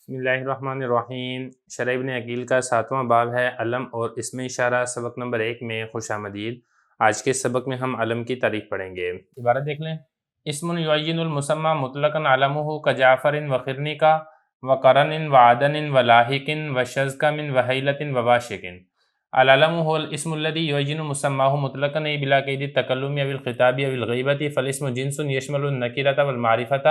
بسم اللہ الرحمن الرحیم۔ شرح ابن عقیل کا 7واں باب ہے علم اور اسم اشارہ، سبق نمبر 1 میں خوش آمدید۔ آج کے سبق میں ہم علم کی تعریف پڑھیں گے۔ عبارت دیکھ لیں۔ اسم یعین المسمى مطلقا علمہ کجعفر وخرنکا وقرن وعدن ولاحق وشزک من وحیلۃ وواشق۔ العلم هو الاسم الذي يعين مسماه مطلقا بلا قید التکلم او الخطاب او الغیبۃ، فالاسم جنس يشمل النکرۃ والمعرفۃ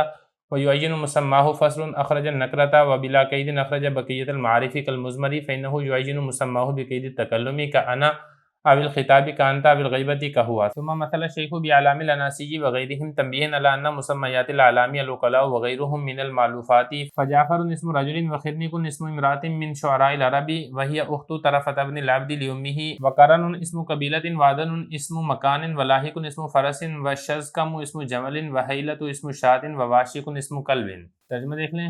ويعين مسماه فصل اخرج النکرۃ وبلا قید اخرج بقیۃ المعارف كالمضمر، فانه يعين مسماه بقید التکلم كانا او الخطاب كانت او الغیبۃ كهو، ثم مثل الشیخ بعلام الاناسی وغیرهم تنبیہا علی ان مسمیات الاعلام العقلاء وغیرهم من المألوفات، فجعفر اسم رجل وخرنک اسم امرأة من شعراء العرب وهي اخت طرفة بن العبد لامه، وقرن اسم قبیلۃ وعدن اسم مکان ولاحق اسم فرس وشزکم اسم جمل وحیلۃ اسم شاۃ وواشق اسم کلب۔ ترجمہ دیکھ لیں۔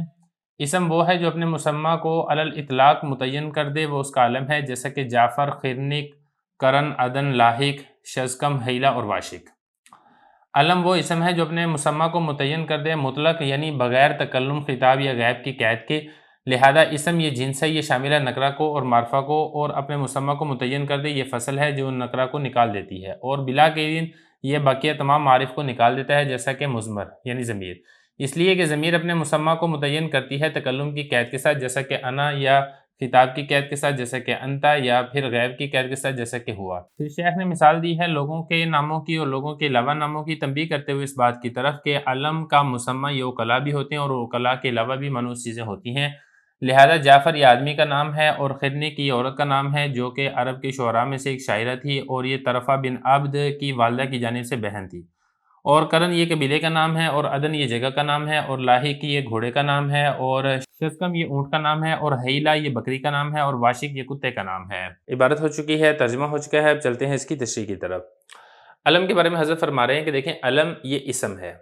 اسم وہ ہے جو اپنے مسمہ کو علی الاطلاق متعین کر دے، وہ اس کا علم ہے، جیسا کہ جعفر، خرنک، کرن، عدن، لاحق، شزکم، حیلہ اور واشق۔ علم وہ اسم ہے جو اپنے مسمہ کو متعین کر دے مطلق، یعنی بغیر تکلم، خطاب یا غیب کی قید کے، لہذا اسم یہ جنس ہے، یہ شامل ہے نکرہ کو اور معرفہ کو، اور اپنے مسمہ کو متعین کر دے یہ فصل ہے جو نکرہ کو نکال دیتی ہے، اور بلا قید یہ باقیہ تمام معارف کو نکال دیتا ہے، جیسا کہ مضمر یعنی ضمیر، اس لیے کہ ضمیر اپنے مسمہ کو متعین کرتی ہے تکلم کی قید کے ساتھ، جیسا کہ انا، یا خطاب کی قید کے ساتھ جیسا کہ انتا، یا پھر غیب کی قید کے ساتھ جیسا کہ ہوا۔ پھر شیخ نے مثال دی ہے لوگوں کے ناموں کی اور لوگوں کے علاوہ ناموں کی، تنبیہ کرتے ہوئے اس بات کی طرف کہ علم کا مسمہ یہ عقلاء بھی ہوتے ہیں اور عقلاء کے علاوہ بھی منحوس چیزیں ہوتی ہیں، لہذا جعفر یہ آدمی کا نام ہے اور خرنک یہ عورت کا نام ہے جو کہ عرب کے شعراء میں سے ایک شاعرہ تھی، اور یہ طرفہ بن عبد کی والدہ کی جانب سے بہن تھی، اور کرن یہ قبیلے کا نام ہے، اور عدن یہ جگہ کا نام ہے، اور لاحق یہ گھوڑے کا نام ہے، اور شزکم یہ اونٹ کا نام ہے، اور حیلہ یہ بکری کا نام ہے، اور واشق یہ کتے کا نام ہے۔ عبارت ہو چکی ہے، ترجمہ ہو چکا ہے، اب چلتے ہیں اس کی تشریح کی طرف۔ علم کے بارے میں حضرت فرما رہے ہیں کہ دیکھیں علم یہ اسم ہے،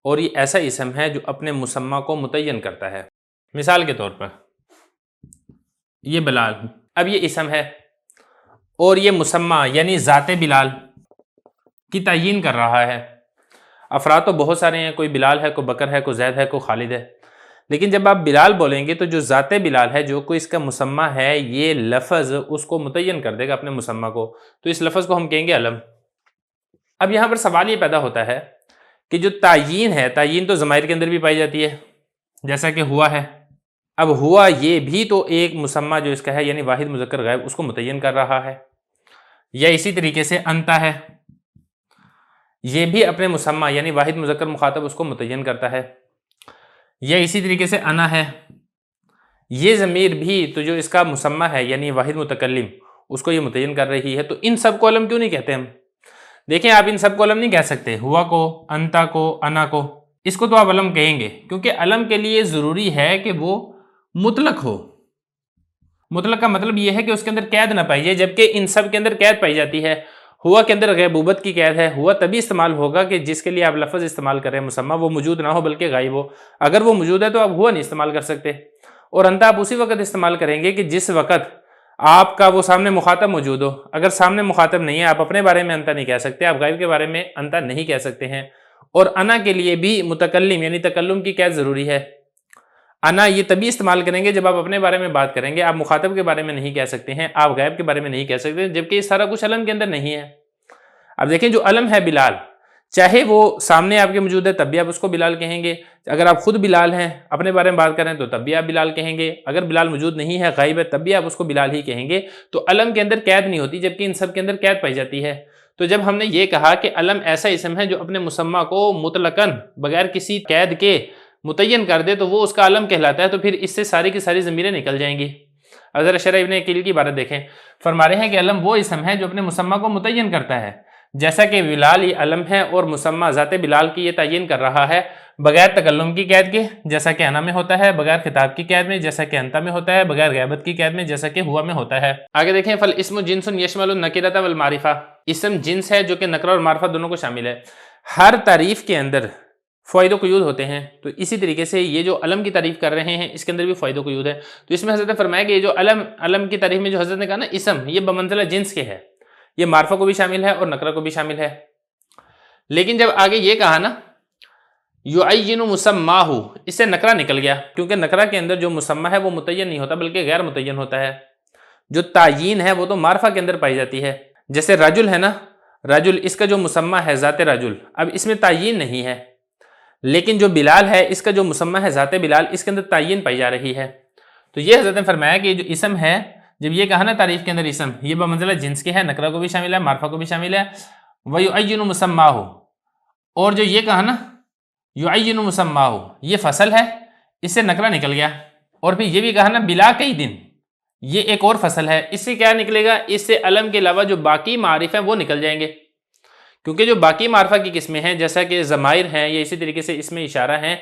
اور یہ ایسا اسم ہے جو اپنے مسمہ کو متعین کرتا ہے۔ مثال کے طور پر یہ بلال، اب یہ اسم ہے اور یہ مسمہ یعنی ذات بلال کی تعیین کر رہا ہے۔ افراد تو بہت سارے ہیں، کوئی بلال ہے، کوئی بکر ہے، کوئی زید ہے، کوئی خالد ہے، لیکن جب آپ بلال بولیں گے تو جو ذات بلال ہے، جو کوئی اس کا مسمہ ہے، یہ لفظ اس کو متعین کر دے گا اپنے مسمہ کو، تو اس لفظ کو ہم کہیں گے علم۔ اب یہاں پر سوال یہ پیدا ہوتا ہے کہ جو تعیین ہے، تعیین تو ضمائر کے اندر بھی پائی جاتی ہے، جیسا کہ ہوا ہے۔ اب ہوا یہ بھی تو ایک مسمہ جو اس کا ہے، یعنی واحد مذکر غائب، اس کو متعین کر رہا ہے، یا اسی طریقے سے انتا ہے، یہ بھی اپنے مسمہ یعنی واحد مذکر مخاطب اس کو متعین کرتا ہے، یا اسی طریقے سے انا ہے، یہ ضمیر بھی تو جو اس کا مسمہ ہے یعنی واحد متکلم اس کو یہ متعین کر رہی ہے، تو ان سب کو علم کیوں نہیں کہتے ہم؟ دیکھیں آپ ان سب کو علم نہیں کہہ سکتے، ہوا کو، انتا کو، انا کو، اس کو تو آپ علم کہیں گے، کیونکہ علم کے لیے ضروری ہے کہ وہ مطلق ہو۔ مطلق کا مطلب یہ ہے کہ اس کے اندر قید نہ پائی جائے، جبکہ ان سب کے اندر قید پائی جاتی ہے۔ ہوا کے اندر غیبوبت کی قید ہے، ہوا تبھی استعمال ہوگا کہ جس کے لیے آپ لفظ استعمال کر رہے ہیں مسمہ وہ موجود نہ ہو بلکہ غائب ہو، اگر وہ موجود ہے تو آپ ہوا نہیں استعمال کر سکتے۔ اور انتا آپ اسی وقت استعمال کریں گے کہ جس وقت آپ کا وہ سامنے مخاطب موجود ہو، اگر سامنے مخاطب نہیں ہے آپ اپنے بارے میں انتا نہیں کہہ سکتے، آپ غائب کے بارے میں انتا نہیں کہہ سکتے ہیں۔ اور انا کے لیے بھی متکلم یعنی تکلم کی قید ضروری ہے، انا یہ تبھی استعمال کریں گے جب آپ اپنے بارے میں بات کریں گے، آپ مخاطب کے بارے میں نہیں کہہ سکتے ہیں، آپ غائب کے بارے میں نہیں کہہ سکتے، جبکہ یہ سارا کچھ علم کے اندر نہیں ہے۔ اب دیکھیں جو علم ہے بلال، چاہے وہ سامنے آپ کے موجود ہے تب بھی آپ اس کو بلال کہیں گے، اگر آپ خود بلال ہیں اپنے بارے میں بات کریں تو تب بھی آپ بلال کہیں گے، اگر بلال موجود نہیں ہے غائب ہے تب بھی آپ اس کو بلال ہی کہیں گے۔ تو علم کے اندر قید نہیں ہوتی، جبکہ ان سب کے اندر قید پائی جاتی ہے۔ تو جب ہم نے یہ کہا کہ علم ایسا اسم ہے جو اپنے مسمہ کو مطلقاً بغیر کسی قید کے متعین کر دے تو وہ اس کا علم کہلاتا ہے، تو پھر اس سے ساری کی ساری ضمیریں نکل جائیں گی۔ اگر شرح ابن عقیل کی عبارت دیکھیں، فرما رہے ہیں کہ علم وہ اسم ہے جو اپنے مسمہ کو متعین کرتا ہے، جیسا کہ بلال یہ علم ہے اور مسمہ ذات بلال کی یہ تعین کر رہا ہے بغیر تکلم کی قید کے، جیسا کہ انا میں ہوتا ہے، بغیر خطاب کی قید میں جیسا کہ انتا میں ہوتا ہے، بغیر غیبت کی قید میں جیسا کہ ہوا میں ہوتا ہے۔ آگے دیکھیں فالاسم جنس یشمل النکرۃ والمعرفہ، اسم جنس ہے جو کہ نکرہ اور معرفہ دونوں کو شامل ہے۔ ہر تعریف کے اندر فوائد و قیود ہوتے ہیں، تو اسی طریقے سے یہ جو علم کی تعریف کر رہے ہیں اس کے اندر بھی فوائد و قیود ہے۔ تو اس میں حضرت نے فرمایا کہ یہ جو علم کی تعریف میں جو حضرت نے کہا نا اسم، یہ بمنزلہ جنس کے ہے، یہ معرفہ کو بھی شامل ہے اور نکرہ کو بھی شامل ہے۔ لیکن جب آگے یہ کہا نا یعین مسماہ، اس سے نکرہ نکل گیا، کیونکہ نکرہ کے اندر جو مسمہ ہے وہ متعین نہیں ہوتا بلکہ غیر متعین ہوتا ہے، جو تعیین ہے وہ تو معرفہ کے اندر پائی جاتی ہے۔ جیسے رجل ہے نا، رجل اس کا جو مسمہ ہے ذات رجل، اب اس میں تعیین نہیں ہے، لیکن جو بلال ہے اس کا جو مسمہ ہے ذات بلال، اس کے اندر تعیین پائی جا رہی ہے۔ تو یہ حضرت نے فرمایا کہ جو اسم ہے، جب یہ کہا نا تعریف کے اندر اسم، یہ بمنزلہ جنس کے ہے، نکرہ کو بھی شامل ہے، معرفہ کو بھی شامل ہے۔ وَيُعَيِّنُ مُسَمَّاهُ، اور جو یہ کہا نا یعین مسماہ، یہ فصل ہے، اس سے نکرہ نکل گیا، اور پھر یہ بھی کہا نا بلا کئی دن، یہ ایک اور فصل ہے، اس سے کیا نکلے گا؟ اس سے علم کے علاوہ جو باقی معارف ہیں وہ نکل جائیں گے، کیونکہ جو باقی معرفہ کی قسمیں ہیں جیسا کہ ضمائر ہیں یا اسی طریقے سے اسم اشارہ ہیں،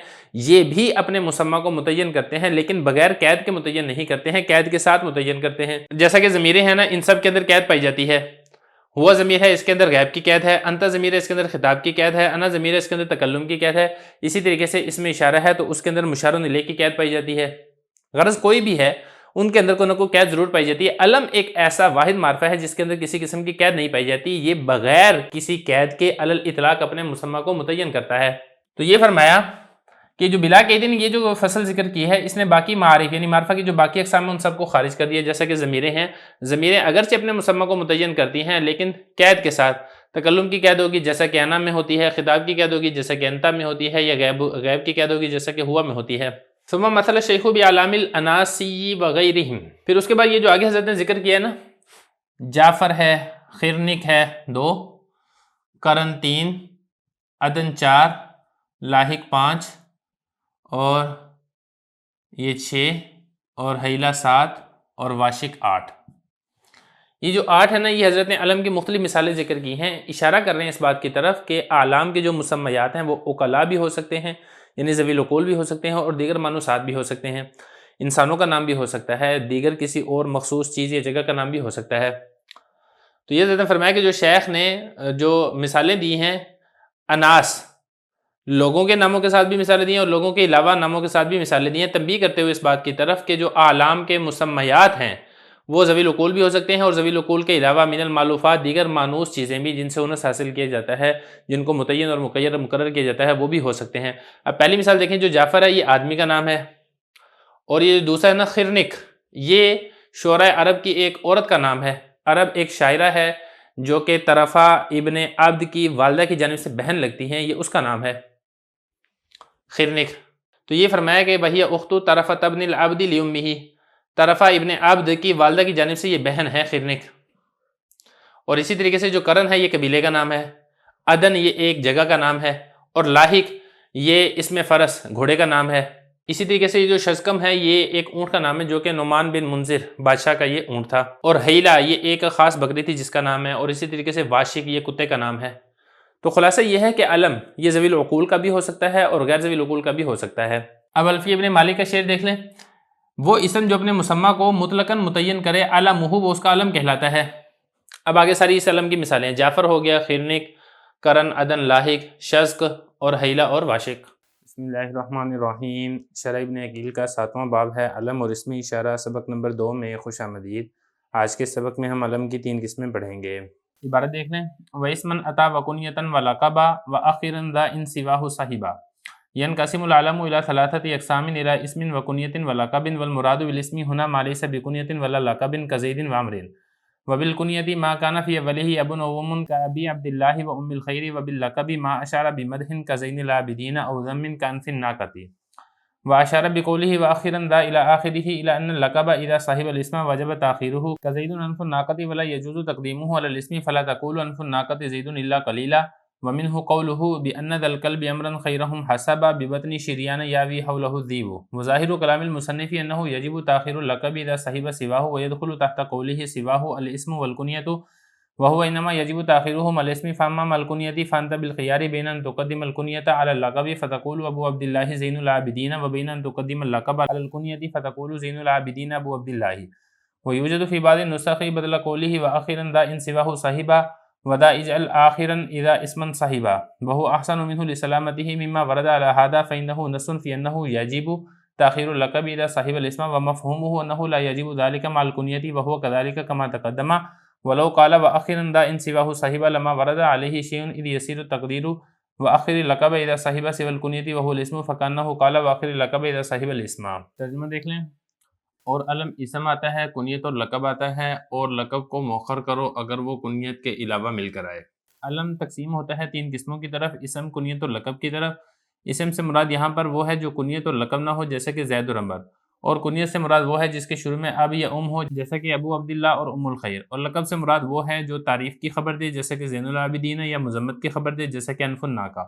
یہ بھی اپنے مسمہ کو متعین کرتے ہیں لیکن بغیر قید کے متعین نہیں کرتے ہیں، قید کے ساتھ متعین کرتے ہیں۔ جیسا کہ ضمیریں ہیں نا، ان سب کے اندر قید پائی جاتی ہے۔ ہوا ضمیر ہے، اس کے اندر غیب کی قید ہے، انت ضمیر ہے، اس کے اندر خطاب کی قید ہے، انا ضمیر ہے، اس کے اندر تکلم کی قید ہے، اسی طریقے سے اسم اشارہ ہے تو اس کے اندر مشار الیہ کی قید پائی جاتی ہے۔ غرض کوئی بھی ہے ان کے اندر کوئی نہ کوئی قید ضرور پائی جاتی ہے۔ علم ایک ایسا واحد معرفہ ہے جس کے اندر کسی قسم کی قید نہیں پائی جاتی، یہ بغیر کسی قید کے علی الاطلاق اپنے مسمہ کو متعین کرتا ہے۔ تو یہ فرمایا کہ جو بلا قیدن، یہ جو فصل ذکر کی ہے، اس نے باقی معارف یعنی معرفہ کی جو باقی اقسام ہیں ان سب کو خارج کر دیا، جیسا کہ ضمیریں ہیں، ضمیریں اگرچہ اپنے مسمہ کو متعین کرتی ہیں لیکن قید کے ساتھ، تکلم کی قید ہوگی جیسا کہ انا میں ہوتی ہے، خطاب کی قید ہوگی جیسا کہ انتا میں ہوتی ہے، یا غیب کی قید ہوگی جیسا کہ ہوا میں ہوتی ہے۔ ثم مثل الشیخ بعلام الاناسی وغیرہم، پھر اس کے بعد یہ جو آگے حضرت نے ذکر کیا ہے نا، جعفر ہے، خرنک ہے 2، قرن 3، عدن 4، لاحق 5، اور یہ 6، اور حیلہ 7، اور واشق 8۔ یہ جو 8 ہے نا، یہ حضرت نے علم کی مختلف مثالیں ذکر کی ہیں، اشارہ کر رہے ہیں اس بات کی طرف کہ اعلام کے جو مسمیات ہیں وہ عقلاء بھی ہو سکتے ہیں، یعنی ذوی العقول بھی ہو سکتے ہیں، اور دیگر مانوسات بھی ہو سکتے ہیں، انسانوں کا نام بھی ہو سکتا ہے، دیگر کسی اور مخصوص چیز یا جگہ کا نام بھی ہو سکتا ہے۔ تو یہ حضرت نے فرمایا کہ جو شیخ نے جو مثالیں دی ہیں، اناس لوگوں کے ناموں کے ساتھ بھی مثالیں دی ہیں اور لوگوں کے علاوہ ناموں کے ساتھ بھی مثالیں دی ہیں، تنبیہ کرتے ہوئے اس بات کی طرف کہ جو اعلام کے مسمیات ہیں وہ ذوی العقول بھی ہو سکتے ہیں، اور ذوی العقول کے علاوہ من المعلوفات دیگر مانوس چیزیں بھی جن سے انس حاصل کیا جاتا ہے، جن کو متعین اور مقرر کیا جاتا ہے، وہ بھی ہو سکتے ہیں۔ اب پہلی مثال دیکھیں، جو جعفر ہے یہ آدمی کا نام ہے، اور یہ دوسرا ہے نا خرنک، یہ شعراء عرب کی ایک عورت کا نام ہے۔ عرب ایک شاعرہ ہے جو کہ طرفہ ابن عبد کی والدہ کی جانب سے بہن لگتی ہیں، یہ اس کا نام ہے خرنک۔ تو یہ فرمایا کہ وہی اختو طرفۃ ابن العبد لامہ، طرفہ ابن عبد کی والدہ کی جانب سے یہ بہن ہے خرنک۔ اور اسی طریقے سے جو قرن ہے یہ قبیلے کا نام ہے، عدن یہ ایک جگہ کا نام ہے، اور لاحق یہ اسم فرس گھوڑے کا نام ہے۔ اسی طریقے سے یہ جو شزکم ہے یہ ایک اونٹ کا نام ہے جو کہ نعمان بن منذر بادشاہ کا یہ اونٹ تھا، اور حیلہ یہ ایک خاص بکری تھی جس کا نام ہے، اور اسی طریقے سے واشق یہ کتے کا نام ہے۔ تو خلاصہ یہ ہے کہ علم یہ ذوی العقول کا بھی ہو سکتا ہے اور غیر ذوی العقول کا بھی ہو سکتا ہے۔ اب الفی ابن مالک کا شعر دیکھ لیں، وہ اسم جو اپنے مسمہ کو مطلقاً متعین کرے علمہ، وہ اس کا علم کہلاتا ہے۔ اب آگے ساری اس علم کی مثالیں ہیں، جعفر ہو گیا، خرنک، قرن، عدن، لاحق، شزک، اور حیلہ اور واشق۔ بسم اللہ الرحمن الرحیم۔ شرح ابن عقیل کا 7واں باب ہے علم اور اسمی اشارہ، سبق نمبر 2 میں خوش آمدید۔ آج کے سبق میں ہم علم کی 3 قسمیں پڑھیں گے۔ عبارت دیکھ لیں، وَإِسْمًا أَتَى وَكُنْيَةً وَلَقَبًا وَأَخِيرًا ذَا إِنْ سِوَاهُ صَحِبًا ينقسم العلم إلى 3 أقسام إلى اسم وكنية ولقب، والمراد بالاسم هنا ما ليس بكنية ولا لقب كزيد وعمر، وبالكنية ما كان في أوله أب وأم كأبي عبد الله وأم الخير، وباللقب ما أشار بمدح كزين العابدين أو ذم كأنف الناقة، وأشار بقوله وأخيرا ذا إلى آخره إلى أن اللقب إذا صاحب الاسم وجب تأخيره كزيد أنف الناقة ولا يجوز تقديمه على الاسم، فلا تقول أنف الناقة زيد إلا قليلا، ومنه قوله بأن ذا الكلب أمرا خيرهم حسب ببطن شريان ياوي حوله الذيب، وظاهر كلام المصنف أنه يجب تأخير اللقب إذا صاحب سواه، ويدخل تحت قوله سواه الاسم والكنية، وهو إنما يجب تأخيرهم على الاسم، فأما مع الكنية فأنت بالخيار بين أن تقدم الكنية على اللقب فتقول أبو عبد الله زين العابدين، وبين أن تقدم اللقب على الكنية فتقول زين العابدين أبو عبد الله، ويوجد في بعض النسخ بدل قوله وأخيرا ذا إن سواه صاحبا ودا اجعل آخرا اذا اسما صاحبا، وهو احسن منه لسلامته مما ورد على هذا، فانه نص في انه يجب تاخير اللقب اذا صاحب الاسم، ومفهومه انه لا يجب ذلك مع الكنية، وهو كذلك كما تقدم، ولو قال واخرا ذا ان سواه صاحبا لما ورد عليه شيء اذ يسير التقدير، وآخر لقب اذا صاحب سوى الکنیۃ وهو الاسم فکانہ قال وآخر لقب اذا صاحب الاسم۔ ترجمہ دیکھ لیں، اور علم اسم آتا ہے، کنیت اور لقب آتا ہے، اور لقب کو مؤخر کرو اگر وہ کنیت کے علاوہ مل کر آئے۔ علم تقسیم ہوتا ہے 3 قسموں کی طرف، اسم، کنیت اور لقب کی طرف۔ اسم سے مراد یہاں پر وہ ہے جو کنیت اور لقب نہ ہو، جیسے کہ زید اور عمر، اور کنیت سے مراد وہ ہے جس کے شروع میں اب یا ہو، جیسا کہ ابو عبداللہ اور ام الخیر، اور لقب سے مراد وہ ہے جو تعریف کی خبر دے، جیسے کہ زین العابدین، یا مذمت کی خبر دے، جیسے کہ انف الناقہ۔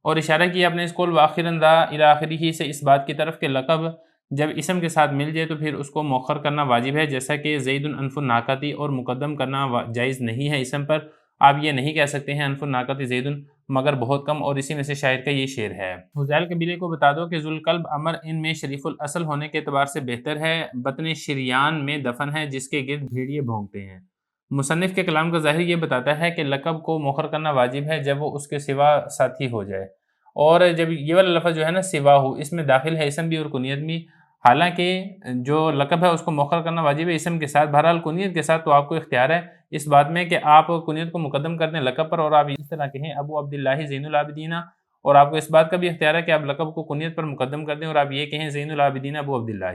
اور اشارہ کیا اپنے اس قول وآخراً ذا الی آخرہ سے اس بات کی طرف کہ لقب جب اسم کے ساتھ مل جائے تو پھر اس کو مؤخر کرنا واجب ہے، جیسا کہ زید انف الناقتی، اور مقدم کرنا جائز نہیں ہے اسم پر۔ آپ یہ نہیں کہہ سکتے ہیں انف الناقتی زید مگر بہت کم، اور اسی میں سے شاعر کا یہ شعر ہے، حذیل قبیلے کو بتا دو کہ ذوالقلب عمر ان میں شریف الاصل ہونے کے اعتبار سے بہتر ہے، بطن شریان میں دفن ہے جس کے گرد بھیڑیے بھونکتے ہیں۔ مصنف کے کلام کا ظاہر یہ بتاتا ہے کہ لقب کو مؤخر کرنا واجب ہے جب وہ اس کے سوا ساتھی ہو جائے، اور جب یہ والا لفظ جو ہے نا سوا ہو، اس میں داخل ہے اسم بھی اور کنیت بھی، حالانکہ جو لقب ہے اس کو مؤخر کرنا واجب ہے اسم کے ساتھ، بہرحال کنیت کے ساتھ تو آپ کو اختیار ہے اس بات میں کہ آپ کنیت کو مقدم کر دیں لقب پر، اور آپ اس طرح کہیں ابو عبداللہ زین العابدین، اور آپ کو اس بات کا بھی اختیار ہے کہ آپ لقب کو کنیت پر مقدم کر دیں اور آپ یہ کہیں زین العابدین ابو عبداللہ۔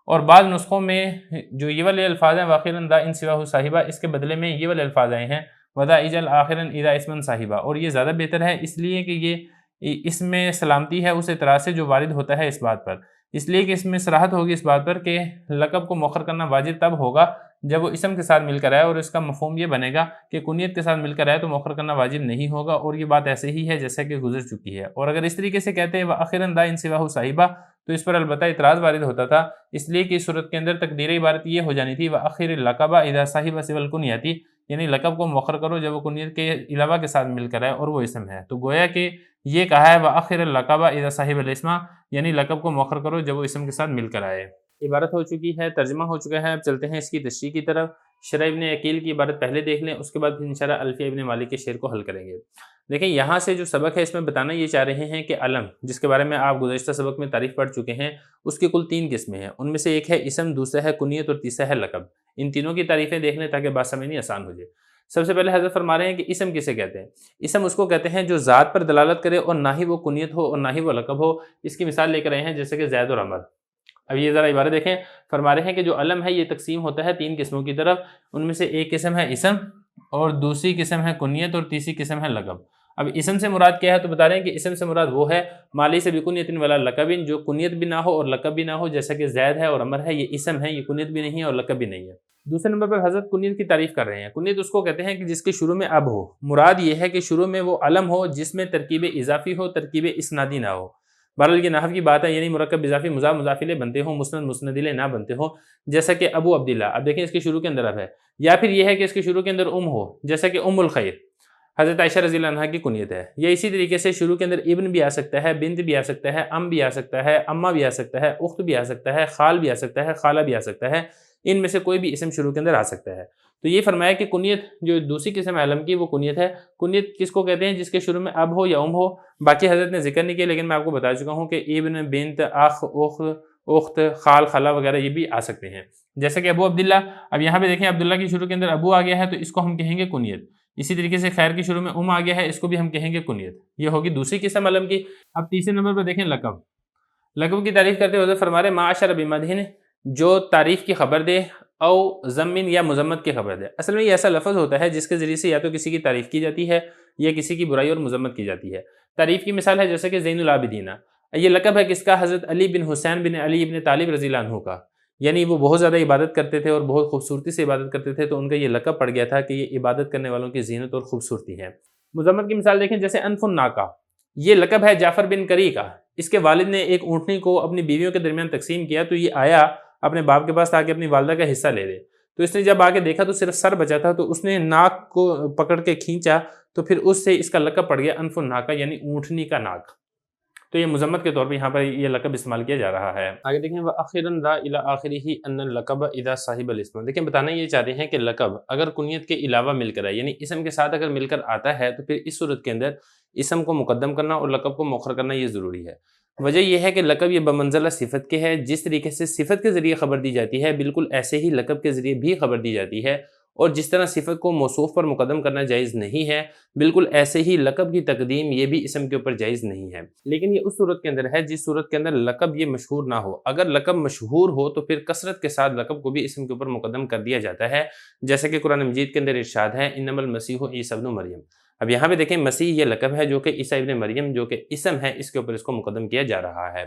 اور بعض نسخوں میں جو یہ والے الفاظ ہیں وآخراً ذا ان سواہ صاحبہ، اس کے بدلے میں یہ والے الفاظ آئے ہیں وذا اجل آخراً اذا اسما صاحبہ، اور یہ زیادہ بہتر ہے اس لیے کہ یہ اس میں سلامتی ہے اس اعتراض سے جو وارد ہوتا ہے اس بات پر، اس لیے کہ اس میں صراحت ہوگی اس بات پر کہ لقب کو مؤخر کرنا واجب تب ہوگا جب وہ اسم کے ساتھ مل کر آئے، اور اس کا مفہوم یہ بنے گا کہ کنیت کے ساتھ مل کر آئے تو مؤخر کرنا واجب نہیں ہوگا، اور یہ بات ایسے ہی ہے جیسا کہ گزر چکی ہے۔ اور اگر اس طریقے سے کہتے ہیں وآخراً ذا ان سواہ صاحبہ تو اس پر البتہ اعتراض وارد ہوتا تھا، اس لیے کہ اس صورت کے اندر تقدیر عبارت یہ ہو جانی تھی وآخر لقب اذا صاحب سوى الکنیۃ، یعنی لقب کو مؤخر کرو جب وہ کنیت کے علاوہ کے ساتھ مل کر آئے اور وہ اسم ہے، تو گویا کہ یہ کہا ہے وآخر لقب اذا صاحب الاسم، یعنی لقب کو مؤخر کرو جب وہ اسم کے ساتھ مل کر آئے۔ عبارت ہو چکی ہے، ترجمہ ہو چکا ہے، اب چلتے ہیں اس کی تشریح کی طرف۔ شرح ابن عقیل کی عبارت پہلے دیکھ لیں، اس کے بعد پھر انشاءاللہ الفیہ ابن مالک کے شعر کو حل کریں گے۔ دیکھیں یہاں سے جو سبق ہے اس میں بتانا یہ چاہ رہے ہیں کہ علم، جس کے بارے میں آپ گزشتہ سبق میں تعریف پڑھ چکے ہیں، اس کی کل 3 قسمیں ہیں، ان میں سے ایک ہے اسم، دوسرا ہے کنیت اور تیسرا ہے لقب۔ ان تینوں کی تعریفیں دیکھ لیں تاکہ بات سمجھنی آسان ہو جائے۔ سب سے پہلے حضرت فرما رہے ہیں کہ اسم کسے کہتے ہیں؟ اسم اس کو کہتے ہیں جو ذات پر دلالت کرے اور نہ ہی وہ کنیت ہو اور نہ ہی وہ لقب ہو۔ اس کی مثال لے کر رہے ہیں جیسے کہ زید اور عمر۔ اب یہ ذرا عبارت دیکھیں، فرما رہے ہیں کہ جو علم ہے یہ تقسیم ہوتا ہے 3 قسموں کی طرف، ان میں سے ایک قسم ہے اسم، اور دوسری قسم ہے کنیت، اور تیسری قسم ہے لقب۔ اب اسم سے مراد کیا ہے تو بتا رہے ہیں کہ اسم سے مراد وہ ہے مالی سے بکنیت ولا لقب، جو کنیت بھی نہ ہو اور لقب بھی نہ ہو، جیسا کہ زید ہے اور عمر ہے، یہ اسم ہے، یہ کنیت بھی نہیں ہے اور لقب بھی نہیں ہے۔ دوسرے نمبر پر حضرت کنیت کی تعریف کر رہے ہیں۔ کنیت اس کو کہتے ہیں کہ جس کے شروع میں اب ہو، مراد یہ ہے کہ شروع میں وہ علم ہو جس میں ترکیب اضافی ہو، ترکیب اسنادی نہ ہو۔ بہرحال یہ نحو کی بات ہے، یعنی مرکب اضافی مضاف مضاف الیہ بنتے ہوں، مسند مسند الیہ نہ بنتے ہوں، جیسا کہ ابو عبداللہ۔ اب دیکھیں اس کے شروع کے اندر اب ہے، یا پھر یہ ہے کہ اس کے شروع کے اندر ہو، جیسا کہ ام الخیر حضرت عائشہ رضی اللہ عنہ کی کنیت ہے، یا اسی طریقے سے شروع کے اندر ابن بھی آ سکتا ہے، بنت بھی آ سکتا ہے، ام بھی آ سکتا ہے، اماں بھی آ سکتا ہے، اخت بھی آ سکتا ہے، خال بھی آ سکتا ہے، خالہ بھی آ سکتا ہے، ان میں سے کوئی بھی اسم شروع کے اندر آ سکتا ہے۔ تو یہ فرمایا کہ کنیت جو دوسری قسم علم کی وہ کنیت ہے۔ کنیت کس کو کہتے ہیں؟ جس کے شروع میں اب ہو یا ہو۔ باقی حضرت نے ذکر نہیں کیا، لیکن میں آپ کو بتا چکا ہوں کہ ابن، بنت، اخ، اخت، خال، خالہ وغیرہ یہ بھی آ سکتے ہیں، جیسے کہ ابو عبداللہ۔ اب یہاں پہ دیکھیں عبداللہ کی شروع کے اندر ابو آ گیا ہے تو اس کو ہم کہیں گے کنیت۔ اسی طریقے سے خیر کی شروع میں آ گیا ہے، اس کو بھی ہم کہیں گے کنیت۔ یہ ہوگی دوسری قسم علم کی۔ اب تیسرے نمبر پر دیکھیں لقب۔ لقب کی تعریف کرتے ہوئے حضرت فرما رہے معاشر بمدحن، جو تعریف کی خبر دے، او ضمن یا مذمت کی خبر دے۔ اصل میں یہ ایسا لفظ ہوتا ہے جس کے ذریعے سے یا تو کسی کی تعریف کی جاتی ہے یا کسی کی برائی اور مذمت کی جاتی ہے۔ تعریف کی مثال ہے جیسے کہ زین العابدین، یہ لقب ہے کس کا؟ حضرت علی بن حسین بن علی بن طالب رضی اللہ عنہ کا، یعنی وہ بہت زیادہ عبادت کرتے تھے اور بہت خوبصورتی سے عبادت کرتے تھے، تو ان کا یہ لقب پڑ گیا تھا کہ یہ عبادت کرنے والوں کی زینت اور خوبصورتی ہے۔ مذمت کی مثال دیکھیں جیسے انف الناقہ، یہ لقب ہے جعفر بن کری کا۔ اس کے والد نے ایک اونٹنی کو اپنی بیویوں کے درمیان تقسیم کیا تو یہ آیا اپنے باپ کے پاس تاکہ اپنی والدہ کا حصہ لے لے، تو اس نے جب آ کے دیکھا تو صرف سر بچا تھا، تو اس نے ناک کو پکڑ کے کھینچا، تو پھر اس سے اس کا لقب پڑ گیا انف الناقہ، یعنی اونٹنی کا ناک۔ تو یہ مذمت کے طور پہ یہاں پر یہ لقب استعمال کیا جا رہا ہے۔ آگے دیکھیں وَأَخِرًا ذَا إِلَىٰ آخِرِهِ أَنَّ الْلَقَبَ إِذَا صَاحِبَ الْاسْمَ۔ دیکھیں بتانا یہ چاہتے ہیں کہ لقب اگر کنیت کے علاوہ مل کر آئے، یعنی اسم کے ساتھ اگر مل کر آتا ہے، تو پھر اس صورت کے اندر اسم کو مقدم کرنا اور لقب کو مؤخر کرنا یہ ضروری ہے۔ وجہ یہ ہے کہ لقب یہ بمنزلہ صفت کے ہے، جس طریقے سے صفت کے ذریعے خبر دی جاتی ہے بالکل ایسے ہی لقب کے ذریعے بھی خبر دی جاتی ہے، اور جس طرح صفت کو موصوف پر مقدم کرنا جائز نہیں ہے، بالکل ایسے ہی لقب کی تقدیم یہ بھی اسم کے اوپر جائز نہیں ہے، لیکن یہ اس صورت کے اندر ہے جس صورت کے اندر لقب یہ مشہور نہ ہو۔ اگر لقب مشہور ہو تو پھر کثرت کے ساتھ لقب کو بھی اسم کے اوپر مقدم کر دیا جاتا ہے، جیسے کہ قرآن مجید کے اندر ارشاد ہے انما المسیح عیسی ابن مریم۔ اب یہاں پہ دیکھیں مسیح یہ لقب ہے جو کہ عیسی ابن مریم جو کہ اسم ہے، اس کے اوپر اس کو مقدم کیا جا رہا ہے۔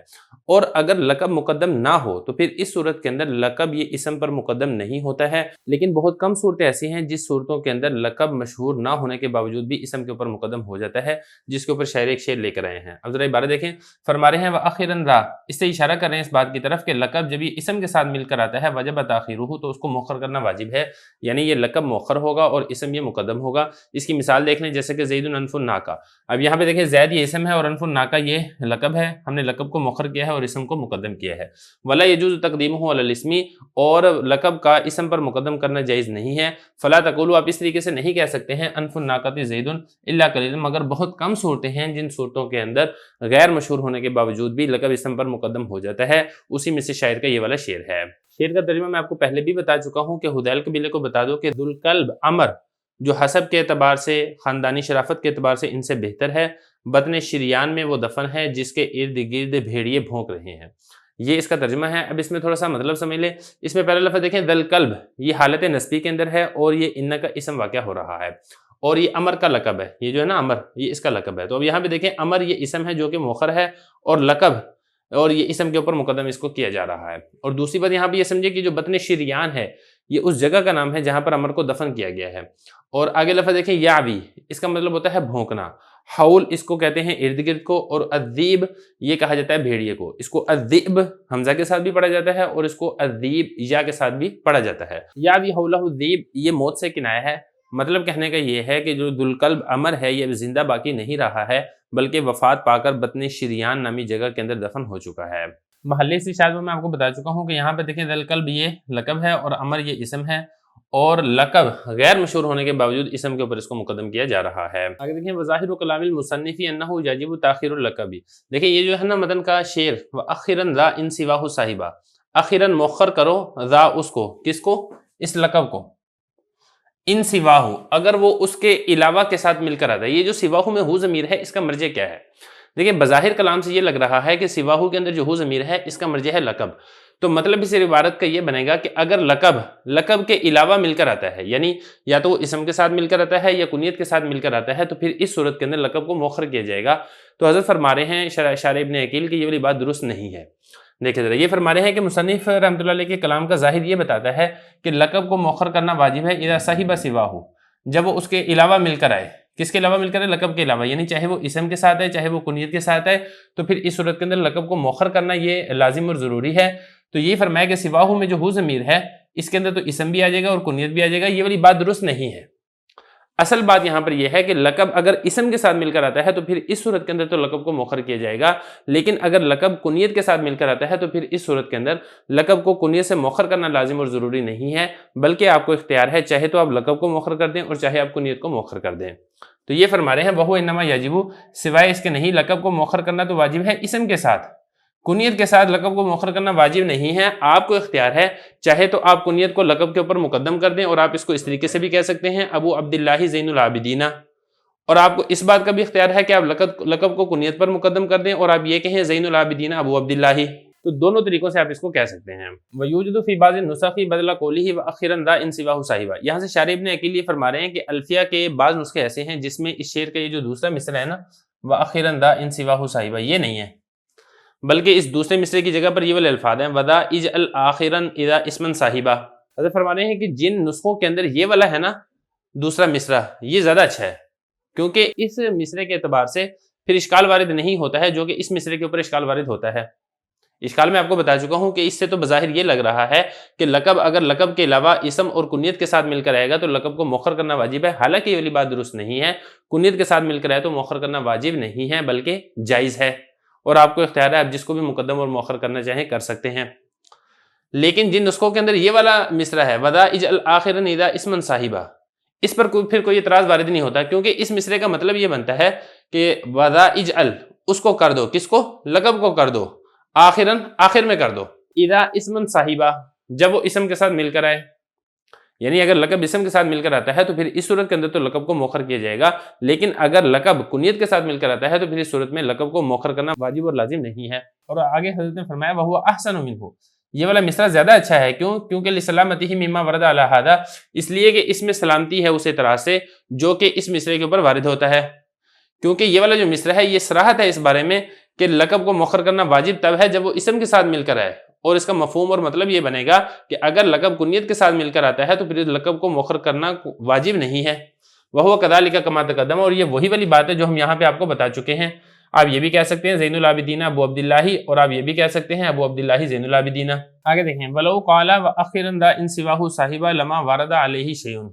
اور اگر لقب مقدم نہ ہو تو پھر اس صورت کے اندر لقب یہ اسم پر مقدم نہیں ہوتا ہے، لیکن بہت کم صورتیں ایسی ہیں جس صورتوں کے اندر لقب مشہور نہ ہونے کے باوجود بھی اسم کے اوپر مقدم ہو جاتا ہے، جس کے اوپر شاعر ایک شعر لے کر آئے ہیں۔ اب ذرا عبارت دیکھیں، فرما رہے ہیں وَأَخِرًا ذَا، اس سے اشارہ کر رہے ہیں اس بات کی طرف کہ لقب جب یہ اسم کے ساتھ مل کر آتا ہے وجب تاخیرہ، تو اس کو مؤخر کرنا واجب ہے، یعنی یہ لقب مؤخر ہوگا اور اسم یہ مقدم ہوگا۔ اس کی مثال دیکھ لیں، جیسے کہ زید انف الناقہ۔ اب یہاں پہ دیکھیں زید یہ اسم ہے اور انف الناقہ یہ لقب ہے، ہم نے لقب کو مؤخر کیا ہے اور اسم کو مقدم کیا ہے۔ ولا یجوز تقدیمہ علی الاسم، اور لقب کا اسم پر مقدم کرنا جائز نہیں ہے۔ فلا تقولوا، آپ اس طریقے سے نہیں کہہ سکتے ہیں انف الناقۃ زید الا قلیلا، مگر بہت کم صورتیں ہیں جن صورتوں کے اندر غیر مشہور ہونے کے باوجود بھی لقب اسم پر مقدم ہو جاتا ہے۔ اسی میں سے شاعر کا یہ والا شعر ہے۔ شعر کا ترجمہ میں آپ کو پہلے بھی بتا چکا ہوں کہ حذیل قبیلے کو بتا دو کہ ذوالکلب عمر جو حسب کے اعتبار سے، خاندانی شرافت کے اعتبار سے ان سے بہتر ہے، بطن شریان میں وہ دفن ہے جس کے ارد گرد بھیڑیے بھونک رہے ہیں۔ یہ اس کا ترجمہ ہے۔ اب اس میں تھوڑا سا مطلب سمجھ لیں۔ اس میں پہلا لفظ دیکھیں ذوالکلب، یہ حالت نسبی کے اندر ہے اور یہ ان کا اسم واقع ہو رہا ہے، اور یہ امر کا لقب ہے، یہ جو ہے نا امر، یہ اس کا لقب ہے۔ تو اب یہاں پہ دیکھیں امر یہ اسم ہے جو کہ مؤخر ہے، اور لقب اور یہ اسم کے اوپر مقدم اس کو کیا جا رہا ہے۔ اور دوسری بات یہاں پہ یہ سمجھے کہ جو بطن شریان ہے یہ اس جگہ کا نام ہے جہاں پر امر کو دفن کیا گیا ہے۔ اور آگے لفظ دیکھیں یعوی، اس کا مطلب ہوتا ہے بھونکنا۔ حول اس کو کہتے ہیں ارد گرد کو، اور الذیب یہ کہا جاتا ہے بھیڑیے کو۔ اس کو الذئب حمزہ کے ساتھ بھی پڑھا جاتا ہے اور اس کو الذیب یا کے ساتھ بھی پڑھا جاتا ہے۔ یعوی حولہ الذیب یہ موت سے کنایہ ہے۔ مطلب کہنے کا یہ ہے کہ جو ذوالکلب امر ہے یہ زندہ باقی نہیں رہا ہے، بلکہ وفات پا کر بطن شریان نامی جگہ کے اندر دفن ہو چکا ہے۔ محلے استشہاد میں آپ کو بتا چکا ہوں کہ یہاں پہ دیکھیں ذوالکلب یہ لقب ہے اور امر یہ اسم ہے، اور لقب غیر مشہور ہونے کے باوجود اسم کے اوپر اس کو مقدم کیا جا رہا ہے۔ آگے دیکھیں وظاہر کلام المصنف انہ یجب تاخیر اللقب، دیکھیں یہ جو ہے نا متن کا شعر، وَأَخِرًا ذَا إِن سِوَاهُ صَاحِبًا، اخیراً مؤخر کرو ذا اس کو، کس کو؟ اس لقب کو، ان سواہو اگر وہ اس کے علاوہ کے ساتھ مل کر آتا ہے۔ یہ جو سواہو میں ہو ضمیر ہے اس کا مرجع کیا ہے؟ دیکھیں بظاہر کلام سے یہ لگ رہا ہے کہ سواہو کے اندر جو ہو ضمیر ہے اس کا مرجع ہے لقب، تو مطلب اس عبارت کا یہ بنے گا کہ اگر لقب کے علاوہ مل کر آتا ہے، یعنی یا تو وہ اسم کے ساتھ مل کر آتا ہے یا کنیت کے ساتھ مل کر آتا ہے، تو پھر اس صورت کے اندر لقب کو مؤخر کیا جائے گا۔ تو حضرت فرما رہے ہیں شارح ابن عقیل کی یہ والی بات درست نہیں ہے۔ دیکھیں ذرا، یہ فرما رہے ہیں کہ مصنف رحمۃ اللہ علیہ کے کلام کا ظاہر یہ بتاتا ہے کہ لقب کو مؤخر کرنا واجب ہے اذا صحب سواہ، جب وہ اس کے علاوہ مل کر آئے۔ کس کے علاوہ مل کر آئے؟ لقب کے علاوہ، یعنی چاہے وہ اسم کے ساتھ ہے چاہے وہ کنیت کے ساتھ ہے، تو پھر اس صورت کے اندر لقب کو مؤخر کرنا یہ لازم اور ضروری ہے۔ تو یہ فرمایا کہ سواہ میں جو ہو ضمیر ہے اس کے اندر تو اسم بھی آ جائے گا اور کنیت بھی آ جائے گا، یہ والی بات درست نہیں ہے۔ اصل بات یہاں پر یہ ہے کہ لقب اگر اسم کے ساتھ مل کر آتا ہے تو پھر اس صورت کے اندر تو لقب کو مؤخر کیا جائے گا، لیکن اگر لقب کنیت کے ساتھ مل کر آتا ہے تو پھر اس صورت کے اندر لقب کو کنیت سے مؤخر کرنا لازم اور ضروری نہیں ہے، بلکہ آپ کو اختیار ہے، چاہے تو آپ لقب کو مؤخر کر دیں اور چاہے آپ کنیت کو مؤخر کر دیں۔ تو یہ فرما رہے ہیں وہو انما یجب، سوائے اس کے نہیں، لقب کو مؤخر کرنا تو واجب ہے اسم کے ساتھ، کنیت کے ساتھ لقب کو مؤخر کرنا واجب نہیں ہے۔ آپ کو اختیار ہے، چاہے تو آپ کنیت کو لقب کے اوپر مقدم کر دیں، اور آپ اس کو اس طریقے سے بھی کہہ سکتے ہیں ابو عبداللہ زین العابدین، اور آپ کو اس بات کا بھی اختیار ہے کہ آپ لقب کو کنیت پر مقدم کر دیں اور آپ یہ کہیں زین العابدین ابو عبداللہ، تو دونوں طریقوں سے آپ اس کو کہہ سکتے ہیں۔ وَيُوجَدُ فِي بَعْضِ النُّسَخِ بَدْلَ قَوْلِهِ وَأَخِرًا ذَا إِن سِوَاهُ صَاحِبًا، یہاں سے شارح ابن عقیل یہ فرما رہے ہیں کہ الفیہ کے بعض نسخے ایسے ہیں جس میں اس شعر کا یہ جو دوسرا مصرع ہے نا وَأَخِرًا ذَا إِن سِوَاهُ صَاحِبًا، یہ نہیں ہے، بلکہ اس دوسرے مصرع کی جگہ پر یہ والے الفاظ ہیں وَذَا اجْعَلْ آخِرًا اِذَا اسْمًا صَاحِبًا۔ حضرت فرما رہے ہیں کہ جن نسخوں کے اندر یہ والا ہے نا دوسرا مصرع، یہ زیادہ اچھا ہے، کیونکہ اس مصرع کے اعتبار سے پھر اشکال وارد نہیں ہوتا ہے جو کہ اس مصرع کے اوپر اشکال وارد ہوتا ہے۔ اشکال میں آپ کو بتا چکا ہوں کہ اس سے تو بظاہر یہ لگ رہا ہے کہ لقب اگر لقب کے علاوہ اسم اور کنیت کے ساتھ مل کر آئے گا تو لقب کو مؤخر کرنا واجب ہے، حالانکہ یہ والی بات درست نہیں ہے۔ کنیت کے ساتھ مل کر آئے تو مؤخر کرنا واجب نہیں ہے بلکہ جائز ہے، اور آپ کو اختیار ہے، آپ جس کو بھی مقدم اور مؤخر کرنا چاہیں کر سکتے ہیں۔ لیکن جن نسخوں کے اندر یہ والا مصرع ہے وَذَا اجْعَلْ آخِرًا اِذَا اسْمًا صَاحِبًا، اس پر پھر کوئی اعتراض وارد نہیں ہوتا، کیونکہ اس مصرع کا مطلب یہ بنتا ہے کہ وَذَا اجْعَلْ اس کو کر دو، کس کو؟ لقب کو کر دو، آخراً آخر میں کر دو، اذا اسمن صاحبہ جب وہ اسم کے ساتھ مل کر آئے، یعنی اگر لقب اسم کے ساتھ مل کر آتا ہے تو پھر اس صورت کے اندر تو لقب کو مؤخر کیا جائے گا، لیکن اگر لقب کنیت کے ساتھ مل کر آتا ہے تو پھر اس صورت میں لقب کو مؤخر کرنا واجب اور لازم نہیں ہے۔ اور آگے حضرت نے فرمایا وَهُوَ أَحْسَنُ مِنْهُ، یہ والا مصرع زیادہ اچھا ہے، کیونکہ لسلامتہ مما ورد علی ھذا، اس لیے کہ اس میں سلامتی ہے اس اعتراض سے جو کہ اس مصرع کے اوپر وارد ہوتا ہے، کیونکہ یہ والا جو مصرع ہے یہ صراحت ہے اس بارے میں کہ لقب کو مؤخر کرنا واجب تب ہے جب وہ اسم کے ساتھ مل کر آئے، اور اس کا مفہوم اور مطلب یہ بنے گا کہ اگر لقب کنیت کے ساتھ مل کر آتا ہے تو پھر لقب کو مؤخر کرنا واجب نہیں ہے۔ وَهُوَ كَذَلِكَ كَمَا تَقَدَّمَ، اور یہ وہی والی بات ہے جو ہم یہاں پہ آپ کو بتا چکے ہیں۔ آپ یہ بھی کہہ سکتے ہیں زین العابدین ابو عبداللہ، اور آپ یہ بھی کہہ سکتے ہیں ابو عبداللہ زین العابدین۔ آگے دیکھیں وَلَوْ قَالَ وَأَخِّرًا دَا إِنْ سِوَاهُ صَاحِبًا لَمَا وَرَدَ عَلَيْهِ شَيْءٌ،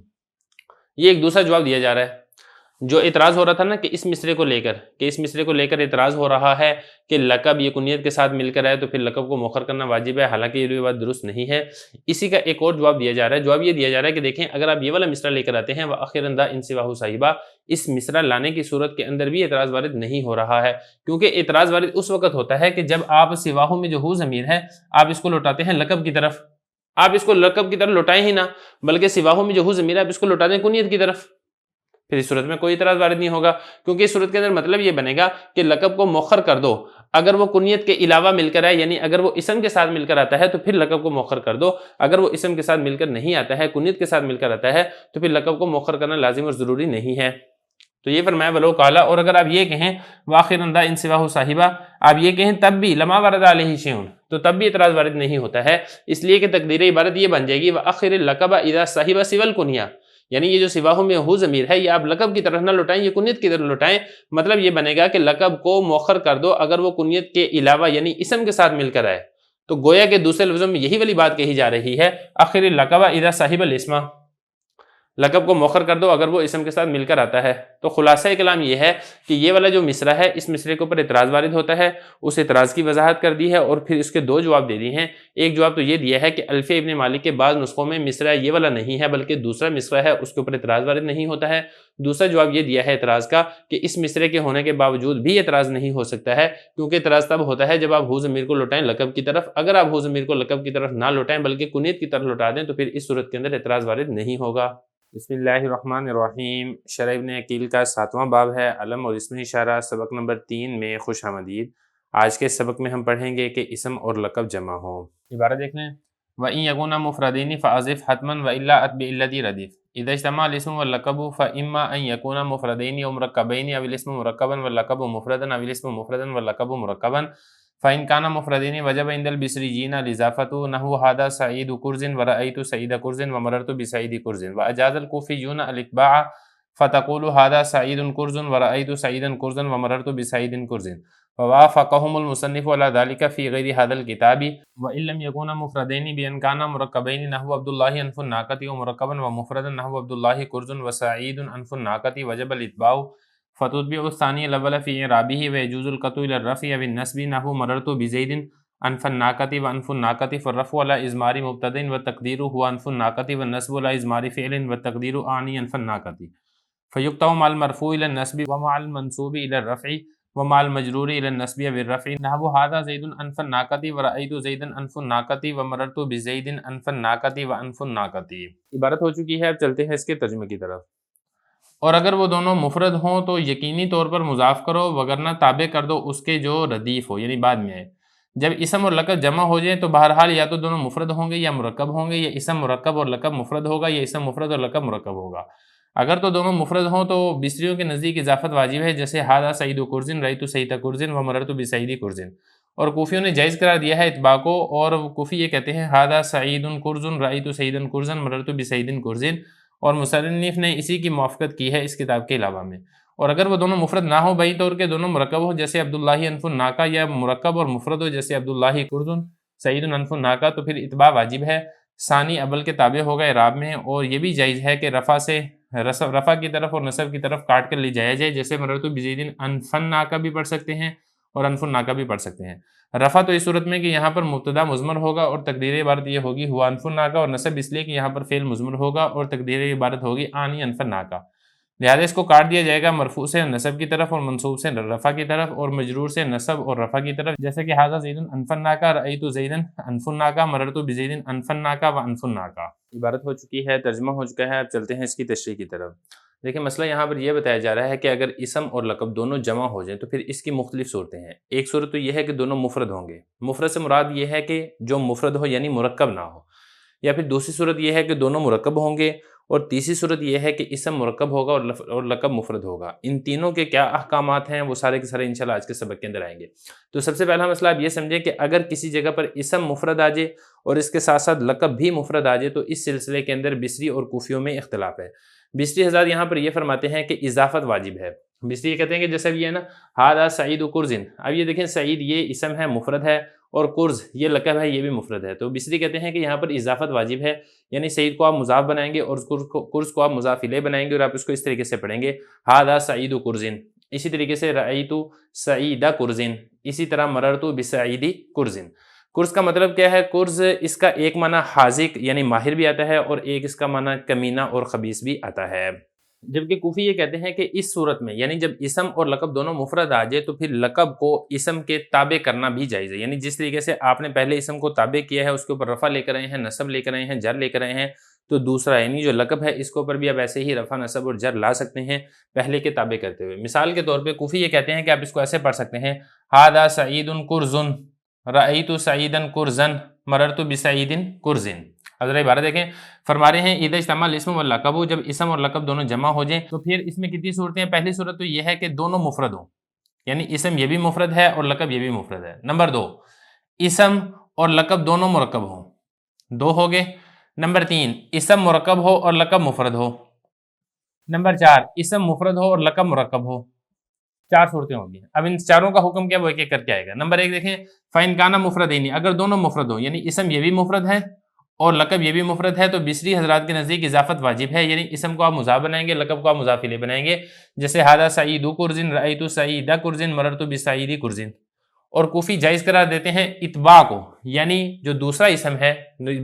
یہ ایک دوسرا جواب دیا جا رہا ہے۔ جو اعتراض ہو رہا تھا نا کہ اس مصرے کو لے کر اعتراض ہو رہا ہے کہ لقب یہ کنیت کے ساتھ مل کر آئے تو پھر لقب کو مؤخر کرنا واجب ہے، حالانکہ یہ بات درست نہیں ہے، اسی کا ایک اور جواب دیا جا رہا ہے۔ جواب یہ دیا جا رہا ہے کہ دیکھیں اگر آپ یہ والا مصرع لے کر آتے ہیں وَأَخِّرًا دَا إِنْ سِوَاهُ صَاحِبًا، اس مصرع لانے کی صورت کے اندر بھی اعتراض وارد نہیں ہو رہا ہے، کیونکہ اعتراض وارد اس وقت ہوتا ہے کہ جب آپ سواہ میں جو ہو ضمیر ہے آپ اس کو لوٹاتے ہیں لقب کی طرف، آپ اس کو لقب کی طرف لوٹائیں ہی نہ، بلکہ سواہ میں جو ہو ضمیر ہے آپ اس کو لوٹا دیں کنیت کی طرف، پھر اس صورت میں کوئی اعتراض وارد نہیں ہوگا، کیونکہ اس صورت کے اندر مطلب یہ بنے گا کہ لقب کو مؤخر کر دو، اگر وہ کنیت کے علاوہ مل کر آئے، یعنی اگر وہ اسم کے ساتھ مل کر آتا ہے تو پھر لقب کو مؤخر کر دو، اگر وہ اسم کے ساتھ مل کر نہیں آتا ہے، کنیت کے ساتھ مل کر آتا ہے تو پھر لقب کو مؤخر کرنا لازم اور ضروری نہیں ہے۔ تو یہ فرمایا ولو قالا، اور اگر آپ یہ کہیں وآخر دا ان سواہ صاحبہ، آپ یہ کہیں تب بھی لما ورد علیہ شیئن، تو تب بھی اعتراض وارد نہیں ہوتا ہے، اس لیے کہ تقدیر عبارت یہ بن جائے گی وآخر اللقب اذا صاحب سوى الکنیہ، یعنی یہ جو سواہ میں ہو ضمیر ہے یہ آپ لقب کی طرف نہ لوٹائیں، یہ کنیت کی طرف لوٹائیں، مطلب یہ بنے گا کہ لقب کو مؤخر کر دو اگر وہ کنیت کے علاوہ یعنی اسم کے ساتھ مل کر آئے، تو گویا کہ دوسرے لفظوں میں یہی والی بات کہی جا رہی ہے آخر اللقب اذا صاحب الاسم، لقب کو مؤخر کر دو اگر وہ اسم کے ساتھ مل کر آتا ہے۔ تو خلاصہ کلام یہ ہے کہ یہ والا جو مصرع ہے اس مصرع کے اوپر اعتراض وارد ہوتا ہے، اس اعتراض کی وضاحت کر دی ہے اور پھر اس کے دو جواب دے دی ہیں۔ ایک جواب تو یہ دیا ہے کہ الفیہ ابن مالک کے بعض نسخوں میں مصرع یہ والا نہیں ہے بلکہ دوسرا مصرع ہے، اس کے اوپر اعتراض وارد نہیں ہوتا ہے۔ دوسرا جواب یہ دیا ہے اعتراض کا کہ اس مصرع کے ہونے کے باوجود بھی اعتراض نہیں ہو سکتا ہے، کیونکہ اعتراض تب ہوتا ہے جب آپ ہو ضمیر کو لوٹائیں لقب کی طرف، اگر آپ ہو ضمیر کو لقب کی طرف نہ لوٹائیں بلکہ کنیت کی طرف لوٹا دیں تو پھر اس صورت کے اندر اعتراض وارد نہیں ہوگا۔ بسم اللہ الرحمن الرحیم، شرح ابن عقیل کا 7واں باب ہے علم اور اسم اشارہ، سبق نمبر 3 میں خوش آمدید۔ آج کے سبق میں ہم پڑھیں گے کہ اسم اور لقب جمع ہوں۔ عبارت دیکھ لیں، وَإِن يَكُونَ مُفْرَدَيْنِ فَأَضِفْ حَتْمًا وَإِلَّا أَتْبِعِ الَّذِي رَدِفْ إِذَا اجْتَمَعَ الْاسْمُ وَاللَّقَبُ فَإِمَّا أَن يَكُونَ مُفْرَدَيْنِ أَوْ مُرَكَّبَيْنِ أَوِ الْاسْمُ مُرَكَّبًا وَاللَّقَبُ مُفْرَدًا أَوِ الْاسْمُ مُفْرَدًا وَاللَّقَبُ مُرَكَّبًا فَإِن كَانَ مُفْرَدَيْنِ وَجَبَ عِندَ الْبِصْرِيِّينَ الْإِضَافَةُ نَحْوُ هَذَا سَعِيدُ كُرْزٍ وَرَأَيْتُ سَعِيدَ كُرْزٍ وَمَرَرْتُ بِسَعِيدِ كُرْزٍ وَأَجَازَ الْكُوفِيُّونَ الْإِتْبَاعَ فَتَقُولُ هَذَا سَعِيدٌ كُرْزٌ وَرَأَيْتُ سَعِيدًا كُرْزًا وَمَرَرْتُ بِسَعِيدٍ كُرْزٍ ووافقهم المصنف على ذلك في غير هذا الكتاب وإن لم يكون مفردين بأن كان مركبين نحو عبد الله أنف الناقة ومركبا ومفردا نحو عبد الله كرز وسعيد أنف الناقة وجب الإتباع فتتبع الثاني الأول في إعرابه ويجوز القطع إلى الرفع بالنسب نحو مررت بزيد أنف الناقة وأنف الناقة فالرفع على إضمار مبتدأ والتقدير هو أنف الناقة والنسب على إضمار فعل والتقدير أعني أنف الناقة فيقطع مع المرفوع إلى النسب ومع المنصوب إلى الرفع ومع المجرور إلى النسب والرفع نحو هذا زيد أنف الناقة ورأيت زيدا أنف الناقة ومررت بزيد أنف الناقة وأنف الناقة۔ عبارت ہو چکی ہے، اب چلتے ہیں اس کے ترجمے کی طرف۔ اور اگر وہ دونوں مفرد ہوں تو یقینی طور پر مضاف کرو، وگرنہ تابع کر دو اس کے جو ردیف ہو یعنی بعد میں آئے۔ جب اسم اور لقب جمع ہو جائیں تو بہرحال یا تو دونوں مفرد ہوں گے یا مرکب ہوں گے، یا اسم مرکب اور لقب مفرد ہوگا یا اسم مفرد اور لقب مرکب ہوگا۔ اگر تو دونوں مفرد ہوں تو بصریوں کے نزدیک اضافت واجب ہے، جیسے ہاذا سعید کرزن رأیت سعید کرزن ومررت بسعید کرزن، اور کوفیوں نے جائز قرار دیا ہے اتباع کو، اور کوفی یہ کہتے ہیں ہاذا سعید کرزن رأیت سعید کرزن مررت بسعید کرزن، اور مصنف نے اسی کی موافقت کی ہے اس کتاب کے علاوہ میں۔ اور اگر وہ دونوں مفرد نہ ہو بھائی طور کے دونوں مرکب ہو جیسے عبداللہ انف الناقہ، یا مرکب اور مفرد ہو جیسے عبداللہ کرزن سعید انف الناقہ، تو پھر اتباع واجب ہے، ثانی اول کے تابع ہوگا اعراب میں۔ اور یہ بھی جائز ہے کہ رفع کی طرف اور نصب کی طرف کاٹ کر لے جایا جائے، جیسے مررت بزید انف الناقہ بھی پڑھ سکتے ہیں اور انف الناقہ بھی پڑھ سکتے ہیں۔ رفع تو اس صورت میں کہ یہاں پر مبتدا مضمر ہوگا اور تقدیر عبارت یہ ہوگی ہوا انف الناقہ، اور نصب اس لیے کہ یہاں پر فعل مضمر ہوگا اور تقدیر عبارت ہوگی آنی انف الناقہ، لہذا اس کو کاٹ دیا جائے گا مرفوع سے نصب کی طرف اور منصوب سے رفع کی طرف اور مجرور سے نصب اور رفع کی طرف، جیسے کہ ھذا زید انف الناقہ رأیت زیدا انف الناقہ مررت بزید انف الناقہ وانف الناقہ۔ عبارت ہو چکی ہے، ترجمہ ہو چکا ہے، اب چلتے ہیں اس کی تشریح کی طرف۔ دیکھیں مسئلہ یہاں پر یہ بتایا جا رہا ہے کہ اگر اسم اور لقب دونوں جمع ہو جائیں تو پھر اس کی مختلف صورتیں ہیں۔ ایک صورت تو یہ ہے کہ دونوں مفرد ہوں گے، مفرد سے مراد یہ ہے کہ جو مفرد ہو یعنی مرکب نہ ہو، یا پھر دوسری صورت یہ ہے کہ دونوں مرکب ہوں گے، اور تیسری صورت یہ ہے کہ اسم مرکب ہوگا اور لقب مفرد ہوگا۔ ان تینوں کے کیا احکامات ہیں وہ سارے کے سارے انشاءاللہ آج کے سبق کے اندر آئیں گے۔ تو سب سے پہلا مسئلہ آپ یہ سمجھیں کہ اگر کسی جگہ پر اسم مفرد آ جائے اور اس کے ساتھ ساتھ لقب بھی مفرد آ جائے تو اس سلسلے کے اندر بصری اور کوفیوں میں اختلاف ہے۔ بصری حضرات یہاں پر یہ فرماتے ہیں کہ اضافت واجب ہے۔ بصری یہ کہتے ہیں کہ جیسے یہ ہے نا، ہذا سعید کرزن، اب یہ دیکھیں سعید یہ اسم ہے مفرد ہے، اور کرز یہ لقب ہے یہ بھی مفرد ہے، تو بصری کہتے ہیں کہ یہاں پر اضافت واجب ہے، یعنی سعید کو آپ مضاف بنائیں گے اور کرز کو آپ مضاف الیہ بنائیں گے اور آپ اس کو اس طریقے سے پڑھیں گے ہذا سعید کرزن۔ اسی طریقے سے رأیت سعید کرزن، اسی طرح مررت بسعید کرزن۔ کرز کا مطلب کیا ہے؟ کرز اس کا ایک معنی حاذق یعنی ماہر بھی آتا ہے، اور ایک اس کا معنی کمینہ اور خبیث بھی آتا ہے۔ جبکہ کوفی یہ کہتے ہیں کہ اس صورت میں یعنی جب اسم اور لقب دونوں مفرد آ جائے تو پھر لقب کو اسم کے تابع کرنا بھی جائز ہے، یعنی جس طریقے سے آپ نے پہلے اسم کو تابع کیا ہے، اس کے اوپر رفع لے کر آئے ہیں، نصب لے کر آئے ہیں، جر لے کر آئے ہیں، تو دوسرا یعنی جو لقب ہے اس کے اوپر بھی آپ ایسے ہی رفع نصب اور جر لا سکتے ہیں پہلے کے تابع کرتے ہوئے۔ مثال کے طور پہ کوفی یہ کہتے ہیں کہ آپ اس کو ایسے پڑھ سکتے ہیں ھذا سعید کرزن، رأیت سعیدا کرزن، مررت بسعید کرزن۔ اب ذرا عبارت دیکھیں، فرما رہے ہیں اذا اجتمع الاسم واللقب، جب اسم اور لقب دونوں جمع ہو جائیں تو پھر اس میں کتنی صورتیں ہیں؟ پہلی صورت تو یہ ہے کہ دونوں مفرد ہوں، یعنی اسم یہ بھی مفرد ہے اور لقب یہ بھی مفرد ہے۔ نمبر 2، اسم اور لقب دونوں مرکب ہوں، 2 ہو گئے۔ نمبر 3، اسم مرکب ہو اور لقب مفرد ہو۔ نمبر 4، اسم مفرد ہو اور لقب مرکب ہو۔ 4 صورتیں ہوں گی۔ اب ان چاروں کا حکم کیا وہ ایک ایک کر کے آئے گا۔ نمبر 1 دیکھیں، فَإِنْ كَانَ مُفْرَدَيْنِ، اگر دونوں مفرد ہوں یعنی اسم یہ بھی مفرد ہے اور لقب یہ بھی مفرد ہے تو بصری حضرات کے نزدیک اضافت واجب ہے، یعنی اسم کو آپ مضاف بنائیں گے، لقب کو آپ مضاف الیہ بنائیں گے، جیسے ھذا سعید کرزن، رأیت سعید کرزن، مررت بسعید کرزن۔ اور کوفی جائز قرار دیتے ہیں اتباع کو، یعنی جو دوسرا اسم ہے،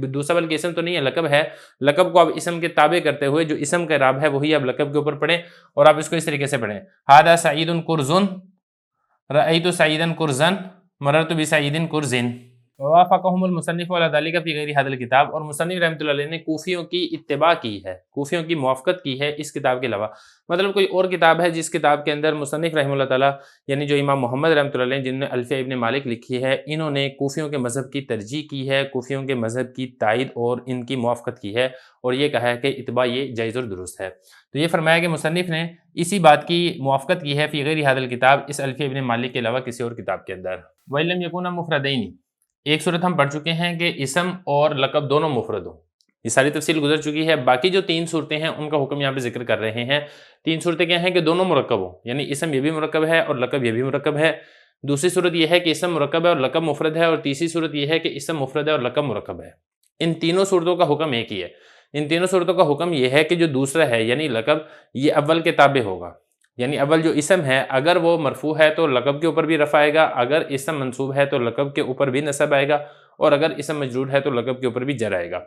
دوسرا بلکہ اسم تو نہیں ہے لقب ہے، لقب کو آپ اسم کے تابع کرتے ہوئے جو اسم کا اعراب ہے وہی آپ لقب کے اوپر پڑھیں، اور آپ اس کو اس طریقے سے پڑھیں ھذا سعید کرزن، رأیت سعیدا کرزن، مررت بسعید کرزن۔ وافقهم المصنف على ذلك في غير هذا الكتاب، اور مصنف رحمۃ اللہ علیہ نے کوفیوں کی اتباع کی ہے، کوفیوں کی موافقت کی ہے اس کتاب کے علاوہ، مطلب کوئی اور کتاب ہے جس کتاب کے اندر مصنف رحمہ اللہ تعالیٰ یعنی جو امام محمد رحمۃ اللہ علیہ جنہوں نے الفیہ ابن مالک لکھی ہے، انہوں نے کوفیوں کے مذہب کی ترجیح کی ہے، کوفیوں کے مذہب کی تائید اور ان کی موافقت کی ہے، اور یہ کہا ہے کہ اتباع یہ جائز اور درست ہے۔ تو یہ فرمایا کہ مصنف نے اسی بات کی موافقت کی ہے فی غیر ھذا الکتاب، اس الفیہ ابن مالک کے علاوہ کسی اور کتاب کے اندر۔ وَإِن لَمْ يَكُونَا مُفْرَدَيْنِ، ایک صورت ہم پڑھ چکے ہیں کہ اسم اور لقب دونوں مفرد ہوں، یہ ساری تفصیل گزر چکی ہے۔ باقی جو 3 صورتیں ہیں ان کا حکم یہاں پہ ذکر کر رہے ہیں۔ 3 صورتیں کیا ہیں کہ دونوں مرکب ہوں، یعنی اسم یہ بھی مرکب ہے اور لقب یہ بھی مرکب ہے۔ دوسری صورت یہ ہے کہ اسم مرکب ہے اور لقب مفرد ہے، اور تیسری صورت یہ ہے کہ اسم مفرد ہے اور لقب مرکب ہے۔ ان تینوں صورتوں کا حکم ایک ہی ہے۔ ان تینوں صورتوں کا حکم یہ ہے کہ جو دوسرا ہے یعنی لقب، یہ اول کے تابع ہوگا، یعنی اول جو اسم ہے اگر وہ مرفوع ہے تو لقب کے اوپر بھی رفع آئے گا، اگر اسم منصوب ہے تو لقب کے اوپر بھی نصب آئے گا، اور اگر اسم مجرور ہے تو لقب کے اوپر بھی جر آئے گا۔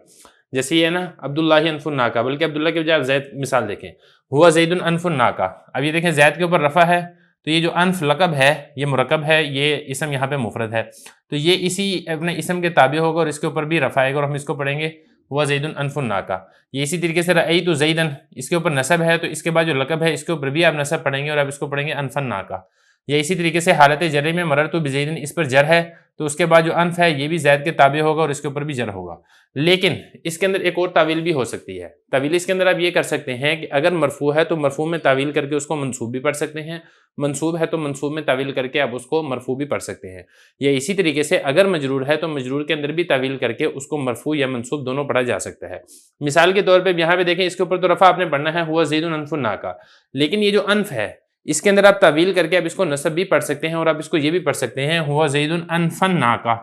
جیسے یہ ہے نا عبداللہ انف الناقہ، بلکہ عبداللہ کے بجائے زید مثال دیکھیں، ہوا زید انف الناقہ، اب یہ دیکھیں زید کے اوپر رفع ہے تو یہ جو انف لقب ہے یہ مرکب ہے، یہ اسم یہاں پہ مفرد ہے، تو یہ اسی اپنے اسم کے تابع ہوگا اور اس کے اوپر بھی رفع آئے گا، اور ہم اس کو پڑھیں گے ہوا زید انف الناقہ۔ یہ اسی طریقے سے رأیت زیدن، اس کے اوپر نصب ہے تو اس کے بعد جو لقب ہے اس کے اوپر بھی آپ نصب پڑھیں گے اور آپ اس کو پڑھیں گے انف الناقہ۔ یا اسی طریقے سے حالت جرے میں مررت بزیدن، اس پر جر ہے تو اس کے بعد جو انف ہے یہ بھی زید کے تابع ہوگا اور اس کے اوپر بھی جر ہوگا۔ لیکن اس کے اندر ایک اور تعویل بھی ہو سکتی ہے۔ تعویل اس کے اندر آپ یہ کر سکتے ہیں کہ اگر مرفوع ہے تو مرفوع میں تعویل کر کے اس کو منصوب بھی پڑھ سکتے ہیں، منصوب ہے تو منصوب میں تعویل کر کے آپ اس کو مرفوع بھی پڑھ سکتے ہیں، یا اسی طریقے سے اگر مجرور ہے تو مجرور کے اندر بھی تعویل کر کے اس کو مرفوع یا منصوب دونوں پڑھا جا سکتا ہے۔ مثال کے طور پہ یہاں پہ دیکھیں، اس کے اوپر تو رفع آپ نے پڑھنا ہے ہوا زید انف الناقہ، لیکن یہ جو انف ہے اس کے اندر آپ تعویل کر کے آپ اس کو نصب بھی پڑھ سکتے ہیں اور آپ اس کو یہ بھی پڑھ سکتے ہیں ہوا زید انف الناقہ۔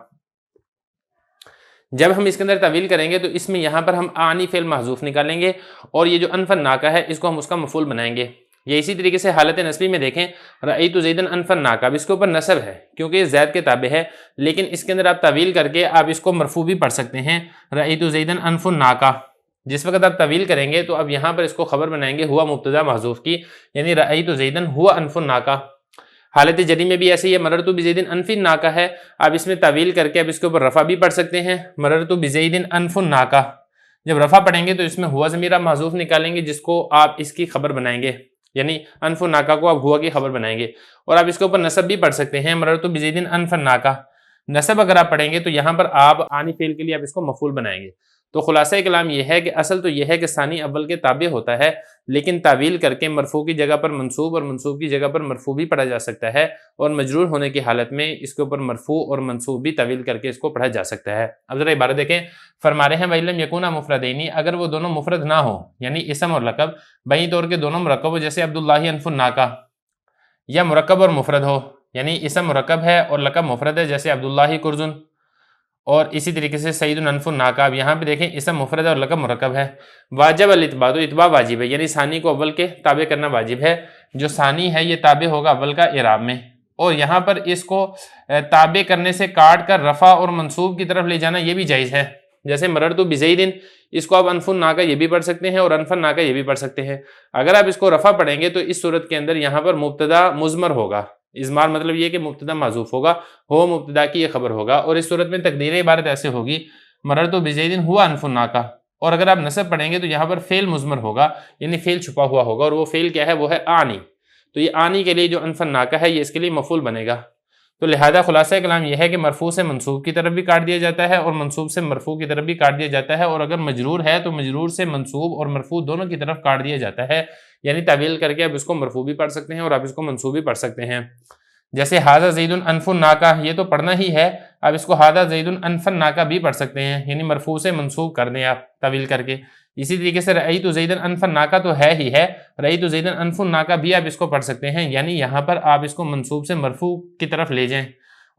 جب ہم اس کے اندر تعویل کریں گے تو اس میں یہاں پر ہم آنی فعل محذوف نکالیں گے اور یہ جو انف الناقہ ہے اس کو ہم اس کا مفعول بنائیں گے۔ یا اسی طریقے سے حالت نصبی میں دیکھیں رأیت زیدن انف الناقہ، اب اس کے اوپر نصب ہے کیونکہ یہ زید کے تابع ہے، لیکن اس کے اندر آپ تعویل کر کے آپ اس کو مرفوع بھی پڑھ سکتے ہیں رأیت زیدن انف الناقہ۔ جس وقت آپ تعویل کریں گے تو اب یہاں پر اس کو خبر بنائیں گے ہوا مبتدا محذوف کی، یعنی رأیت زیدن ہوا انف الناقہ۔ حالت جری میں بھی ایسے ہی ہے، مررت بزید انف الناقہ ہے، آپ اس میں تعویل کر کے اب اس کے اوپر رفع بھی پڑھ سکتے ہیں مررت بزید انف الناقہ۔ جب رفع پڑھیں گے تو اس میں ہوا ضمیر آپ محذوف نکالیں گے جس کو آپ اس کی خبر بنائیں گے، یعنی انف الناقہ کو آپ ہوا کی خبر بنائیں گے، اور آپ اس کے اوپر نصب بھی پڑھ سکتے ہیں، مررت بزید انف الناقہ۔ نصب اگر آپ پڑھیں گے تو یہاں پر آپ آنی فعل کے لیے آپ اس کو مفعول بنائیں گے۔ تو خلاصہ کلام یہ ہے کہ اصل تو یہ ہے کہ ثانی اول کے تابع ہوتا ہے، لیکن تعویل کر کے مرفوع کی جگہ پر منصوب اور منصوب کی جگہ پر مرفوع بھی پڑھا جا سکتا ہے، اور مجرور ہونے کی حالت میں اس کے اوپر مرفوع اور منصوب بھی تعویل کر کے اس کو پڑھا جا سکتا ہے۔ اب ذرا عبارت دیکھیں، فرما رہے ہیں وَإِلَّمْ يَكُونَا مُفْرَدَيْنِ، اگر وہ دونوں مفرد نہ ہوں، یعنی اسم اور لقب بہی طور کے دونوں مرکب ہو، جیسے عبداللہ انف الناقہ، یا مرکب اور مفرد ہو، یعنی اسم مرکب ہے اور لقب مفرد ہے، جیسے عبداللہ کرزن، اور اسی طریقے سے سعید انف الناقہ۔ اب یہاں پہ دیکھیں اسم مفرد ہے اور لقب مرکب ہے۔ واجب الاتباع، تو اتباع واجب ہے، یعنی ثانی کو اول کے تابع کرنا واجب ہے۔ جو ثانی ہے یہ تابع ہوگا اول کا اعراب میں، اور یہاں پر اس کو تابع کرنے سے کاٹ کر رفع اور منصوب کی طرف لے جانا یہ بھی جائز ہے، جیسے مررت بزید، اس کو آپ انف الناقہ یہ بھی پڑھ سکتے ہیں اور انف الناقہ یہ بھی پڑھ سکتے ہیں۔ اگر آپ اس کو رفع پڑھیں گے تو اس صورت کے اندر یہاں پر مبتدا مضمر ہوگا، اضمار مطلب یہ کہ مبتدا محذوف ہوگا، ہو مبتدا کی یہ خبر ہوگا، اور اس صورت میں تقدیر عبارت ایسے ہوگی مررت بزید ہوا انف الناقہ، اور اگر آپ نصب پڑھیں گے تو یہاں پر فعل مضمر ہوگا، یعنی فعل چھپا ہوا ہوگا، اور وہ فعل کیا ہے؟ وہ ہے آنی۔ تو یہ آنی کے لیے جو انف الناقہ ہے یہ اس کے لیے مفعول بنے گا۔ تو لہذا خلاصہ کلام یہ ہے کہ مرفوع سے منصوب کی طرف بھی کاٹ دیا جاتا ہے اور منصوب سے مرفوع کی طرف بھی کاٹ دیا جاتا ہے، اور اگر مجرور ہے تو مجرور سے منصوب اور مرفوع دونوں کی طرف کاٹ دیا جاتا ہے، یعنی تعویل کر کے آپ اس کو مرفوع بھی پڑھ سکتے ہیں اور آپ اس کو منصوب بھی پڑھ سکتے ہیں۔ جیسے ھذا زید انف الناقہ، یہ تو پڑھنا ہی ہے، آپ اس کو ھذا زید انف الناقہ بھی پڑھ سکتے ہیں، یعنی مرفوع سے منصوب کر دیں آپ تعویل کر کے۔ اسی طریقے سے رأیت زیدا انف الناقہ تو ہے ہی ہے، رأیت زیدا انف الناقہ بھی آپ اس کو پڑھ سکتے ہیں، یعنی یہاں پر آپ اس کو منصوب سے مرفوع کی طرف لے جائیں۔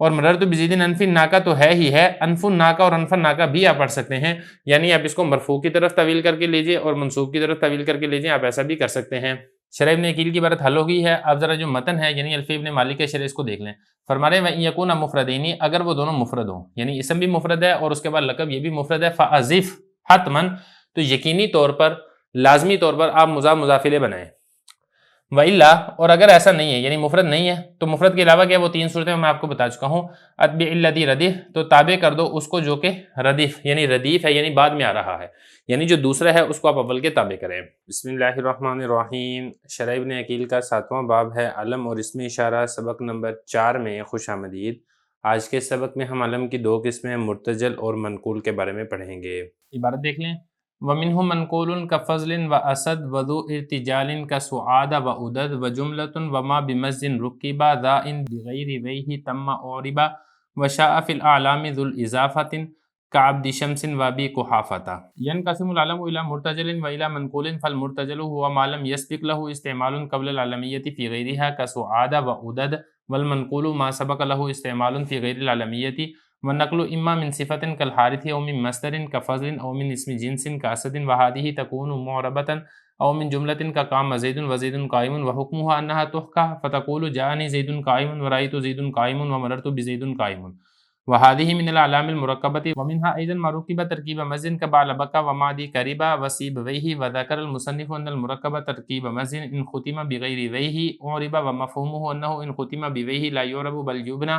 اور مررت بزید انف الناقہ تو ہے ہی ہے، انف الناقہ اور انف الناقہ بھی آپ پڑھ سکتے ہیں، یعنی آپ اس کو مرفوع کی طرف تعویل کر کے لے جائیں اور منصوب کی طرف تعویل کر کے لے جائیں، آپ ایسا بھی کر سکتے ہیں۔ شرح ابن عقیل کی عبارت حل ہو گئی ہے۔ اب ذرا جو متن ہے یعنی الفی ابن مالک کے شرح اس کو دیکھ لیں۔ فرما رہے ہیں وَإِن يَكُونَ مُفْرَدَيْنِ، اگر وہ دونوں مفرد ہوں، یعنی اسم بھی مفرد ہے اور اس کے بعد لقب یہ بھی مفرد ہے، فَأَزِف حتماً، تو یقینی طور پر لازمی طور پر آپ مضاف مضاف الیہ بنائیں۔ وَإِلَّا، اور اگر ایسا نہیں ہے یعنی مفرد نہیں ہے، تو مفرد کے علاوہ کیا وہ تین صورتیں میں آپ کو بتا چکا ہوں۔ اتبع الذی ردیف، تو تابع کر دو اس کو جو کہ ردیف یعنی ردیف ہے، یعنی بعد میں آ رہا ہے، یعنی جو دوسرا ہے اس کو آپ اول کے تابع کریں۔ بسم اللہ الرحمن الرحیم۔ شرح ابن عقیل کا 7واں باب ہے علم اور اسم اشارہ، سبق نمبر 4 میں خوش آمدید۔ آج کے سبق میں ہم علم کی دو قسمیں مرتجل اور منقول کے بارے میں پڑھیں گے۔ عبارت دیکھ لیں، وَمِنْهُ مَنْقُولٌ كَفَضْلٍ وَأَسَدْ وَذُو ارْتِجَالٍ كَسُعَادَ وَأُدَدْ وَجُمْلَةٌ وَمَا بِمَزٍ رُكِّبَ ذَائٍ بِغَيْرِ وَيْهِ تَمَّ أُعْرِبَ وَشَاءَ فِي الْأَعْلَامِ ذُو الْإِضَافَةِ كَعَبْدِ شَمْسٍ وَأَبِي قُحَافَةَ۔ ينقسم العلم إلى مرتجل وإلى منقول، فالمرتجل هو ما لم يسبق له استعمال قبل العلمية في غيرها كسعاد وأدد، والمنقول ما سبق له استعمال في غير العلمية، والنقل إما من صفة كالحارث أو من مصدر كفضل أو من اسم جنس كأسد، وهذه تكون معربة أو من جملة كقام زيد وزيد قائم، وحكمها أنها تحكى فتقول جاءني زيد قائم ورأيت زيد قائم ومررت بزيد قائم، وهذه من الأعلام المركبة، ومنها أيضا ما ركب تركيب مزن كبعلبك ومادي كريبا وسيبويه، وذكر المصنف أن المركب تركيب مزن إن ختم بغير ويه أعرب، ومفهومه أنه إن ختم بويه لا يعرب بل يبنى،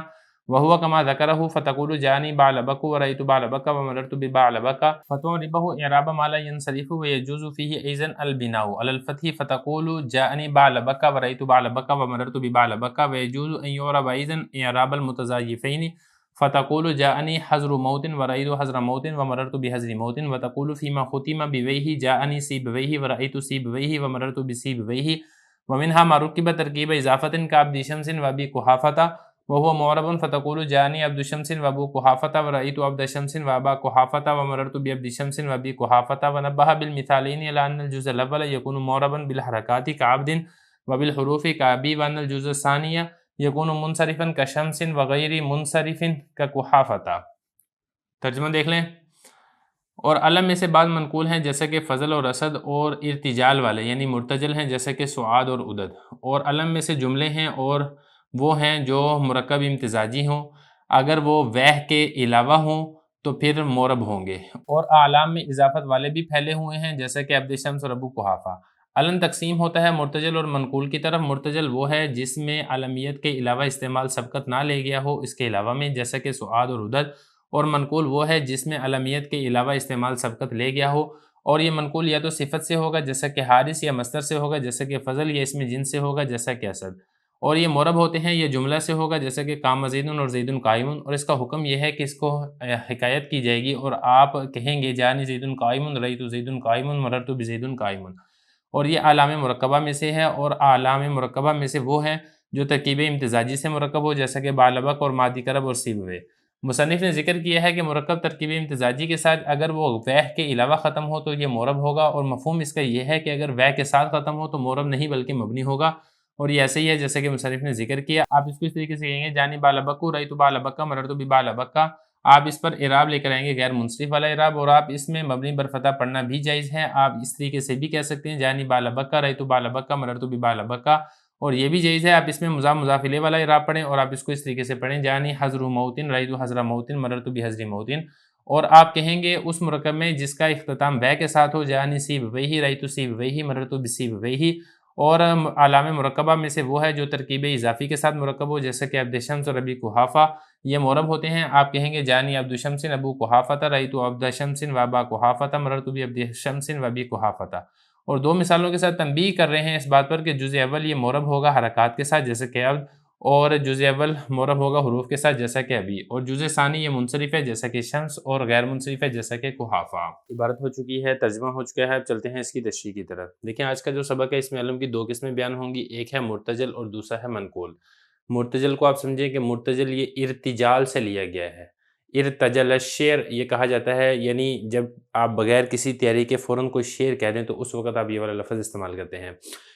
وهو كما ذكره، فتقول جاءني بعلبك ورأيت بعلبك ومررت ببعلبك، فتعربه إعراب ما لا ينصرف، ويجوز فيه أيضا البناء على الفتح، فتقول جاءني بعلبك ورأيت بعلبك ومررت ببعلبك، ويجوز أن يعرب أيضا إعراب المتزايفين، فتقول جاءني حضر موت ورأيت حضر موت ومررت بحضر موت، وتقول فيما ختم بويه جاءني سيبويه ورأيت سيبويه ومررت بسيبويه، ومنها ما ركب تركيب إضافة كعبد شمس وأبي قحافة وهو معرب، فتقول جاءني عبد شمس وأبو قحافة ورأيت عبد شمس وأبا قحافة ومررت بعبد شمس وأبي قحافة، ونبه بالمثالين إلى أن الجزء الأول يكون معربا بالحركات كعبد وبالحروف كأبي، وأن الجزء الثاني یکون منصرفا کشمس وغیر منصرف کقحافة۔ ترجمہ دیکھ لیں، اور علم میں سے بعض منقول ہیں جیسے کہ فضل اور اسد، اور ارتجال والے یعنی مرتجل ہیں جیسے کہ سعاد اور عدد، اور علم میں سے جملے ہیں اور وہ ہیں جو مرکب امتزاجی ہوں، اگر وہ وہ کے علاوہ ہوں تو پھر معرب ہوں گے، اور اعلام میں اضافت والے بھی پھیلے ہوئے ہیں جیسے کہ عبد شمس اور ابو قحافہ۔ علم تقسیم ہوتا ہے مرتجل اور منقول کی طرف۔ مرتجل وہ ہے جس میں علمیت کے علاوہ استعمال سبقت نہ لے گیا ہو اس کے علاوہ میں، جیسے کہ سعاد اور عدد، اور منقول وہ ہے جس میں علمیت کے علاوہ استعمال سبقت لے گیا ہو، اور یہ منقول یا تو صفت سے ہوگا جیسا کہ حارث، یا مصدر سے ہوگا جیسا کہ فضل، یا اسم جنس سے ہوگا جیسا کہ اسد، اور یہ معرب ہوتے ہیں یہ جملہ سے ہوگا جیسا کہ قام زید اور زید قائم، اور اس کا حکم یہ ہے کہ اس کو حکایت کی جائے گی اور آپ کہیں گے جانی زید قائم، رأیت زید قائم، مررت بزید قائم، اور یہ اعلام مرکبہ میں سے ہے، اور اعلام مرکبہ میں سے وہ ہیں جو ترکیب امتزاجی سے مرکب ہو جیسا کہ بالبک اور مادی کرب اور سیبوے۔ مصنف نے ذکر کیا ہے کہ مرکب ترکیب امتزاجی کے ساتھ اگر وہ وہ کے علاوہ ختم ہو تو یہ معرب ہوگا، اور مفہوم اس کا یہ ہے کہ اگر وہ کے ساتھ ختم ہو تو معرب نہیں بلکہ مبنی ہوگا، اور یہ ایسے ہی ہے جیسے کہ مصنف نے ذکر کیا۔ آپ اس کو اس طریقے سے کہیں گے جانی بالبکو رأیت بالبکا مررت ببالبکا، آپ اس پر اعراب لے کر آئیں گے غیر منصرف والا اعراب، اور آپ اس میں مبنی بر فتح پڑھنا بھی جائز ہے۔ آپ اس طریقے سے بھی کہہ سکتے ہیں جانی بالبکا رأیت بالبکا مررت ببالبکا، اور یہ بھی جائز ہے آپ اس میں مضاف مضاف الیہ والا اعراب پڑھیں، اور آپ اس کو اس طریقے سے پڑھیں جانی حضر موتن رأیت حضر موتن مررت بحضر موتن، اور آپ کہیں گے اس مرکب میں جس کا اختتام وے کے ساتھ ہو جانی سیب ویہی رأیت سیب ویہی مررت بسیب ویہی، اور علامہ مرکبہ میں سے وہ ہے جو ترکیب اضافی کے ساتھ مرکب ہو جیسے کہ عبد شمس اور ابی قحافہ، یہ معرب ہوتے ہیں۔ آپ کہیں گے جانی عبد شمس ابو قحافہ رأیت عبد شمس و ابا قحافہ مررت بعبد شمس و ابی قحافہ، اور دو مثالوں کے ساتھ تنبیہ کر رہے ہیں اس بات پر کہ جزء اول یہ معرب ہوگا حرکات کے ساتھ جیسے کہ عبد، اور جزء اول معرب ہوگا حروف کے ساتھ جیسا کہ ابی، اور جزء ثانی یہ منصرف ہے جیسا کہ شمس، اور غیر منصرف ہے جیسا کہ قحافہ۔ عبارت ہو چکی ہے، ترجمہ ہو چکا ہے، اب چلتے ہیں اس کی تشریح کی طرف۔ دیکھیں آج کا جو سبق ہے اس میں علم کی دو قسمیں بیان ہوں گی، ایک ہے مرتجل اور دوسرا ہے منقول۔ مرتجل کو آپ سمجھیں کہ مرتجل یہ ارتجال سے لیا گیا ہے، ارتجل الشعر یہ کہا جاتا ہے، یعنی جب آپ بغیر کسی تیاری کے فوراً کوئی شعر کہہ دیں تو اس وقت آپ یہ والا لفظ استعمال کرتے ہیں۔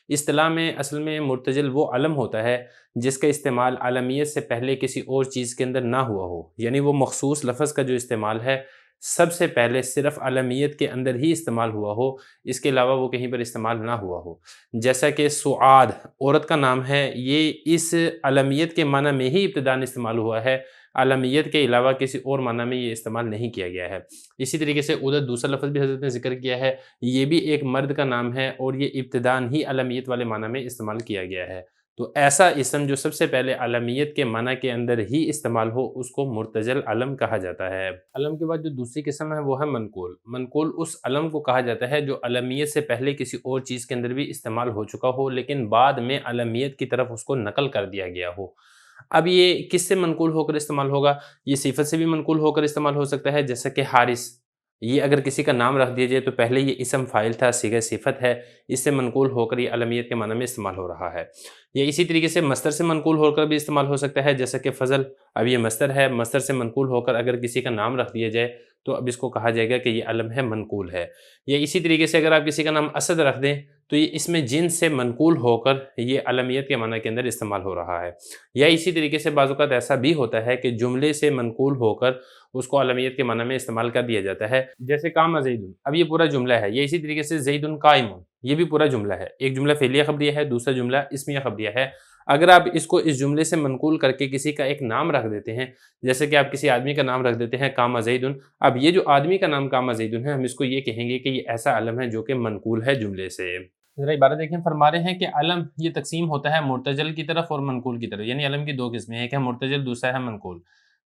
اصطلاح میں اصل میں مرتجل وہ علم ہوتا ہے جس کا استعمال علمیت سے پہلے کسی اور چیز کے اندر نہ ہوا ہو، یعنی وہ مخصوص لفظ کا جو استعمال ہے سب سے پہلے صرف علمیت کے اندر ہی استعمال ہوا ہو، اس کے علاوہ وہ کہیں پر استعمال نہ ہوا ہو۔ جیسا کہ سعاد عورت کا نام ہے، یہ اس علمیت کے معنی میں ہی ابتداءً استعمال ہوا ہے، علمیت کے علاوہ کسی اور معنی میں یہ استعمال نہیں کیا گیا ہے۔ اسی طریقے سے ادھر دوسرا لفظ بھی حضرت نے ذکر کیا ہے، یہ بھی ایک مرد کا نام ہے اور یہ ابتداءً ہی علمیت والے معنی میں استعمال کیا گیا ہے۔ تو ایسا اسم جو سب سے پہلے علمیت کے معنی کے اندر ہی استعمال ہو اس کو مرتجل علم کہا جاتا ہے۔ علم کے بعد جو دوسری قسم ہے وہ ہے منقول۔ منقول اس علم کو کہا جاتا ہے جو علمیت سے پہلے کسی اور چیز کے اندر بھی استعمال ہو چکا ہو لیکن بعد میں علمیت کی طرف اس کو نقل کر دیا گیا ہو۔ اب یہ کس سے منقول ہو کر استعمال ہوگا؟ یہ صفت سے بھی منقول ہو کر استعمال ہو سکتا ہے جیسا کہ حارث، یہ اگر کسی کا نام رکھ دیا جائے تو پہلے یہ اسم فاعل تھا، صیغہ صفت ہے، اس سے منقول ہو کر یہ علمیت کے معنی میں استعمال ہو رہا ہے۔ یا اسی طریقے سے مصدر سے منقول ہو کر بھی استعمال ہو سکتا ہے جیسا کہ فضل، اب یہ مصدر ہے، مصدر سے منقول ہو کر اگر کسی کا نام رکھ دیا جائے تو اب اس کو کہا جائے گا کہ یہ علم ہے، منقول ہے۔ یا اسی طریقے سے اگر آپ کسی کا نام اسد رکھ دیں تو یہ اسم جنس سے منقول ہو کر یہ علمیت کے معنی کے اندر استعمال ہو رہا ہے۔ یا اسی طریقے سے بعض اوقات ایسا بھی ہوتا ہے کہ جملے سے منقول ہو کر اس کو علمیت کے معنی میں استعمال کر دیا جاتا ہے، جیسے قام زید، اب یہ پورا جملہ ہے۔ یا اسی طریقے سے زید قائم، یہ بھی پورا جملہ ہے، ایک جملہ فعلیہ خبریہ ہے، دوسرا جملہ اسمیہ خبریہ ہے۔ اگر آپ اس کو اس جملے سے منقول کر کے کسی کا ایک نام رکھ دیتے ہیں، جیسے کہ آپ کسی آدمی کا نام رکھ دیتے ہیں قام زید، اب یہ جو آدمی کا نام قام زید ہے ہم اس کو یہ کہیں گے کہ یہ ایسا علم ہے جو کہ منقول ہے جملے سے۔ ذرا عبارت دیکھیں، فرما رہے ہیں کہ علم یہ تقسیم ہوتا ہے مرتجل کی طرف اور منقول کی طرف، یعنی علم کی دو قسمیں، ایک ہے مرتجل، دوسرا ہے منقول۔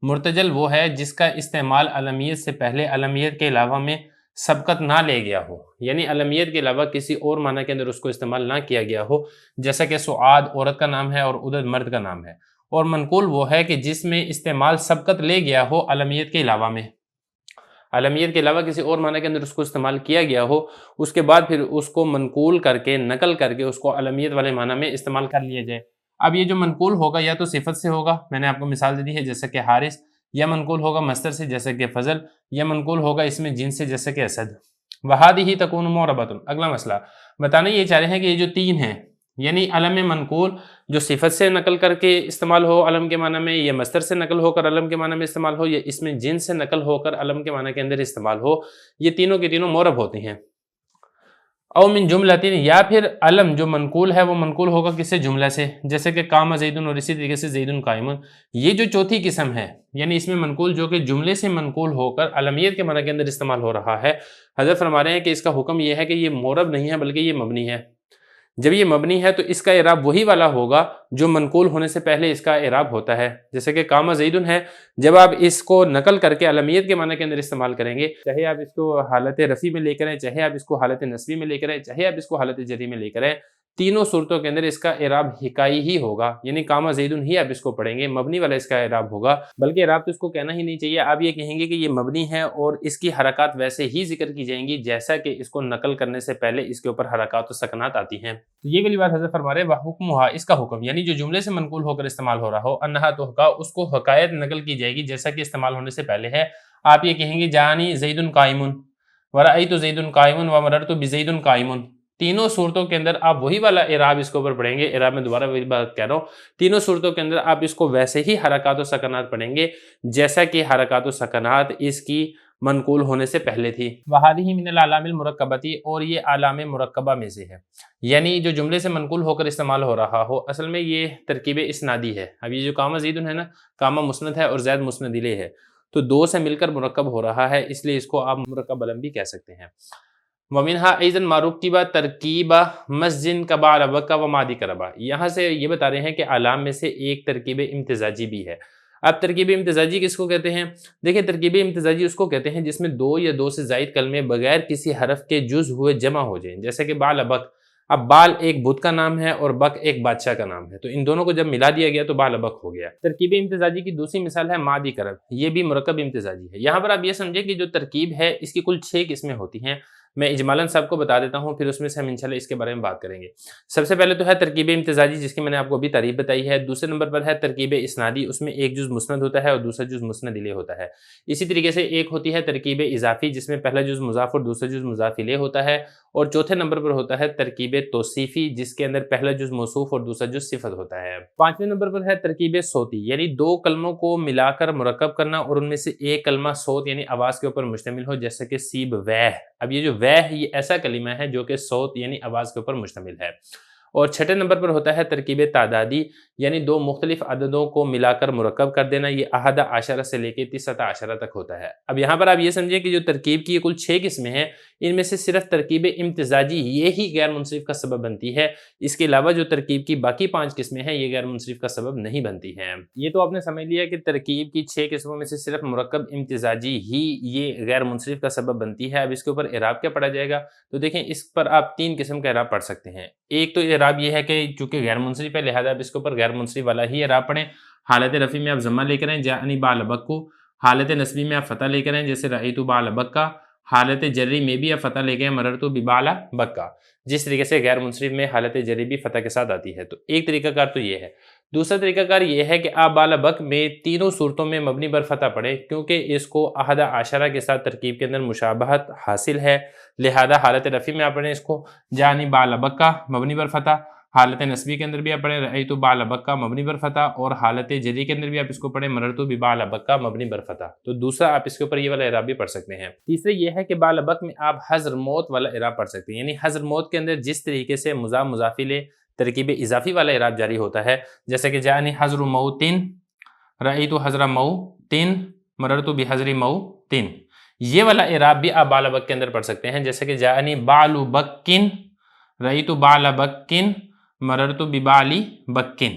مرتجل وہ ہے جس کا استعمال علمیت سے پہلے علمیت کے علاوہ میں سبقت نہ لے گیا ہو، یعنی علمیت کے علاوہ کسی اور معنی کے اندر اس کو استعمال نہ کیا گیا ہو، جیسا کہ سعاد عورت کا نام ہے اور ادھر مرد کا نام ہے۔ اور منقول وہ ہے کہ جس میں استعمال سبقت لے گیا ہو علمیت کے علاوہ میں، علمیت کے علاوہ کسی اور معنی کے اندر اس کو استعمال کیا گیا ہو، اس کے بعد پھر اس کو منقول کر کے نقل کر کے اس کو علمیت والے معنی میں استعمال کر لیا جائے۔ اب یہ جو منقول ہوگا یا تو صفت سے ہوگا، میں نے آپ کو مثال دے دی ہے جیسا کہ حارث، یا منقول ہوگا مصدر سے جیسا کہ فضل، یا منقول ہوگا اس میں جنس سے جیسا کہ اسد۔ وَهَذِهِ تَكُونُ مُعْرَبَةٌ، اگلا مسئلہ بتانا یہ چاہ رہے ہیں کہ یہ جو تین ہیں، یعنی علم منقول جو صفت سے نقل کر کے استعمال ہو علم کے معنی میں، یا مصدر سے نقل ہو کر علم کے معنی میں استعمال ہو، یا اس میں جنس سے نقل ہو کر علم کے معنی کے اندر استعمال ہو، یہ تینوں کے تینوں معرب ہوتے ہیں۔ او من جملتین، یا پھر علم جو منقول ہے وہ منقول ہوگا کس سے؟ جملہ سے، جیسے کہ قام زید، اور اسی طریقے سے زید قائم۔ یہ جو چوتھی قسم ہے یعنی اس میں منقول جو کہ جملے سے منقول ہو کر علمیت کے معنی کے اندر استعمال ہو رہا ہے، حضرت فرما رہے ہیں کہ اس کا حکم یہ ہے کہ یہ معرب نہیں ہے بلکہ یہ مبنی ہے۔ جب یہ مبنی ہے تو اس کا اعراب وہی والا ہوگا جو منقول ہونے سے پہلے اس کا اعراب ہوتا ہے. جیسے کہ قام زیدن ہے، جب آپ اس کو نقل کر کے علمیت کے معنی کے اندر استعمال کریں گے، چاہے آپ اس کو حالت رفع میں لے کر آئیں، چاہے آپ اس کو حالت نصبی میں لے کر آئیں، چاہے آپ اس کو حالت جری میں لے کر آئیں، تینوں صورتوں کے اندر اس کا اعراب حکائی ہی ہوگا. یعنی قام زیدن ہی آپ اس کو پڑھیں گے، مبنی والا اس کا اعراب ہوگا. بلکہ اعراب تو اس کو کہنا ہی نہیں چاہیے، آپ یہ کہیں گے کہ یہ مبنی ہے اور اس کی حرکات ویسے ہی ذکر کی جائیں گی جیسا کہ اس کو نقل کرنے سے پہلے اس کے اوپر حرکات و سکنات آتی ہیں. تو یہ والی بات حضرت فرما رہے ہیں وحکمھا، اس کا حکم، یعنی جو جملے سے منقول ہو کر استعمال ہو رہا ہو، انہا تحکا، اس کو حکایت نقل کی جائے گی جیسا کہ استعمال ہونے سے پہلے ہے. آپ یہ کہیں گے جانی زید قائم ورأیت زید قائم ومررت بزید قائم. تینوں صورتوں کے اندر آپ وہی والا اعراب اس کے اوپر پڑھیں گے. اعراب میں دوبارہ وہی بات کہہ رہا ہوں، تینوں صورتوں کے اندر آپ اس کو ویسے ہی حرکات و سکنات پڑھیں گے جیسا کہ حرکات و سکنات اس کی منقول ہونے سے پہلے تھی. وَهَذِهِ مِنَ الْأَعْلَامِ الْمُرَكَّبَةِ، اور یہ علام مرکبہ میں سے ہے. یعنی جو جملے سے منقول ہو کر استعمال ہو رہا ہو، اصل میں یہ ترکیب اسنادی ہے. اب یہ جو قام زیدن ہے نا، قام مسند ہے اور زید مسند الیہ ہے، تو دو سے مل کر مرکب ہو رہا ہے، اس لیے اس کو آپ مرکب علم بھی کہہ سکتے ہیں. وَمِنْهَا أَيْضًا مَا رُكِّبَ تَرْكِيبَ مَسْجٍ كَبَعْلَ وَكَّ وَمَادِ كَرَبَ. یہاں سے یہ بتا رہے ہیں کہ علام میں سے ایک ترکیب امتزاجی بھی ہے. اب ترکیب امتزاجی کس کو کہتے ہیں؟ دیکھیں، ترکیب امتزاجی اس کو کہتے ہیں جس میں دو یا دو سے زائد کلمے بغیر کسی حرف کے جز ہوئے جمع ہو جائیں. جیسے کہ بال بک. اب بال ایک بت کا نام ہے اور بک ایک بادشاہ کا نام ہے، تو ان دونوں کو جب ملا دیا گیا تو بال بک ہو گیا. ترکیب امتزاجی کی دوسری مثال ہے مادی کرب. یہ بھی مرکب امتزاجی ہے. یہاں پر آپ یہ سمجھیں کہ جو ترکیب ہے اس کی کل 6 قسمیں ہوتی ہیں. میں اجمالاً سب کو بتا دیتا ہوں، پھر اس میں سے ہم انشاءاللہ اس کے بارے میں بات کریں گے. سب سے پہلے تو ہے ترکیب امتزاجی، جس کی میں نے آپ کو ابھی تعریف بتائی ہے. دوسرے نمبر پر ہے ترکیب اسنادی، اس میں ایک جز مسند ہوتا ہے اور دوسرا جز مسند الیہ ہوتا ہے. اسی طریقے سے ایک ہوتی ہے ترکیب اضافی، جس میں پہلا جز مضاف اور دوسرا جز مضاف الیہ ہوتا ہے. اور چوتھے نمبر پر ہوتا ہے ترکیب توصیفی، جس کے اندر پہلا جز موصوف اور دوسرا جز صفت ہوتا ہے. پانچویں نمبر پر ہے ترکیب صوتی، یعنی دو کلموں کو ملا کر مرکب کرنا اور ان میں سے ایک کلمہ صوت یعنی آواز کے اوپر مشتمل ہو، جیسے کہ سیب ویہ. اب یہ جو ویہ یہ ایسا کلمہ ہے جو کہ صوت یعنی آواز کے اوپر مشتمل ہے. اور چھٹے نمبر پر ہوتا ہے ترکیب تعدادی، یعنی دو مختلف عددوں کو ملا کر مرکب کر دینا. یہ احد عشرہ سے لے کے 30 عشرہ تک ہوتا ہے. اب یہاں پر آپ یہ سمجھیں کہ جو ترکیب کی کل 6 قسمیں ہیں، ان میں سے صرف ترکیب امتزاجی یہی غیر منصرف کا سبب بنتی ہے. اس کے علاوہ جو ترکیب کی باقی 5 قسمیں ہیں یہ غیر منصرف کا سبب نہیں بنتی ہیں. یہ تو آپ نے سمجھ لیا کہ ترکیب کی 6 قسموں میں سے صرف مرکب امتزاجی ہی یہ غیر منصرف کا سبب بنتی ہے. اب اس کے اوپر اعراب کیا پڑھا جائے گا؟ تو دیکھیں، اس پر آپ 3 قسم کا اعراب پڑھ سکتے ہیں. ایک تو اعراب یہ ہے کہ چونکہ غیر منصرف ہے لہذا اب اس کے اوپر غیر منصرف والا ہی اعراب پڑھیں. حالت رفع میں آپ ضمہ لے کر آئیں، جاءنی بال بکو. حالت نصبی میں آپ فتح لے کر آئیں، جیسے رأیت بال بکا. حالت جری میں بھی آپ فتح لے کے مررت ببال بکا. جس طریقے سے غیر منصرف میں حالت جری بھی فتح کے ساتھ آتی ہے. تو ایک طریقہ کار تو یہ ہے. دوسرا طریقہ کار یہ ہے کہ آپ بال بک میں تینوں صورتوں میں مبنی بر فتح پڑھیں، کیونکہ اس کو احد عشرہ کے ساتھ ترکیب کے اندر مشابہت حاصل ہے. لہذا حالت رفع میں آپ پڑھیں اس کو جانی بال بکا مبنی بر فتح. حالت نصبی کے اندر بھی آپ پڑھیں رأیت بال بکا مبنی بر فتح. اور حالت جری کے اندر بھی آپ اس کو پڑھیں مررت ببال بکا مبنی بر فتح. تو دوسرا آپ اس کے اوپر یہ والا اعراب بھی پڑھ سکتے ہیں. تیسرے یہ ہے کہ بال بک میں آپ حضر موت والا اعراب پڑھ سکتے ہیں. یعنی حضر موت کے اندر جس طریقے سے مضاف مضاف الیہ ترکیب اضافی والا اعراب جاری ہوتا ہے، جیسے کہ جاءنی حضر موتن رأیت حضر موتن مررت بحضر موتن. یہ والا اعراب بھی آپ بال بک کے اندر پڑھ سکتے ہیں، جیسے کہ جاءنی بال بکن رأیت بال بکن مررت ببالی بکن.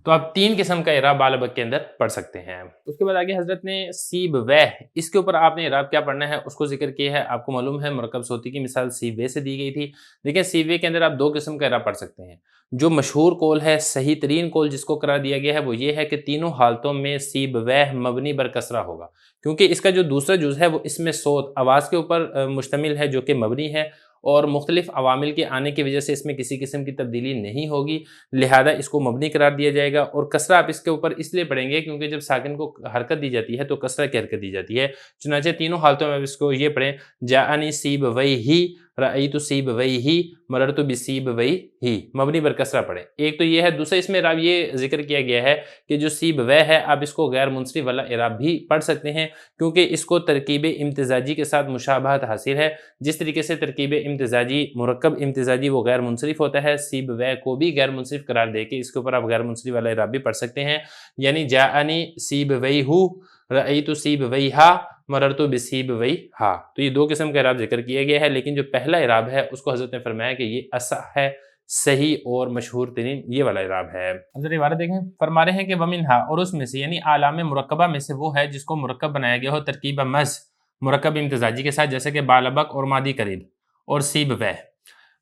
تو آپ 3 قسم کا اعراب بال بک کے اندر پڑھ سکتے ہیں. اس کے بعد آگے حضرت نے سیب ویہ، اس کے اوپر آپ نے اعراب کیا پڑھنا ہے اس کو ذکر کیا ہے. آپ کو معلوم ہے مرکب صوتی کی مثال سیب ویہ سے دی گئی تھی. دیکھیں، سیب ویہ کے اندر آپ 2 قسم کا اعراب پڑھ سکتے ہیں. جو مشہور قول ہے، صحیح ترین قول جس کو قرار دیا گیا ہے، وہ یہ ہے کہ تینوں حالتوں میں سیب ویہ مبنی بر کسرہ ہوگا، کیونکہ اس کا جو دوسرا جز ہے وہ اس میں صوت آواز کے اوپر مشتمل ہے جو کہ مبنی ہے، اور مختلف عوامل کے آنے کی وجہ سے اس میں کسی قسم کی تبدیلی نہیں ہوگی، لہذا اس کو مبنی قرار دیا جائے گا. اور کسرہ آپ اس کے اوپر اس لیے پڑھیں گے کیونکہ جب ساکن کو حرکت دی جاتی ہے تو کسرہ کی حرکت دی جاتی ہے. چنانچہ تینوں حالتوں میں اس کو یہ پڑھیں جاءنی سیب ویہ رأیت سیب ویہ مررت بسیب ویہ مبنی بر کسرہ پڑھیں. ایک تو یہ ہے. دوسرا اس میں اعراب یہ ذکر کیا گیا ہے کہ جو سیب ویہ ہے آپ اس کو غیر منصرف والا اعراب بھی پڑھ سکتے ہیں، کیونکہ اس کو ترکیب امتزاجی کے ساتھ مشابہت حاصل ہے. جس طریقے سے ترکیب امتزاجی مرکب امتزاجی وہ غیر منصرف ہوتا ہے، سیب ویہ کو بھی غیر منصرف قرار دے کے اس کے اوپر آپ غیر منصرف والا اعراب بھی پڑھ سکتے ہیں. یعنی جاءنی سیب ویہ رأیت سیب ویہا مررتو بسیب وی ہا. تو یہ دو قسم کا اعراب ذکر کیا گیا ہے، لیکن جو پہلا اعراب ہے اس کو حضرت نے فرمایا کہ یہ اصح ہے، صحیح اور مشہور ترین یہ والا اعراب ہے. اب ذرا عبارت دیکھیں، فرما رہے ہیں کہ ومنہا، اور اس میں سے یعنی اعلام مرکبہ میں سے وہ ہے جس کو مرکب بنایا گیا ہو ترکیب مز مرکب امتزاجی کے ساتھ، جیسے کہ بالبک اور مادی قریب اور سیب وے.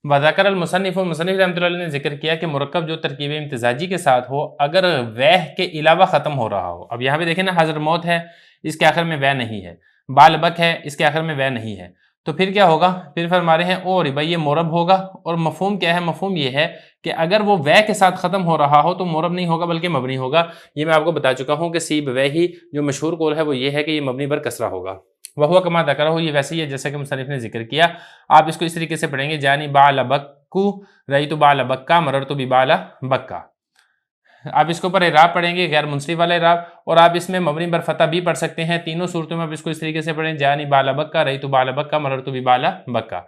وذکر المصنف، مصنف رحمۃ اللہ علیہ نے ذکر کیا کہ مرکب جو ترکیب امتزاجی کے ساتھ ہو اگر وے کے علاوہ ختم ہو رہا ہو. اب یہاں پہ دیکھیں نا، حضر موت ہے، اس کے آخر میں وے نہیں ہے، بالبک ہے، اس کے آخر میں وے نہیں ہے، تو پھر کیا ہوگا؟ پھر فرما رہے ہیں اور بھائی یہ مورب ہوگا. اور مفہوم کیا ہے؟ مفہوم یہ ہے کہ اگر وہ وے کے ساتھ ختم ہو رہا ہو تو مورب نہیں ہوگا بلکہ مبنی ہوگا. یہ میں آپ کو بتا چکا ہوں کہ سیب وے ہی جو مشہور قول ہے وہ یہ ہے کہ یہ مبنی پر کسرہ ہوگا. وہ کما ذکرہ ہو، یہ ویسے ہی ہے جیسا کہ مصنف نے ذکر کیا. آپ اس کو اس طریقے سے پڑھیں گے، جانی بالبکو رأیت بالبکا مررت ببالبکا. آپ اس کے اوپر اعراب پڑھیں گے غیر منصرف والا اعراب، اور آپ اس میں مبنی بر فتح بھی پڑھ سکتے ہیں. تینوں صورتوں میں آپ اس کو اس طریقے سے پڑھیں، جانی بالبکا رأیت بالبکا مررت ببالبکا.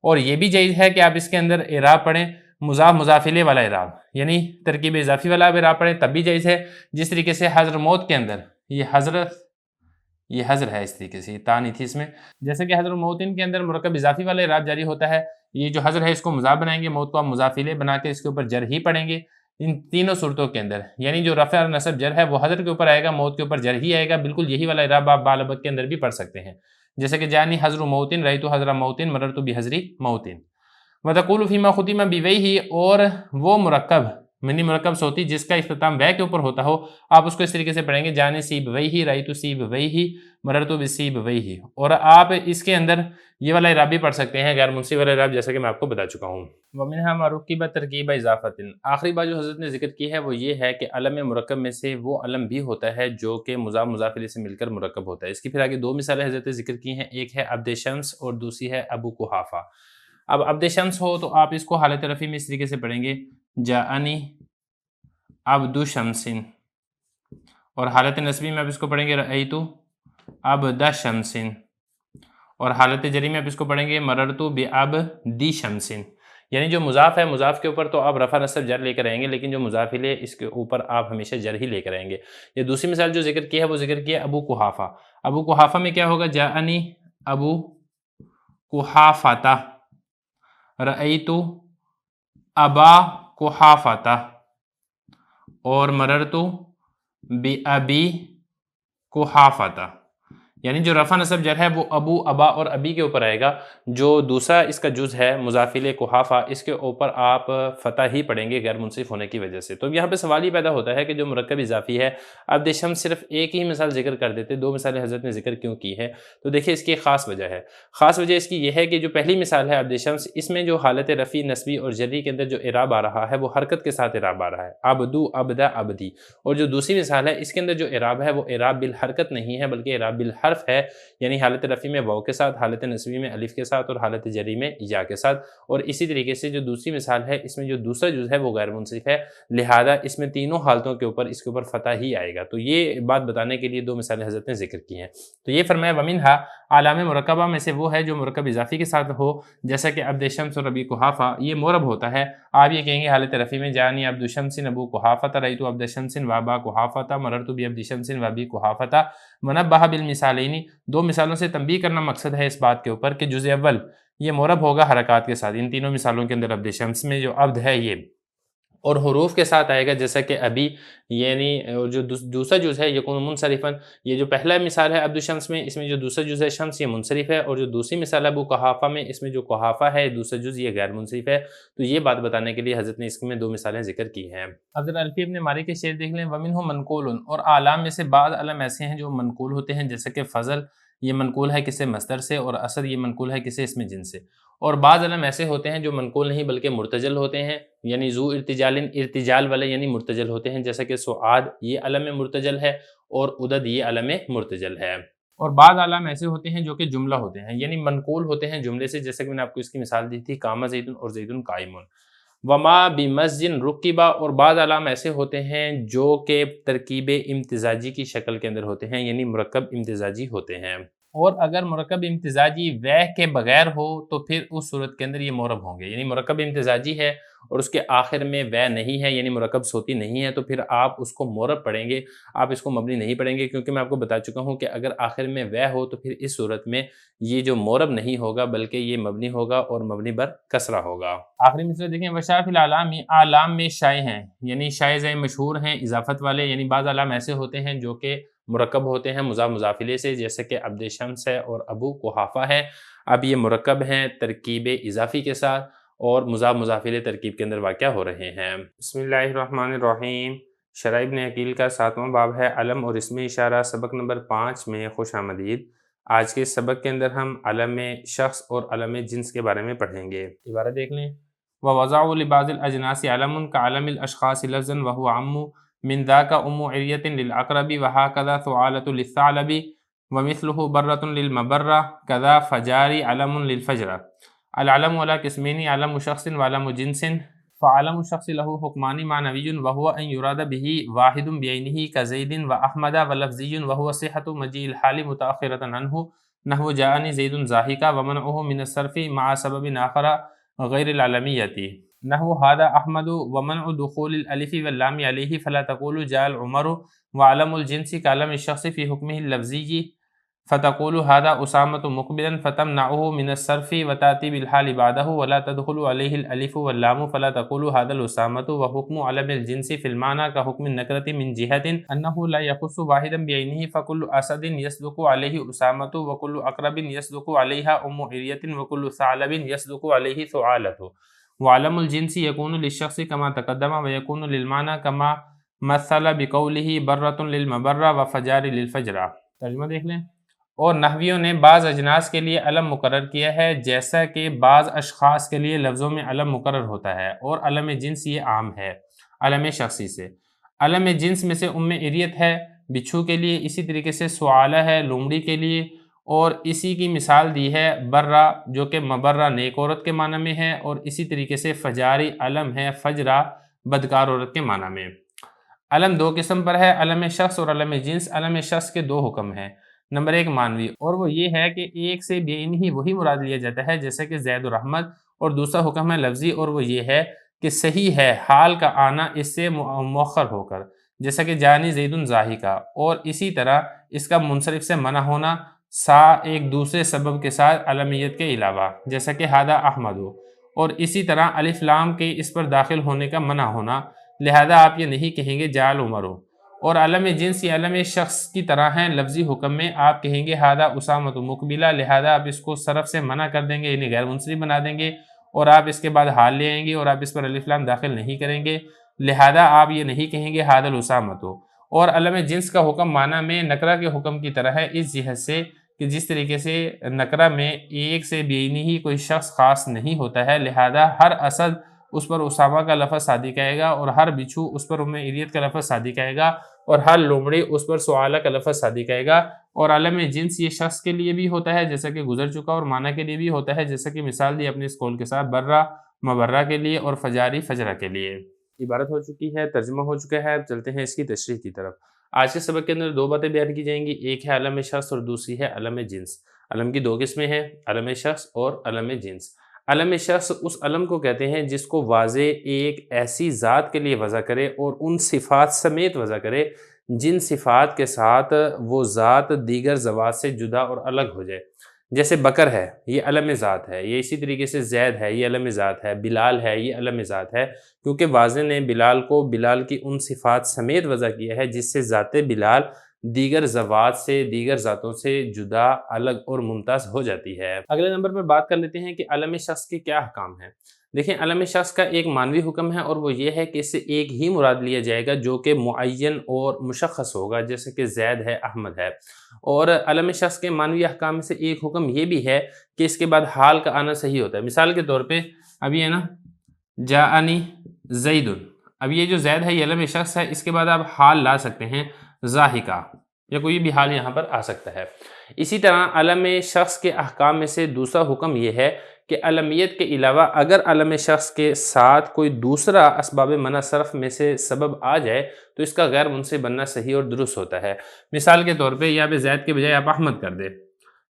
اور یہ بھی جائز ہے کہ آپ اس کے اندر اعراب پڑھیں مضاف مضاف الیہ والا اعراب، یعنی ترکیب اضافی والا اعراب پڑھیں تب بھی جائز ہے. جس طریقے سے حضر موت کے اندر یہ حضر ہے، اس طریقے سے یہ تا نہیں تھی اس میں، جیسے کہ حضر موتن کے اندر مرکب اضافی والا اعراب جاری ہوتا ہے. یہ جو حضر ہے اس کو مضاف بنائیں گے، موت کو آپ مضاف الیہ بنا کے اس کے اوپر جر ہی پڑھیں گے. ان تینوں صورتوں کے اندر یعنی جو رفع اور نصب جر ہے وہ حضر کے اوپر آئے گا، موت کے اوپر جر ہی آئے گا. بالکل یہی والا اعراب آپ بالبک کے اندر بھی پڑھ سکتے ہیں، جیسے کہ جانی حضر موتن رأیت حضر موتن مررت بحضر موتن. وتقول فیما ختم بویہ، اور وہ مرکب منی مرکب صوتی جس کا اختتام وے کے اوپر ہوتا ہو، آپ اس کو اس طریقے سے پڑھیں گے، جانی سیب ویہ رأیت سیب ویہ مررت بسیب ویہ. اور آپ اس کے اندر یہ والا اعراب بھی پڑھ سکتے ہیں غیر منصرف والا اعراب، جیسا کہ میں آپ کو بتا چکا ہوں. ومنہا ما رکب ترکیب اضافۃ. آخری بات جو حضرت نے ذکر کی ہے وہ یہ ہے کہ علم مرکب میں سے وہ علم بھی ہوتا ہے جو کہ مضاف مضاف الیہ سے مل کر مرکب ہوتا ہے. اس کی پھر آگے دو مثالیں حضرت نے ذکر کی ہیں، ایک ہے عبد شمس اور دوسری ہے ابو قحافہ. اب عبد شمس ہو تو آپ اس کو حالت رفع میں اس طریقے سے پڑھیں گے، جاءنی عبد شمسن، اور حالت نصبی میں آپ اس کو پڑھیں گے رأیت عبد شمسن، اور حالت جری میں آپ اس کو پڑھیں گے مررت بعبد شمسن. یعنی جو مضاف ہے مضاف کے اوپر تو آپ رفع نصب جر لے کر آئیں گے، لیکن جو مضاف الیہ اس کے اوپر آپ ہمیشہ جر ہی لے کر آئیں گے. یہ دوسری مثال جو ذکر کی ہے وہ ذکر کی ہے ابو قحافہ. ابو قحافہ میں کیا ہوگا؟ جاءنی ابو قحافہ رأیت ابا قحافہ، اور مررت بابی قحافہ. یعنی جو رفع نصب جر ہے وہ ابو ابا اور ابی کے اوپر آئے گا. جو دوسرا اس کا جز ہے مضاف الیہ قحافہ، اس کے اوپر آپ فتح ہی پڑھیں گے غیر منصرف ہونے کی وجہ سے. تو یہاں پہ سوال ہی پیدا ہوتا ہے کہ جو مرکب اضافی ہے، عبد شمس صرف ایک ہی مثال ذکر کر دیتے، دو مثالیں حضرت نے ذکر کیوں کی ہے؟ تو دیکھیں اس کی ایک خاص وجہ ہے. خاص وجہ اس کی یہ ہے کہ جو پہلی مثال ہے عبد شمس، اس میں جو حالت رفع نصبی اور جری کے اندر جو اعراب آ رہا ہے وہ حرکت کے ساتھ اعراب آ رہا ہے، عبدو عبدا عبدی. اور جو دوسری مثال ہے اس کے اندر جو اعراب ہے وہ اعراب بالحرکت نہیں ہے بلکہ اعراب بالحرف ہے، یعنی حالت رفع میں واو کے ساتھ، حالت نصبی میں الف کے ساتھ، اور حالت جری میں یا کے ساتھ. اور اسی طریقے سے جو دوسری مثال ہے اس میں جو دوسرا جز ہے وہ غیر منصرف ہے، لہذا اس میں تینوں حالتوں کے اوپر اس کے اوپر فتح ہی آئے گا. تو یہ بات بتانے کے لیے دو مثالیں حضرت نے ذکر کی ہیں. تو یہ فرمایا ومنہا، علام مرکبہ میں سے وہ ہے جو مرکب اضافی کے ساتھ ہو، جیسا کہ عبد شمس اور ابی قحافہ، یہ مورب ہوتا ہے. آپ یہ کہیں گے حالت رفع میں، جانی عبد شمس ابو قحافہ رأیت عبد شمس وابا قحافہ مررت بعبد شمس وابی قحافہ. ونبہ بالمثالین، دو مثالوں سے تنبیہ کرنا مقصد ہے اس بات کے اوپر کہ جز اول یہ مورب ہوگا حرکات کے ساتھ. ان تینوں مثالوں کے اندر عبد شمس میں جو عبد ہے یہ اور حروف کے ساتھ آئے گا، جیسا کہ ابھی، یعنی جو دوسرا جز ہے یکون منصرفاً. یہ جو پہلا مثال ہے عبد شمس میں، اس میں جو دوسرا جز ہے شمس یہ منصرف ہے، اور جو دوسری مثال ہے ابو قحافہ میں، اس میں جو قحافہ ہے دوسرا جز یہ غیر منصرف ہے. تو یہ بات بتانے کے لیے حضرت نے اس میں دو مثالیں ذکر کی ہیں. اب ذرا الفی ابن مالک کے شعر دیکھ لیں. ومنہ منقول، اور اعلام میں سے بعض علم ایسے ہیں جو منقول ہوتے ہیں، جیسے کہ فضل یہ منقول ہے کسے مصدر سے، اور اثر یہ منقول ہے کسے اسم جنس سے. اور بعض علم ایسے ہوتے ہیں جو منقول نہیں بلکہ مرتجل ہوتے ہیں، یعنی ذو ارتجال، ارتجال والے یعنی مرتجل ہوتے ہیں، جیسا کہ سعاد یہ علم مرتجل ہے، اور عدد یہ علم مرتجل ہے. اور بعض علام ایسے ہوتے ہیں جو کہ جملہ ہوتے ہیں، یعنی منقول ہوتے ہیں جملے سے، جیسا کہ میں نے آپ کو اس کی مثال دی تھی، قام زید اور زید قائم. وما بمسجن رکبہ، اور بعض علام ایسے ہوتے ہیں جو کہ ترکیب امتزاجی کی شکل کے اندر ہوتے ہیں، یعنی مرکب امتزاجی ہوتے ہیں. اور اگر مرکب امتزاجی وے کے بغیر ہو تو پھر اس صورت کے اندر یہ معرب ہوں گے، یعنی مرکب امتزاجی ہے اور اس کے آخر میں وے نہیں ہے، یعنی مرکب صوتی نہیں ہے، تو پھر آپ اس کو معرب پڑھیں گے، آپ اس کو مبنی نہیں پڑھیں گے، کیونکہ میں آپ کو بتا چکا ہوں کہ اگر آخر میں وے ہو تو پھر اس صورت میں یہ جو معرب نہیں ہوگا بلکہ یہ مبنی ہوگا اور مبنی بر کسرہ ہوگا۔ آخری مثال دیکھیں، وشاف العلام، اعلام میں شائع ہیں، یعنی شائع مشہور ہیں اضافت والے، یعنی بعض علام ایسے ہوتے ہیں جو کہ مرکب ہوتے ہیں مضاف مضاف الیہ سے، جیسے کہ عبد شمس ہے اور ابو قحافہ ہے۔ اب یہ مرکب ہیں ترکیب اضافی کے ساتھ اور مضاف مضاف الیہ ترکیب کے اندر واقع ہو رہے ہیں۔ بسم اللہ الرحمن الرحیم۔ شرح ابن عقیل کا 7واں باب ہے علم اور اسم اشارہ، سبق نمبر 5 میں خوش آمدید۔ آج کے سبق کے اندر ہم علم شخص اور علم جنس کے بارے میں پڑھیں گے۔ عبارت دیکھ لیں، وَوَضَعُ لِبَعْضِ الْأَجْنَاسِ عَلَمٌ كَعَلَمِ الْأَشْخَاصِ لَفْظًا وَهُوَ عَمُّ من ذاك عریة للعقرب وهكذا ثعالة للثعلب ومثله برة للمبرة كذا فجار علم للفجرة۔ العلم على قسمين، علم شخص وعلم جنس، فعلم الشخص له حكمان معنوي وهو أن يراد به واحد بعينه كزيد وأحمد، ولفظي وهو صحة مجيء الحال متأخرة عنه نحو جاءني زيد زاهقا، ومنعه من الصرف مع سبب آخر غير العلمية نحو هذا احمد، ومنع دخول الالف واللام عليه فلا تقول جاء العمر، وعلم الجنس كعلم الشخص في حكمه اللفظي فتقول هذا اسامة مقبلا، فتمنعه من الصرف وتاتي بالحال بعده، ولا تدخل عليه الالف واللام فلا تقول هذا الاسامة، وحكم علم الجنس في المعنى كحكم النكرة من جهة انه لا يخص واحدا بعينه، فكل اسد يصدق عليه اسامة، وكل اقرب يصدق عليها عرية، وكل ثعلب يصدق عليه ثعالة۔ وعلم الجنس يكون للشخص كما تقدم، ويكون للمعنى كما مثل بقوله برة للمبرة وفجار للفجرة۔ ترجمہ دیکھ لیں، اور نحویوں نے بعض اجناس کے لیے علم مقرر کیا ہے جیسا کہ بعض اشخاص کے لیے لفظوں میں علم مقرر ہوتا ہے، اور علم جنس یہ عام ہے علم شخصی سے۔ علم جنس میں سے عریت ہے بچھو کے لیے، اسی طریقے سے سعالہ ہے لومڑی کے لیے، اور اسی کی مثال دی ہے برہ جو کہ مبرہ نیک عورت کے معنی میں ہے، اور اسی طریقے سے فجاری علم ہے فجرہ بدکار عورت کے معنی میں۔ علم دو قسم پر ہے، علم شخص اور علم جنس۔ علم شخص کے دو حکم ہیں، نمبر 1 معنوی، اور وہ یہ ہے کہ ایک سے بعین ہی وہی مراد لیا جاتا ہے جیسے کہ زید اور احمد، اور دوسرا حکم ہے لفظی، اور وہ یہ ہے کہ صحیح ہے حال کا آنا اس سے مؤخر ہو کر، جیسا کہ جانی زید ضاحکا، اور اسی طرح اس کا منصرف سے منع ہونا ایک دوسرے سبب کے ساتھ علمیت کے علاوہ، جیسا کہ ہادہ احمد، اور اسی طرح الف لام کے اس پر داخل ہونے کا منع ہونا، لہذا آپ یہ نہیں کہیں گے جعل عمر۔ اور علم جنس یہ علم شخص کی طرح ہیں، لفظی حکم میں آپ کہیں گے ہادہ اسامۃ مقبلہ، لہذا آپ اس کو صرف سے منع کر دیں گے، یعنی غیر منصرف بنا دیں گے، اور آپ اس کے بعد حال لے آئیں گے اور آپ اس پر الف لام داخل نہیں کریں گے، لہذا آپ یہ نہیں کہیں گے ہادہ الاسامۃ۔ اور علم جنس کا حکم معنی میں نکرہ کے حکم کی طرح ہے، اس جہت سے کہ جس طریقے سے نکرہ میں ایک سے بعینی ہی کوئی شخص خاص نہیں ہوتا ہے، لہذا ہر اسد اس پر اسامہ کا لفظ صادق آئے گا، اور ہر بچھو اس پر عریت کا لفظ صادق آئے گا، اور ہر لومڑی اس پر سعالہ کا لفظ صادق آئے گا۔ اور علم جنس یہ شخص کے لیے بھی ہوتا ہے جیسا کہ گزر چکا، اور معنی کے لیے بھی ہوتا ہے جیسا کہ مثال دی اپنے اس قول کے ساتھ برہ مبرہ کے لیے اور فجاری فجرہ کے لیے۔ عبارت ہو چکی ہے، ترجمہ ہو چکا ہے، اب چلتے ہیں اس کی تشریح کی طرف۔ آج کے سبق کے اندر دو باتیں بیان کی جائیں گی، ایک ہے علم شخص اور دوسری ہے علم جنس۔ علم کی دو قسمیں ہیں، علم شخص اور علم جنس۔ علم شخص اس علم کو کہتے ہیں جس کو واضح ایک ایسی ذات کے لیے وضع کرے اور ان صفات سمیت وضع کرے جن صفات کے ساتھ وہ ذات دیگر ذوات سے جدا اور الگ ہو جائے، جیسے بکر ہے یہ علم ذات ہے، یہ اسی طریقے سے زید ہے یہ علم ذات ہے، بلال ہے یہ علم ذات ہے، کیونکہ واضح نے بلال کو بلال کی ان صفات سمیت وضع کیا ہے جس سے ذات بلال دیگر ذوات سے دیگر ذاتوں سے جدا الگ اور ممتاز ہو جاتی ہے۔ اگلے نمبر پر بات کر لیتے ہیں کہ علم شخص کے کیا احکام ہیں۔ دیکھیں، علم شخص کا ایک معنوی حکم ہے، اور وہ یہ ہے کہ اس سے ایک ہی مراد لیا جائے گا جو کہ معین اور مشخص ہوگا، جیسے کہ زید ہے احمد ہے۔ اور علم شخص کے معنوی احکام میں سے ایک حکم یہ بھی ہے کہ اس کے بعد حال کا آنا صحیح ہوتا ہے۔ مثال کے طور پہ اب یہ نا جاءنی زید، اب یہ جو زید ہے یہ علم شخص ہے، اس کے بعد آپ حال لا سکتے ہیں ضاحکہ، یا کوئی بھی حال یہاں پر آ سکتا ہے۔ اسی طرح علم شخص کے احکام میں سے دوسرا حکم یہ ہے کہ علمیت کے علاوہ اگر علم شخص کے ساتھ کوئی دوسرا اسباب منع صرف میں سے سبب آ جائے تو اس کا غیر منصرف بننا صحیح اور درست ہوتا ہے۔ مثال کے طور پہ یہاں پہ زید کے بجائے آپ احمد کر دیں،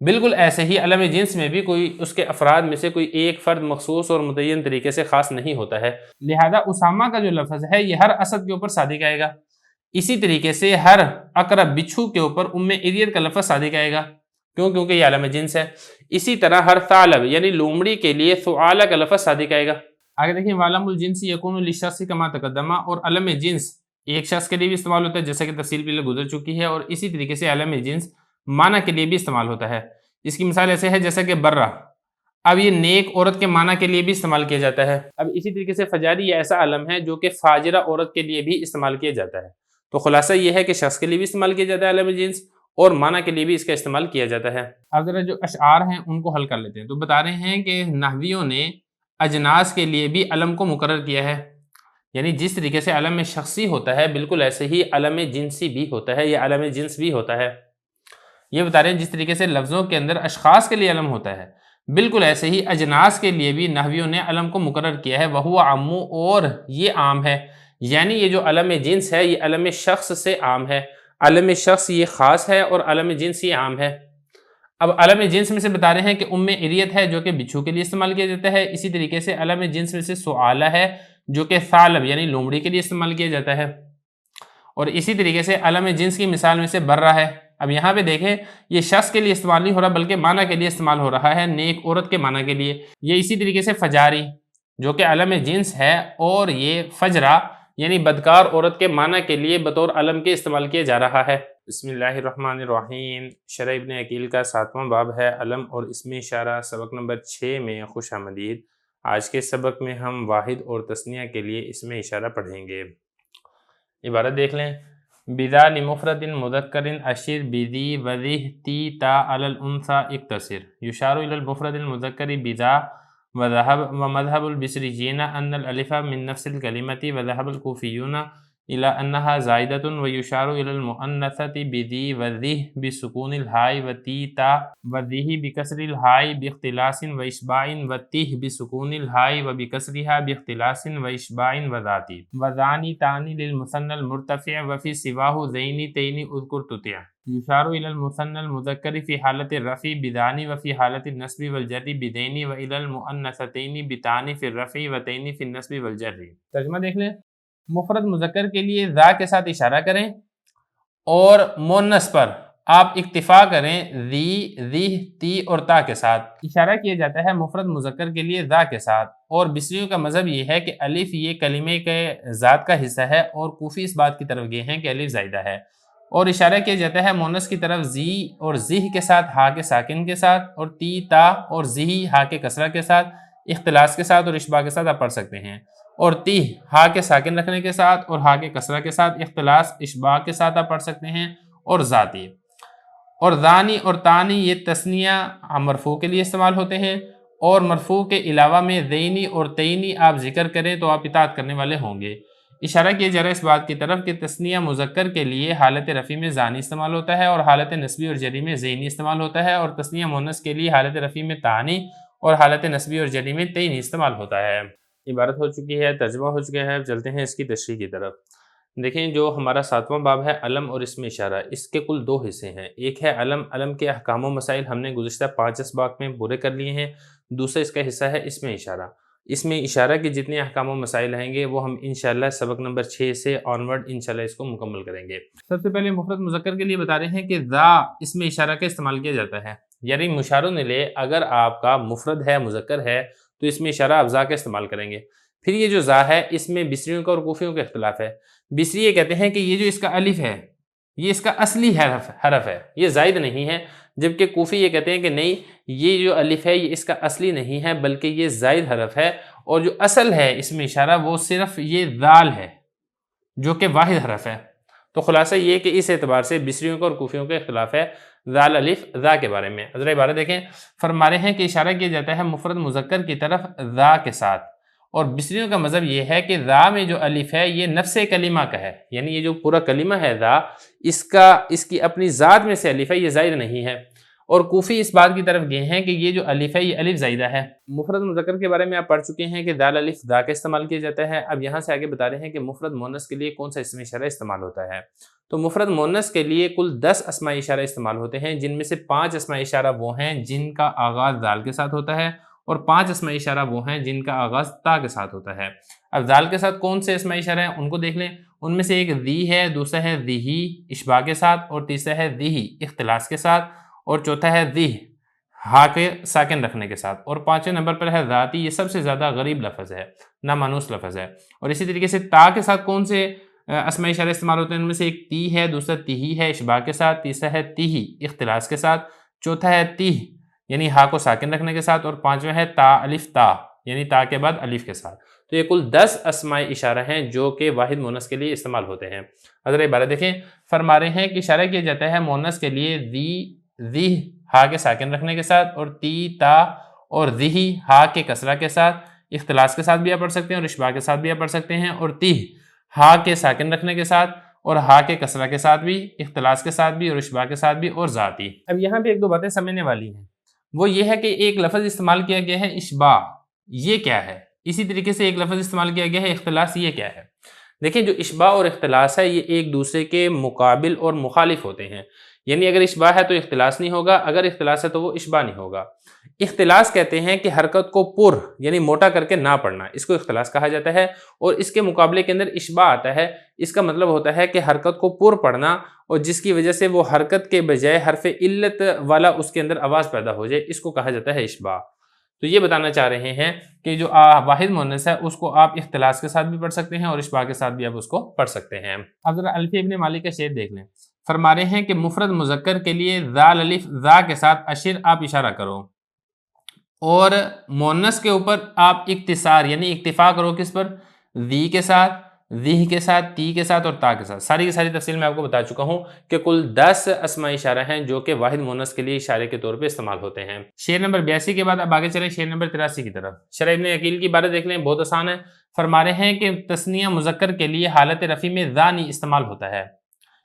بالکل ایسے ہی علم جنس میں بھی کوئی اس کے افراد میں سے کوئی ایک فرد مخصوص اور متعین طریقے سے خاص نہیں ہوتا ہے، لہذا اسامہ کا جو لفظ ہے یہ ہر اسد کے اوپر صادق آئے گا۔ اسی طریقے سے ہر اقرب بچھو کے اوپر اریت کا لفظ صادق آئے گا، کیونکہ یہ علم جنس ہے۔ اسی طرح ہر ثعلب یعنی لومڑی کے لیے ثعالہ کا لفظ صادق آئے گا۔ آگے دیکھیں وعلم الجنس یکون للشخص کما تقدم، اور علم جنس ایک شخص کے لیے بھی استعمال ہوتا ہے جیسا کہ تفصیل پہلے گزر چکی ہے، اور اسی طریقے سے علم جنس معنی کے لیے بھی استعمال ہوتا ہے۔ اس کی مثال ایسے ہے جیسا کہ برہ، اب یہ نیک عورت کے معنی کے لیے بھی استعمال کیا جاتا ہے۔ اب اسی طریقے سے فجاری یہ ایسا علم ہے جو کہ فاجرہ عورت کے لیے بھی استعمال کیا جاتا ہے۔ تو خلاصہ یہ ہے کہ شخص کے لیے بھی استعمال کیا جاتا ہے علم جنس، اور معنی کے لیے بھی اس کا استعمال کیا جاتا ہے۔ اب ذرا جو اشعار ہیں ان کو حل کر لیتے ہیں۔ تو بتا رہے ہیں کہ نحویوں نے اجناس کے لیے بھی علم کو مقرر کیا ہے، یعنی جس طریقے سے علم شخصی ہوتا ہے بالکل ایسے ہی علم جنسی بھی ہوتا ہے، یا علم جنس بھی ہوتا ہے۔ یہ بتا رہے ہیں جس طریقے سے لفظوں کے اندر اشخاص کے لیے علم ہوتا ہے بالکل ایسے ہی اجناس کے لیے بھی نحویوں نے علم کو مقرر کیا ہے، وہو عام، اور یہ عام ہے، یعنی یہ جو علم جنس ہے یہ علم شخص سے عام ہے، علم شخص یہ خاص ہے اور علم جنس یہ عام ہے۔ اب علم جنس میں سے بتا رہے ہیں کہ اریت ہے جو کہ بچھو کے لیے استعمال کیا جاتا ہے، اسی طریقے سے علم جنس میں سے سعالہ ہے جو کہ ثعلب یعنی لومڑی کے لیے استعمال کیا جاتا ہے، اور اسی طریقے سے علم جنس کی مثال میں سے برہ ہے۔ اب یہاں پہ دیکھیں یہ شخص کے لیے استعمال نہیں ہو رہا بلکہ معنی کے لیے استعمال ہو رہا ہے، نیک عورت کے معنی کے لیے۔ یہ اسی طریقے سے فجاری جو کہ علم جنس ہے، اور یہ فجرہ یعنی بدکار عورت کے معنی کے لیے بطور علم کے استعمال کیا جا رہا ہے۔ بسم اللہ الرحمن الرحیم۔ شرح ابن عقیل کا 7واں باب ہے علم اور اسم اشارہ، سبق نمبر 6 میں خوش آمدید۔ آج کے سبق میں ہم واحد اور تثنیہ کے لیے اسم اشارہ پڑھیں گے۔ عبارت دیکھ لیں، بذا لمفرد مذکر اشر بذی وذہ تی تا علی الانثى اقتصر، یشار الی المفرد المذکر بذا ومذهب البصريين أن الألف من نفس الكلمة، وذهب الكوفيون إلى أنها زائدة، ويشار إلى المؤنثة بذي وذه بسكون الهاء، وتي تا وذه بكسر الهاء باختلاس وإشباع، وته بسكون الهاء وبكسرها باختلاس وإشباع، وذاتي وذاني تاني للمثنى المرتفع، وفي سواه ذين تين اذكر تطيع، یشار الی المثنى المذکر فی حالت الرفع بذانی، وفی حالت النصب والجر بذین، والی المؤنثتین بتانی فی الرفع وتین فی النصب والجر۔ ترجمہ دیکھ لیں، مفرد مذکر کے لیے ذا کے ساتھ اشارہ کریں، اور مؤنث پر آپ اکتفا کریں ذی، ذہ، تی اور تا کے ساتھ۔ اشارہ کیا جاتا ہے مفرد مذکر کے لیے ذا کے ساتھ، اور بصریوں کا مذہب یہ ہے کہ الف یہ کلمے کے ذات کا حصہ ہے، اور کوفی اس بات کی طرف گئے ہیں کہ الف زائدہ ہے، اور اشارہ کیا جاتا ہے مؤنث کی طرف زی اور زہ کے ساتھ، ہا کے ساکن کے ساتھ، اور تی، تا اور زہی ہا کے کسرہ کے ساتھ، اختلاس کے ساتھ اور اشباع کے ساتھ آپ پڑھ سکتے ہیں، اور تی ہا کے ساکن رکھنے کے ساتھ اور ہا کے کسرہ کے ساتھ، اختلاس اشباع کے ساتھ آپ پڑھ سکتے ہیں، اور ذاتی اور ذانی اور تانی یہ تثنیہ مرفوع کے لیے استعمال ہوتے ہیں، اور مرفوع کے علاوہ میں ذینی اور تینی آپ ذکر کریں تو آپ اطاعت کرنے والے ہوں گے۔ اشارہ کیا جا رہا ہے اس بات کی طرف کہ تثنیہ مذکر کے لیے حالت رفع میں ذانی استعمال ہوتا ہے، اور حالت نسبی اور جری میں ذینی استعمال ہوتا ہے، اور تثنیہ مؤنث کے لیے حالت رفع میں تانی اور حالت نسبی اور جری میں تینی استعمال ہوتا ہے۔ عبارت ہو چکی ہے، ترجمہ ہو چکا ہے، چلتے ہیں اس کی تشریح کی طرف۔ دیکھیں جو ہمارا 7واں باب ہے علم اور اسم اشارہ، اس کے کل 2 حصے ہیں۔ ایک ہے علم کے احکام و مسائل ہم نے گزشتہ 5 اسباق میں پورے کر لیے ہیں، دوسرا اس کا حصہ ہے اسم اشارہ۔ اسم اشارہ کے جتنے احکام و مسائل رہیں گے وہ ہم انشاءاللہ سبق نمبر 6 سے آنورڈ انشاءاللہ اس کو مکمل کریں گے۔ سب سے پہلے مفرد مذکر کے لیے بتا رہے ہیں کہ ذا اسم اشارہ کا استعمال کیا جاتا ہے، یعنی مشارون الیہ اگر آپ کا مفرد ہے، مذکر ہے، تو اسم اشارہ آپ ذا کا استعمال کریں گے۔ پھر یہ جو ذا ہے اس میں بصریوں کا اور کوفیوں کا اختلاف ہے۔ بصری یہ کہتے ہیں کہ یہ جو اس کا الف ہے یہ اس کا اصلی حرف ہے، یہ زائد نہیں ہے، جبکہ کوفی یہ کہتے ہیں کہ نہیں، یہ جو الف ہے یہ اس کا اصلی نہیں ہے بلکہ یہ زائد حرف ہے، اور جو اصل ہے اسم اشارہ وہ صرف یہ ذال ہے جو کہ واحد حرف ہے۔ تو خلاصہ یہ کہ اس اعتبار سے بصریوں کا اور کوفیوں کا اختلاف ہے ذال الف ذا کے بارے میں۔ ذرا عبارت دیکھیں، فرما رہے ہیں کہ اشارہ کیا جاتا ہے مفرد مذکر کی طرف ذا کے ساتھ، اور بصریوں کا مذہب یہ ہے کہ ذا میں جو الف ہے یہ نفس کلمہ کا ہے، یعنی یہ جو پورا کلمہ ہے ذا، اس کی اپنی ذات میں سے الف ہے، یہ زائد نہیں ہے، اور کوفی اس بات کی طرف گئے ہیں کہ یہ جو الف ہے یہ الف زائدہ ہے۔ مفرد مذکر کے بارے میں آپ پڑھ چکے ہیں کہ دال الف دا کا استعمال کیا جاتا ہے۔ اب یہاں سے آگے بتا رہے ہیں کہ مفرد مؤنث کے لیے کون سا اسم اشارہ استعمال ہوتا ہے۔ تو مفرد مؤنث کے لیے کل 10 اسماء اشارہ استعمال ہوتے ہیں، جن میں سے 5 اسماء اشارہ وہ ہیں جن کا آغاز دال کے ساتھ ہوتا ہے، اور 5 اسماء اشارہ وہ ہیں جن کا آغاز تا کے ساتھ ہوتا ہے۔ اب دال کے ساتھ کون سے اسماء اشارہ ہیں ان کو دیکھ لیں۔ ان میں سے ایک دی ہے، دوسرا ہے دیہی اشباع کے ساتھ، اور تیسرا ہے دیہی اختلاس کے ساتھ، اور چوتھا ہے دیہ ہا کے ساکن رکھنے کے ساتھ، اور 5ویں نمبر پر ہے ذاتی۔ یہ سب سے زیادہ غریب لفظ ہے، نامانوس لفظ ہے۔ اور اسی طریقے سے تا کے ساتھ کون سے اسماء اشارہ استعمال ہوتے ہیں؟ ان میں سے ایک تی ہے، دوسرا تیہی ہے اشباع کے ساتھ، تیسرا ہے تیہی اختلاس کے ساتھ، چوتھا ہے تیہ یعنی ہا کو ساکن رکھنے کے ساتھ، اور 5واں ہے تا الف تا یعنی تا کے بعد الف کے ساتھ۔ تو یہ کل 10 اسماء اشارہ ہیں جو کہ واحد مؤنث کے لیے استعمال ہوتے ہیں۔ اگر عبارت دیکھیں، فرما رہے ہیں کہ اشارہ کیا جاتا ہے مؤنث کے لیے دی ہا کے ساکن رکھنے کے ساتھ، اور تی تا اور ذی ہا کے کسرہ کے ساتھ، اختلاس کے ساتھ بھی آپ پڑھ سکتے ہیں اور اشباع کے ساتھ بھی آپ پڑھ سکتے ہیں، اور تیہ ہا کے ساکن رکھنے کے ساتھ اور ہا کے کسرہ کے ساتھ بھی، اختلاس کے ساتھ بھی اور اشباع کے ساتھ بھی، اور ذاتی۔ اب یہاں پہ ایک دو باتیں سمجھنے والی ہیں، وہ یہ ہے کہ ایک لفظ استعمال کیا گیا ہے اشباع، یہ کیا ہے؟ اسی طریقے سے ایک لفظ استعمال کیا گیا ہے اختلاس، یہ کیا ہے؟ دیکھیں، جو اشباع اور اختلاس ہے یہ ایک دوسرے کے مقابل اور مخالف ہوتے ہیں، یعنی اگر اشباع ہے تو اختلاس نہیں ہوگا، اگر اختلاس ہے تو وہ اشباع نہیں ہوگا۔ اختلاس کہتے ہیں کہ حرکت کو پر یعنی موٹا کر کے نہ پڑھنا، اس کو اختلاس کہا جاتا ہے، اور اس کے مقابلے کے اندر اشباع آتا ہے۔ اس کا مطلب ہوتا ہے کہ حرکت کو پر پڑھنا، اور جس کی وجہ سے وہ حرکت کے بجائے حرف علت والا اس کے اندر آواز پیدا ہو جائے، اس کو کہا جاتا ہے اشباع۔ تو یہ بتانا چاہ رہے ہیں کہ جو واحد مؤنث ہے اس کو آپ اختلاس کے ساتھ بھی پڑھ سکتے ہیں اور اشباع کے ساتھ بھی آپ اس کو پڑھ سکتے ہیں۔ اب ذرا الفی ابن مالک کا شعر دیکھ لیں۔ فرما رہے ہیں کہ مفرد مذکر کے لیے ذال الف ذا کے ساتھ اشر آپ اشارہ کرو، اور مؤنث کے اوپر آپ اختصار یعنی اکتفا کرو، کس پر؟ ذی کے ساتھ، ذی کے ساتھ، تی کے ساتھ اور تا کے ساتھ۔ ساری کی ساری تفصیل میں آپ کو بتا چکا ہوں کہ کل 10 اسماء اشارہ ہیں جو کہ واحد مؤنث کے لیے اشارے کے طور پہ استعمال ہوتے ہیں۔ شعر نمبر 82 کے بعد اب آگے چلیں شعر نمبر 83 کی طرف۔ شرح ابن عقیل کی عبارت دیکھ لیں، بہت آسان ہے۔ فرما رہے ہیں کہ تثنیہ مذکر کے لیے حالت رفع میں ذا نہیں استعمال ہوتا ہے،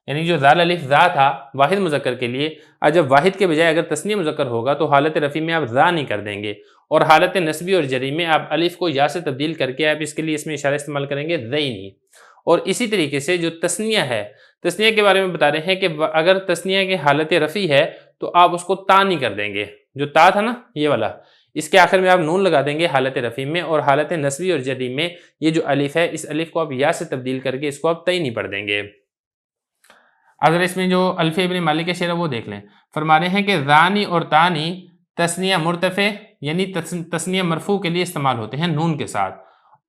یعنی جو ذال الف ذا تھا واحد مذکر کے لیے، جب واحد کے بجائے اگر تثنیہ مذکر ہوگا تو حالت رفع میں آپ ذا نہیں کر دیں گے، اور حالت نسبی اور جری میں آپ الف کو یا سے تبدیل کر کے آپ اس کے لیے اس میں اشارہ استعمال کریں گے ذینی۔ اور اسی طریقے سے جو تثنیہ ہے، تثنیہ کے بارے میں بتا رہے ہیں کہ اگر تثنیہ کی حالت رفع ہے تو آپ اس کو تا نہیں کر دیں گے، جو تا تھا نا یہ والا، اس کے آخر میں آپ نون لگا دیں گے حالت رفع میں، اور حالت نسبی اور جری میں یہ جو الف ہے اس الف کو آپ یا سے تبدیل کر کے اس کو آپ تئی نہیں پڑھ دیں گے۔ اگر اس میں جو الفی ابن مالک کے شعر ہے وہ دیکھ لیں۔ فرما رہے ہیں کہ ذانی اور تانی تثنیہ مرتفع یعنی تثنیہ مرفوع کے لیے استعمال ہوتے ہیں نون کے ساتھ،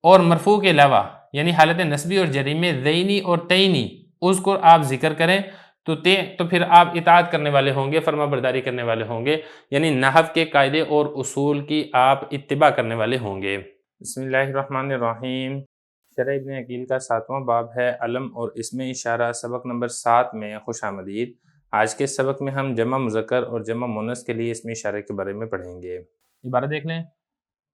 اور مرفوع کے علاوہ یعنی حالت نسبی اور جری میں ذینی اور تینی اس کو آپ ذکر کریں تو پھر آپ اطاعت کرنے والے ہوں گے، فرما برداری کرنے والے ہوں گے، یعنی نحو کے قاعدے اور اصول کی آپ اتباع کرنے والے ہوں گے۔ بسم اللہ الرحمن الرحیم۔ شرح ابن عقیل کا 7واں باب ہے علم اور اسم اشارہ، سبق نمبر 7 میں خوش آمدید۔ آج کے سبق میں ہم جمع مذکر اور جمع مؤنث کے لیے اسم اشارے کے بارے میں پڑھیں گے۔ عبارت دیکھ لیں۔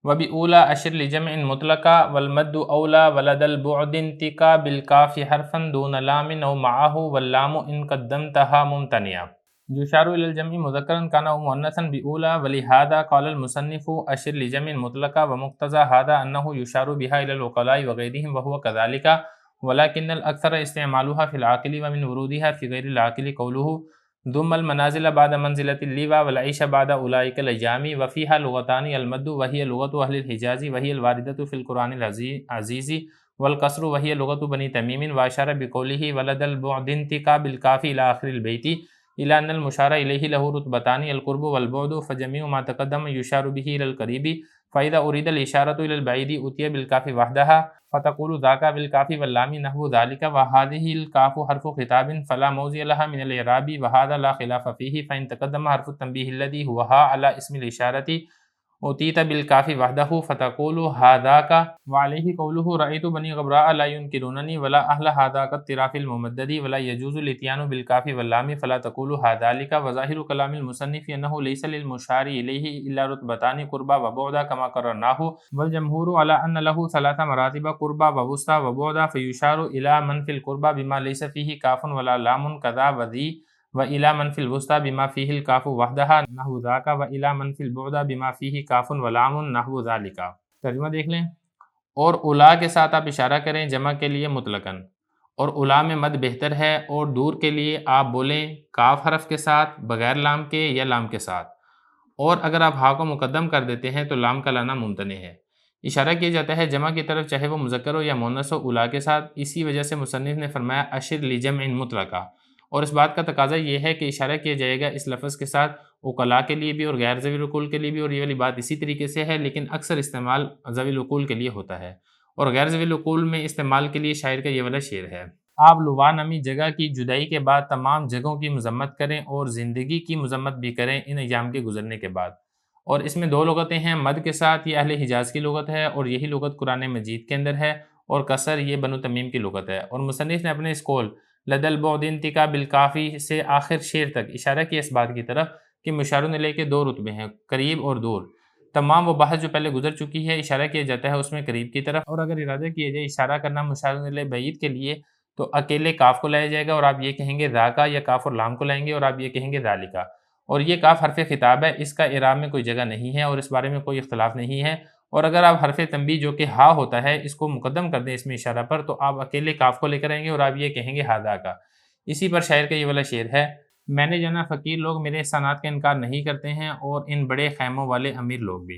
وَبِأُولَى أَشِرْ لِجَمْعٍ مُطْلَقًا وَالْمَدُّ أَوْلَى وَلَدَى الْبُعْدِ انْتِقَى بِالْكَافِ حَرْفًا دُونَ لَامٍ أَوْ مَعَهُ وَاللَّامُ إِنْ قَدَّمْتَهَا مُمْتَنِعًا يُشَارُ إِلَى الْجَمْعِ مُذَكَّرًا كَانَ أَوْ مُؤَنَّثًا بِأُولَى وَلِهَذَا قَالَ الْمُصَنِّفُ أَشِرْ لِجَمْعٍ مُطْلَقًا وَمُقْتَضَى هذا أنه يشار بها إلى العقلاء وغيرهم وهو كذلك ولكن الأكثر استعمالها في العاقل ومن ورودها في غير العاقل قوله ضم المنازل بعد منزلة اللواء والعيش بعد أولئك الأيام وفيها لغتان المد وهي لغة أهل الحجاز وهي الواردة في القرآن العزيز والقصر وهي لغة بني تميم وأشار بقوله ولد البعد انتقى بالكاف إلى آخر البيت إلى أن المشار إليه له رتبتان القرب والبعد فجميع ما تقدم يشار به إلى القريب فإذا أريد الإشارة إلى البعيد أتي بالكاف وحدها فتقول ذاك بالكاف واللام نحو ذلك وهذه الكاف حرف خطاب فلا موضع لها من الإعراب وهذا لا خلاف فيه فإن تقدم حرف التنبيه الذي هو ها على اسم الإشارة أتيت بالكاف وحده فتقول هذاك وعليه قوله رأيت بني غبراء لا ينكرونني ولا أهل هذاك الطراف الممدد ولا يجوز الاتيان بالكاف واللام فلا تقول هذلك وظاهر كلام المصنف أنه ليس للمشار إليه إلا رتبتان قربا وبعدا كما قررناه والجمهور على أن له 3 مراتب قربا ووسطى وبعدا فيشار إلى من في القربى بما ليس فيه كاف ولا لام كذا وذي وإلى من في الوسطى بما فيه الكاف وحدها نحو ذاك وإلى من في البعد بما فيه كاف ولام نحو ذلك۔ ترجمہ دیکھ لیں، اور الا کے ساتھ آپ اشارہ کریں جمع کے لیے مطلقاً، اور الا میں مد بہتر ہے، اور دور کے لیے آپ بولیں کاف حرف کے ساتھ بغیر لام کے یا لام کے ساتھ، اور اگر آپ ہا کو مقدم کر دیتے ہیں تو لام کا لانا ممتنع ہے۔ اشارہ کیا جاتا ہے جمع کی طرف چاہے وہ مذکر ہو یا مؤنث ہو الا کے ساتھ، اسی وجہ سے مصنف نے فرمایا اشر لجمع مطلقہ، اور اس بات کا تقاضا یہ ہے کہ اشارہ کیا جائے گا اس لفظ کے ساتھ عقلاء کے لیے بھی اور غیر ذوی العقول کے لیے بھی، اور یہ والی بات اسی طریقے سے ہے، لیکن اکثر استعمال ذوی العقول کے لیے ہوتا ہے، اور غیر ذوی العقول میں استعمال کے لیے شاعر کا یہ والا شعر ہے۔ آپ لوا نامی جگہ کی جدائی کے بعد تمام جگہوں کی مذمت کریں اور زندگی کی مذمت بھی کریں ان ایام کے گزرنے کے بعد، اور اس میں دو لغتیں ہیں، مد کے ساتھ یہ اہل حجاز کی لغت ہے اور یہی لغت قرآن مجید کے اندر ہے، اور کسر یہ بنو تمیم کی لغت ہے، اور مصنف نے اپنے اس قول لد البعد انتقا بالکافی سے آخر شعر تک اشارہ کیا اس بات کی طرف کہ مشار الیہ کے دو رتبے ہیں، قریب اور دور۔ تمام وہ بحث جو پہلے گزر چکی ہے اشارہ کیا جاتا ہے اس میں قریب کی طرف، اور اگر ارادہ کیا جائے اشارہ کرنا مشار الیہ بعید کے لیے تو اکیلے کاف کو لایا جائے گا، اور آپ یہ کہیں گے ذاکا، یا کاف اور لام کو لائیں گے اور آپ یہ کہیں گے ذالکا، اور یہ کاف حرف خطاب ہے، اس کا اعراب میں کوئی جگہ نہیں ہے اور اس بارے میں کوئی اختلاف نہیں ہے، اور اگر آپ حرف تنبیہ جو کہ ہا ہوتا ہے اس کو مقدم کر دیں اس میں اشارہ پر تو آپ اکیلے کاف کو لے کر آئیں گے اور آپ یہ کہیں گے ہاذا کا۔ اسی پر شاعر کا یہ والا شعر ہے، میں نے جانا فقیر لوگ میرے احسانات کا انکار نہیں کرتے ہیں اور ان بڑے خیموں والے امیر لوگ بھی،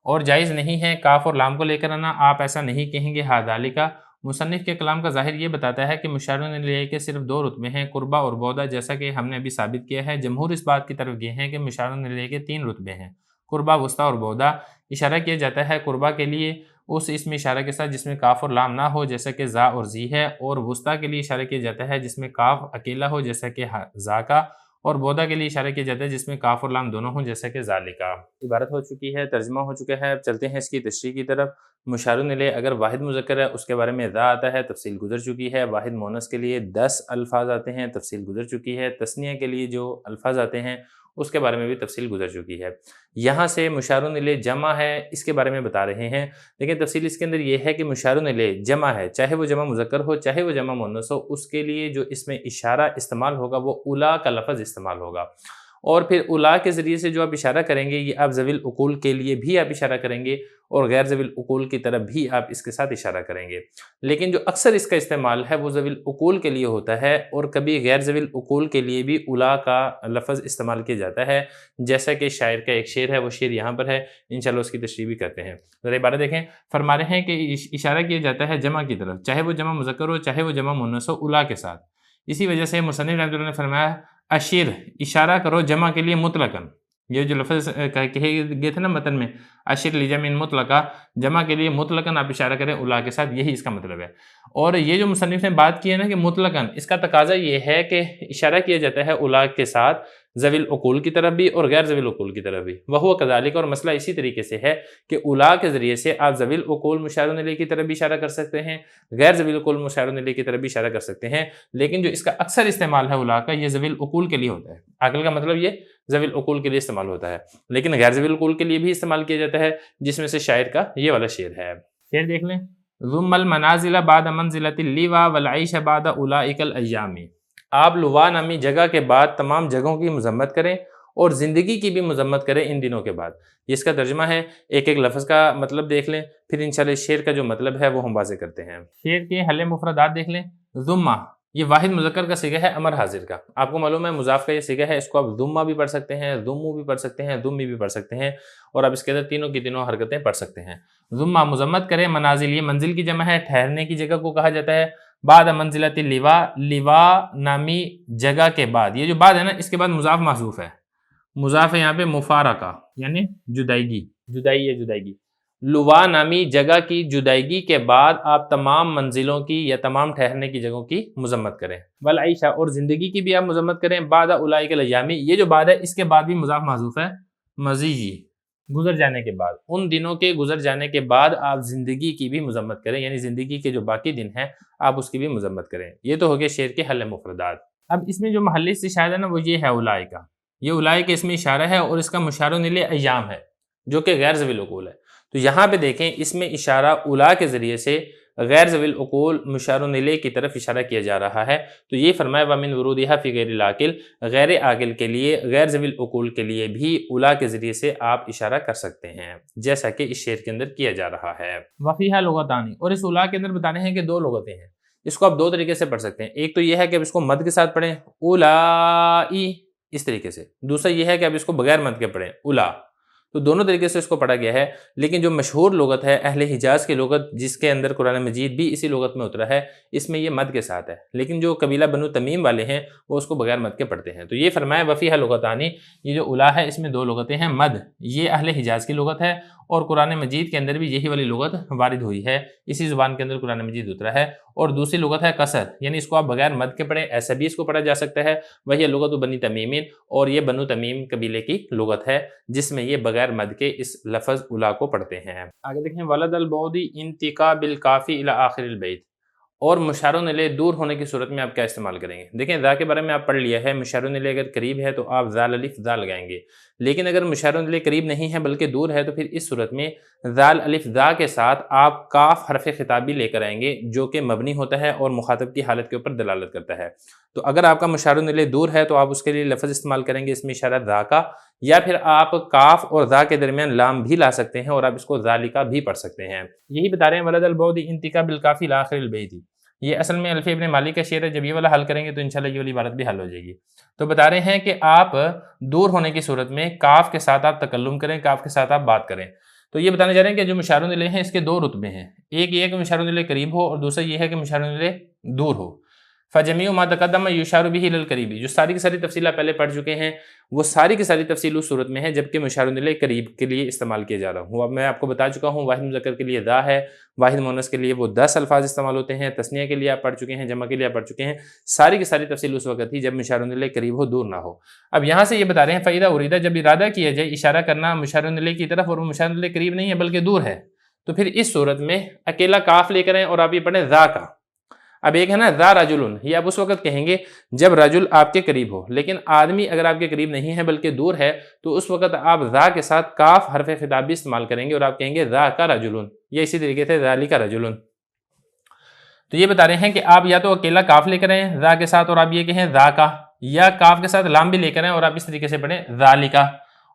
اور جائز نہیں ہے کاف اور لام کو لے کر آنا، آپ ایسا نہیں کہیں گے ذالکا۔ مصنف کے کلام کا ظاہر یہ بتاتا ہے کہ مشار الیہ کے صرف دو رتبے ہیں، قربہ اور بعدہ، جیسا کہ ہم نے ابھی ثابت کیا ہے۔ جمہور اس بات کی طرف یہ ہیں کہ مشار الیہ کے تین رتبے ہیں، قربہ، وسطیٰ اور بعدہ۔ اشارہ کیا جاتا ہے قربہ کے لیے اس اسم اشارہ کے ساتھ جس میں کاف اور لام نہ ہو جیسا کہ ذا اور ذی ہے، اور وسطیٰ کے لیے اشارہ کیا جاتا ہے جس میں کاف اکیلا ہو جیسا کہ ذا کا، اور بعدہ کے لیے اشارہ کیا جاتا ہے جس میں کاف اور لام دونوں ہوں جیسا کہ ذالکا۔ عبارت ہو چکی ہے، ترجمہ ہو چکا ہے، اب چلتے ہیں اس کی تشریح کی طرف۔ مشار الیہ اگر واحد مذکر ہے اس کے بارے میں ذا آتا ہے، تفصیل گزر چکی ہے۔ واحد مؤنث کے لیے 10 الفاظ آتے ہیں، تفصیل گزر چکی ہے۔ تثنیہ کے لیے جو الفاظ آتے ہیں اس کے بارے میں بھی تفصیل گزر چکی ہے۔ یہاں سے مشار الیہ جمع ہے اس کے بارے میں بتا رہے ہیں، لیکن تفصیل اس کے اندر یہ ہے کہ مشار الیہ جمع ہے، چاہے وہ جمع مذکر ہو چاہے وہ جمع مؤنث ہو، اس کے لیے جو اس میں اشارہ استعمال ہوگا وہ الا کا لفظ استعمال ہوگا، اور پھر الا کے ذریعے سے جو آپ اشارہ کریں گے یہ آپ ذوی العقول کے لیے بھی آپ اشارہ کریں گے اور غیر ذوی العقول کی طرف بھی آپ اس کے ساتھ اشارہ کریں گے، لیکن جو اکثر اس کا استعمال ہے وہ ذوی العقول کے لیے ہوتا ہے، اور کبھی غیر ذوی العقول کے لیے بھی الا کا لفظ استعمال کیا جاتا ہے، جیسا کہ شاعر کا ایک شعر ہے، وہ شعر یہاں پر ہے، انشاءاللہ اس کی تشریح بھی کرتے ہیں۔ ذرا عبارت دیکھیں، فرما رہے ہیں کہ اشارہ کیا جاتا ہے جمع کی طرف، چاہے وہ جمع مذکر ہو چاہے وہ جمع مؤنث ہو، الا کے ساتھ۔ اسی وجہ سے مصنف رحمۃ اللہ نے فرمایا اشیر، اشارہ کرو جمع کے لیے مطلقاً، یہ جو لفظ کہے گئے تھے نا متن میں، اشر لجمع مطلقہ، جمع کے لیے مطلقاً آپ اشارہ کریں الا کے ساتھ، یہی اس کا مطلب ہے۔ اور یہ جو مصنف نے بات کی ہے نا کہ مطلقاً، اس کا تقاضا یہ ہے کہ اشارہ کیا جاتا ہے الا کے ساتھ ذوی العقول کی طرف بھی اور غیر ذوی العقول کی طرف بھی، وہو کذالک، اور مسئلہ اسی طریقے سے ہے کہ الا کے ذریعے سے آپ ذوی العقول مشار الیہ کی طرف بھی اشارہ کر سکتے ہیں، غیر ذوی العقول مشار الیہ کی طرف بھی اشارہ کر سکتے ہیں، لیکن جو اس کا اکثر استعمال ہے الا کا، یہ ذوی العقول کے لیے ہوتا ہے۔ عقل کا مطلب یہ ذوی العقول کے لیے استعمال ہوتا ہے، لیکن غیر ذوی العقول کے لیے بھی استعمال کیا جاتا ہے، جس میں سے شاعر کا یہ والا شعر ہے۔ شعر دیکھ لیں، ذم المنازل بعد منزلۃ اللوا والعیش بعد اولئک الایام۔ آپ لوا نامی جگہ کے بعد تمام جگہوں کی مذمت کریں اور زندگی کی بھی مذمت کریں ان دنوں کے بعد۔ یہ اس کا ترجمہ ہے، ایک ایک لفظ کا مطلب دیکھ لیں، پھر انشاءاللہ شعر کا جو مطلب ہے وہ ہم واضح کرتے ہیں۔ شعر کے حل مفردات دیکھ لیں، ذمہ، یہ واحد مذکر کا صیغہ ہے امر حاضر کا، آپ کو معلوم ہے مضاف کا یہ صیغہ ہے، اس کو آپ ذمہ بھی پڑھ سکتے ہیں، ذمو بھی پڑھ سکتے ہیں، ذمی بھی پڑھ سکتے ہیں، اور آپ اس کے اندر تینوں کی تینوں حرکتیں پڑھ سکتے ہیں۔ ذمہ مذمت کرے، منازل یہ منزل کی جمع ہے، ٹھہرنے کی جگہ کو کہا جاتا ہے۔ بعد منزلۃ اللوا، لوا نامی جگہ کے بعد، یہ جو بعد ہے نا اس کے بعد مضاف محذوف ہے، مضاف ہے یہاں پہ مفارقہ یعنی جدائیگی، جدائی یا جدائیگی۔ لوا نامی جگہ کی جدائیگی کے بعد آپ تمام منزلوں کی یا تمام ٹھہرنے کی جگہوں کی مذمت کریں۔ والعیشہ، اور زندگی کی بھی آپ مذمت کریں۔ بعد اولئک الایام، یہ جو بعد ہے اس کے بعد بھی مضاف محذوف ہے، مزیجی، گزر جانے کے بعد، ان دنوں کے گزر جانے کے بعد آپ زندگی کی بھی مذمت کریں، یعنی زندگی کے جو باقی دن ہیں آپ اس کی بھی مذمت کریں۔ یہ تو ہو گئے شعر کے حل مفردات۔ اب اس میں جو محلی استشہاد ہے نا وہ یہ ہے اولئک، یہ اولئک اس میں اشارہ ہے اور اس کا مشار الیہ ایام ہے جو کہ غیر ذوی العقول ہے۔ تو یہاں پہ دیکھیں اس میں اشارہ الا کے ذریعے سے غیر ذوی العقول مشار الیہ کی طرف اشارہ کیا جا رہا ہے، تو یہ فرمایا وَمِن وُرُودِهَا فِي غَيْرِ الْعَاقِلِ، غیر عاقل کے لیے، غیر ذوی العقول کے لیے بھی اولا کے ذریعے سے آپ اشارہ کر سکتے ہیں، جیسا کہ اس شعر کے اندر کیا جا رہا ہے۔ وَفِيهَا لُغَتَانِ، اور اس اولا کے اندر بتانے ہیں کہ دو لغتیں ہیں، اس کو آپ دو طریقے سے پڑھ سکتے ہیں۔ ایک تو یہ ہے کہ آپ اس کو مد کے ساتھ پڑھیں اولائی، اس طریقے سے، دوسرا یہ ہے کہ آپ اس کو بغیر مد کے پڑھیں اولا، تو دونوں طریقے سے اس کو پڑھا گیا ہے، لیکن جو مشہور لغت ہے اہل حجاز کی لغت، جس کے اندر قرآن مجید بھی اسی لغت میں اترا ہے، اس میں یہ مد کے ساتھ ہے، لیکن جو قبیلہ بنو تمیم والے ہیں وہ اس کو بغیر مد کے پڑھتے ہیں۔ تو یہ فرمایا وفیہا لغتانی، یہ جو اولا ہے اس میں دو لغتیں ہیں، مد یہ اہل حجاز کی لغت ہے، اور قرآن مجید کے اندر بھی یہی والی لغت وارد ہوئی ہے، اسی زبان کے اندر قرآن مجید اترا ہے، اور دوسری لغت ہے قصر، یعنی اس کو آپ بغیر مد کے پڑھیں، ایسا بھی اس کو پڑھا جا سکتا ہے، وہی لغت بنی تمیمین، اور یہ بنو تمیم قبیلے کی لغت ہے جس میں یہ بغیر مد کے اس لفظ اولا کو پڑھتے ہیں۔ آگے دیکھیں ولد البعدی انتقا بالکافی الی آخر البیت، اور مشارون الیہ دور ہونے کی صورت میں آپ کیا استعمال کریں گے؟ دیکھیں ذا کے بارے میں آپ پڑھ لیا ہے، مشارون الیہ اگر قریب ہے تو آپ ذال الف ذا لگائیں گے، لیکن اگر مشارون الیہ قریب نہیں ہے بلکہ دور ہے تو پھر اس صورت میں ذال الف ذا کے ساتھ آپ کاف حرف خطابی لے کر آئیں گے، جو کہ مبنی ہوتا ہے اور مخاطب کی حالت کے اوپر دلالت کرتا ہے۔ تو اگر آپ کا مشارون الیہ دور ہے تو آپ اس کے لیے لفظ استعمال کریں گے اس میں اشارہ ذا کا، یا پھر آپ کاف اور ذا کے درمیان لام بھی لا سکتے ہیں اور آپ اس کو ذالکا بھی پڑھ سکتے ہیں۔ یہی بتا رہے ہیں ولد البعد انتقا بالکافی الی آخر البیت، یہ اصل میں الفی ابن مالک کا شعر ہے، جب یہ والا حل کریں گے تو انشاءاللہ یہ والی عبارت بھی حل ہو جائے گی۔ تو بتا رہے ہیں کہ آپ دور ہونے کی صورت میں کاف کے ساتھ آپ تکلم کریں، کاف کے ساتھ آپ بات کریں۔ تو یہ بتانے جا رہے ہیں کہ جو مشارون الیہ ہیں اس کے دو رتبے ہیں، ایک یہ ہے کہ مشارون الیہ قریب ہو، اور دوسرا یہ ہے کہ مشارون الیہ دور ہو۔ فجمیع ما تقدم یشار به الی القریب، جو ساری کی ساری تفصیل آپ پہلے پڑھ چکے ہیں، وہ ساری کی ساری تفصیل اس صورت میں ہے جبکہ مشارون الیہ قریب کے لیے استعمال کیا جا رہا ہوں۔ اب میں آپ کو بتا چکا ہوں واحد مذکر کے لیے ذا ہے، واحد مؤنث کے لیے وہ 10 الفاظ استعمال ہوتے ہیں، تثنیہ کے لیے آپ پڑھ چکے ہیں، جمع کے لیے آپ پڑھ چکے ہیں، ساری کی ساری تفصیل اس وقت تھی جب مشارون الیہ قریب ہو، دور نہ ہو۔ اب یہاں سے یہ بتا رہے ہیں فَإِذَا أُرِيدَ، جب ارادہ کیا جائے اشارہ کرنا مشارون الیہ کی طرف اور وہ مشارون الیہ قریب نہیں ہے بلکہ دور ہے، تو پھر اس صورت میں اکیلا کاف لے کر آئیں اور آپ یہ پڑھیں ذا کا۔ اب ایک ہے نا ذا رجل، یہ آپ اس وقت کہیں گے جب رجل آپ کے قریب ہو، لیکن آدمی اگر آپ کے قریب نہیں ہے بلکہ دور ہے تو اس وقت آپ ذا کے ساتھ کاف حرف خطاب بھی استعمال کریں گے اور آپ کہیں گے ذا کا رجل، یا اسی طریقے سے ذالک رجل۔ تو یہ بتا رہے ہیں کہ آپ یا تو اکیلا کاف لے کر آئیں ذا کے ساتھ اور آپ یہ کہیں ذا کا، یا کاف کے ساتھ لام بھی لے کر آئیں اور آپ اس طریقے سے پڑھیں ذالکا،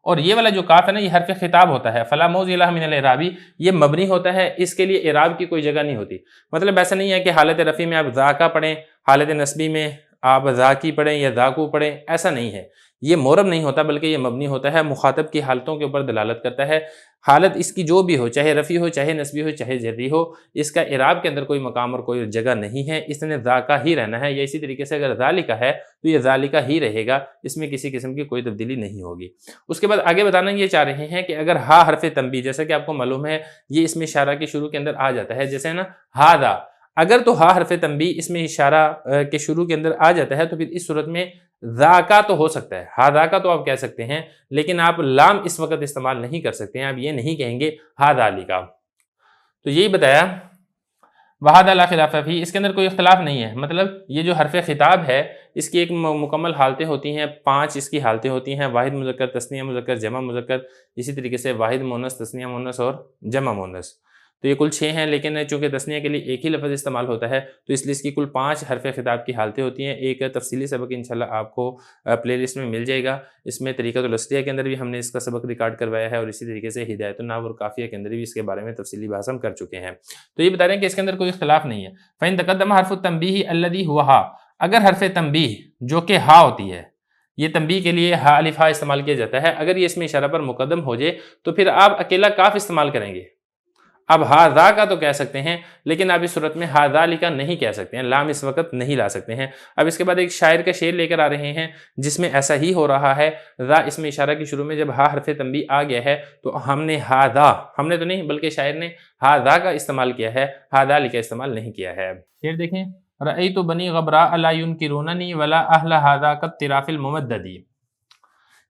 اور یہ والا جو کاف ہے نا یہ حرف خطاب ہوتا ہے، فلا موضع لہ من الاعراب، یہ مبنی ہوتا ہے، اس کے لیے اعراب کی کوئی جگہ نہیں ہوتی۔ مطلب ایسا نہیں ہے کہ حالت رفع میں آپ ذا کا پڑھیں، حالت نصبی میں آپ ذا کی پڑھیں یا ذا کو پڑھیں، ایسا نہیں ہے، یہ مورب نہیں ہوتا بلکہ یہ مبنی ہوتا ہے، مخاطب کی حالتوں کے اوپر دلالت کرتا ہے، حالت اس کی جو بھی ہو، چاہے رفع ہو، چاہے نصبی ہو، چاہے جری ہو، اس کا اعراب کے اندر کوئی مقام اور کوئی جگہ نہیں ہے، اس نے ذا کا ہی رہنا ہے، یا اسی طریقے سے اگر ذالکا ہے تو یہ ذالکا ہی رہے گا، اس میں کسی قسم کی کوئی تبدیلی نہیں ہوگی۔ اس کے بعد آگے بتانا یہ چاہ رہے ہیں کہ اگر ہا حرف تنبیہ، جیسا کہ آپ کو معلوم ہے یہ اس میں اشارہ کے شروع کے اندر آ جاتا ہے، جیسے نا ہاذا، اگر تو ہا حرف تنبیہ اس میں اشارہ کے شروع کے اندر آ جاتا ہے تو پھر اس صورت میں ذاکا تو ہو سکتا ہے، ہاذا کا تو آپ کہہ سکتے ہیں، لیکن آپ لام اس وقت استعمال نہیں کر سکتے ہیں، آپ یہ نہیں کہیں گے ہاذالکا۔ تو یہی بتایا وَهَذَا لَا خِلَافَ فِيهِ، اس کے اندر کوئی اختلاف نہیں ہے، مطلب یہ جو حرف خطاب ہے اس کی ایک مکمل حالتیں ہوتی ہیں، 5 اس کی حالتیں ہوتی ہیں، واحد مذکر، تثنیہ مذکر، جمع مذکر، اسی طریقے سے واحد مؤنث، تثنیہ مؤنث اور جمع مؤنث، تو یہ کل 6 ہیں، لیکن چونکہ تثنیہ کے لیے ایک ہی لفظ استعمال ہوتا ہے تو اس لیے اس کی کل 5 حرف خطاب کی حالتیں ہوتی ہیں۔ ایک تفصیلی سبق انشاءاللہ آپ کو پلے لسٹ میں مل جائے گا، اس میں طریقۃ الاسطیہ کے اندر بھی ہم نے اس کا سبق ریکارڈ کروایا ہے، اور اسی طریقے سے ہدایت النحو اور قافیہ کے اندر بھی اس کے بارے میں تفصیلی بحث ہم کر چکے ہیں۔ تو یہ بتا رہے ہیں کہ اس کے اندر کوئی اختلاف نہیں ہے۔ فَإِن تَقَدَّمَ حرف التنبیہ الذی هو ہا، اگر حرف تنبیہ جو کہ ہا ہوتی ہے، یہ تنبیہ کے لیے ہا الف ہا استعمال کیا جاتا ہے، اگر یہ اس میں اشارہ پر مقدم ہو جائے تو پھر آپ اکیلا کاف استعمال کریں گے۔ اب ہاذا کا تو کہہ سکتے ہیں لیکن آپ اس صورت میں ہاذالکا نہیں کہہ سکتے ہیں، لام اس وقت نہیں لا سکتے ہیں۔ اب اس کے بعد ایک شاعر کا شعر لے کر آ رہے ہیں جس میں ایسا ہی ہو رہا ہے، ذا اس میں اشارہ کے شروع میں جب ہا حرف تنبیہ آ گیا ہے تو ہم نے ہاذا، ہم نے تو نہیں بلکہ شاعر نے ہاذا کا استعمال کیا ہے، ہاذالکا استعمال نہیں کیا ہے۔ شعر دیکھیں، رأیت بنی غبراء لا ينکروننی ولا اہل ھذا کالطراف الممدد،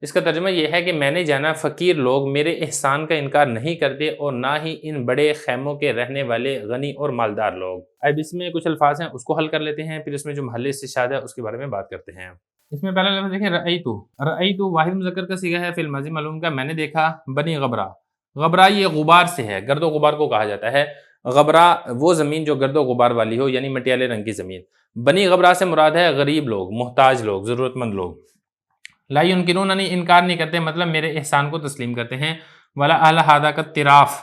اس کا ترجمہ یہ ہے کہ میں نے جانا فقیر لوگ میرے احسان کا انکار نہیں کرتے اور نہ ہی ان بڑے خیموں کے رہنے والے غنی اور مالدار لوگ۔ اب اس میں کچھ الفاظ ہیں اس کو حل کر لیتے ہیں، پھر اس میں جو محل استشہاد ہے اس کے بارے میں بات کرتے ہیں۔ اس میں پہلا لفظ دیکھیں رأیتو، رأیتو واحد مذکر کا صیغہ ہے، فعل ماضی معلوم کا، میں نے دیکھا، بنی غبرا، غبرا یہ غبار سے ہے، گرد و غبار کو کہا جاتا ہے۔ غبرا وہ زمین جو گرد و غبار والی ہو، یعنی مٹیالے رنگ کی زمین۔ بنی غبرا سے مراد ہے غریب لوگ، محتاج لوگ، ضرورت مند لوگ۔ لا ينکروننی انکار نہیں کرتے، مطلب میرے احسان کو تسلیم کرتے ہیں۔ ولا اہل ہذا کا طراف،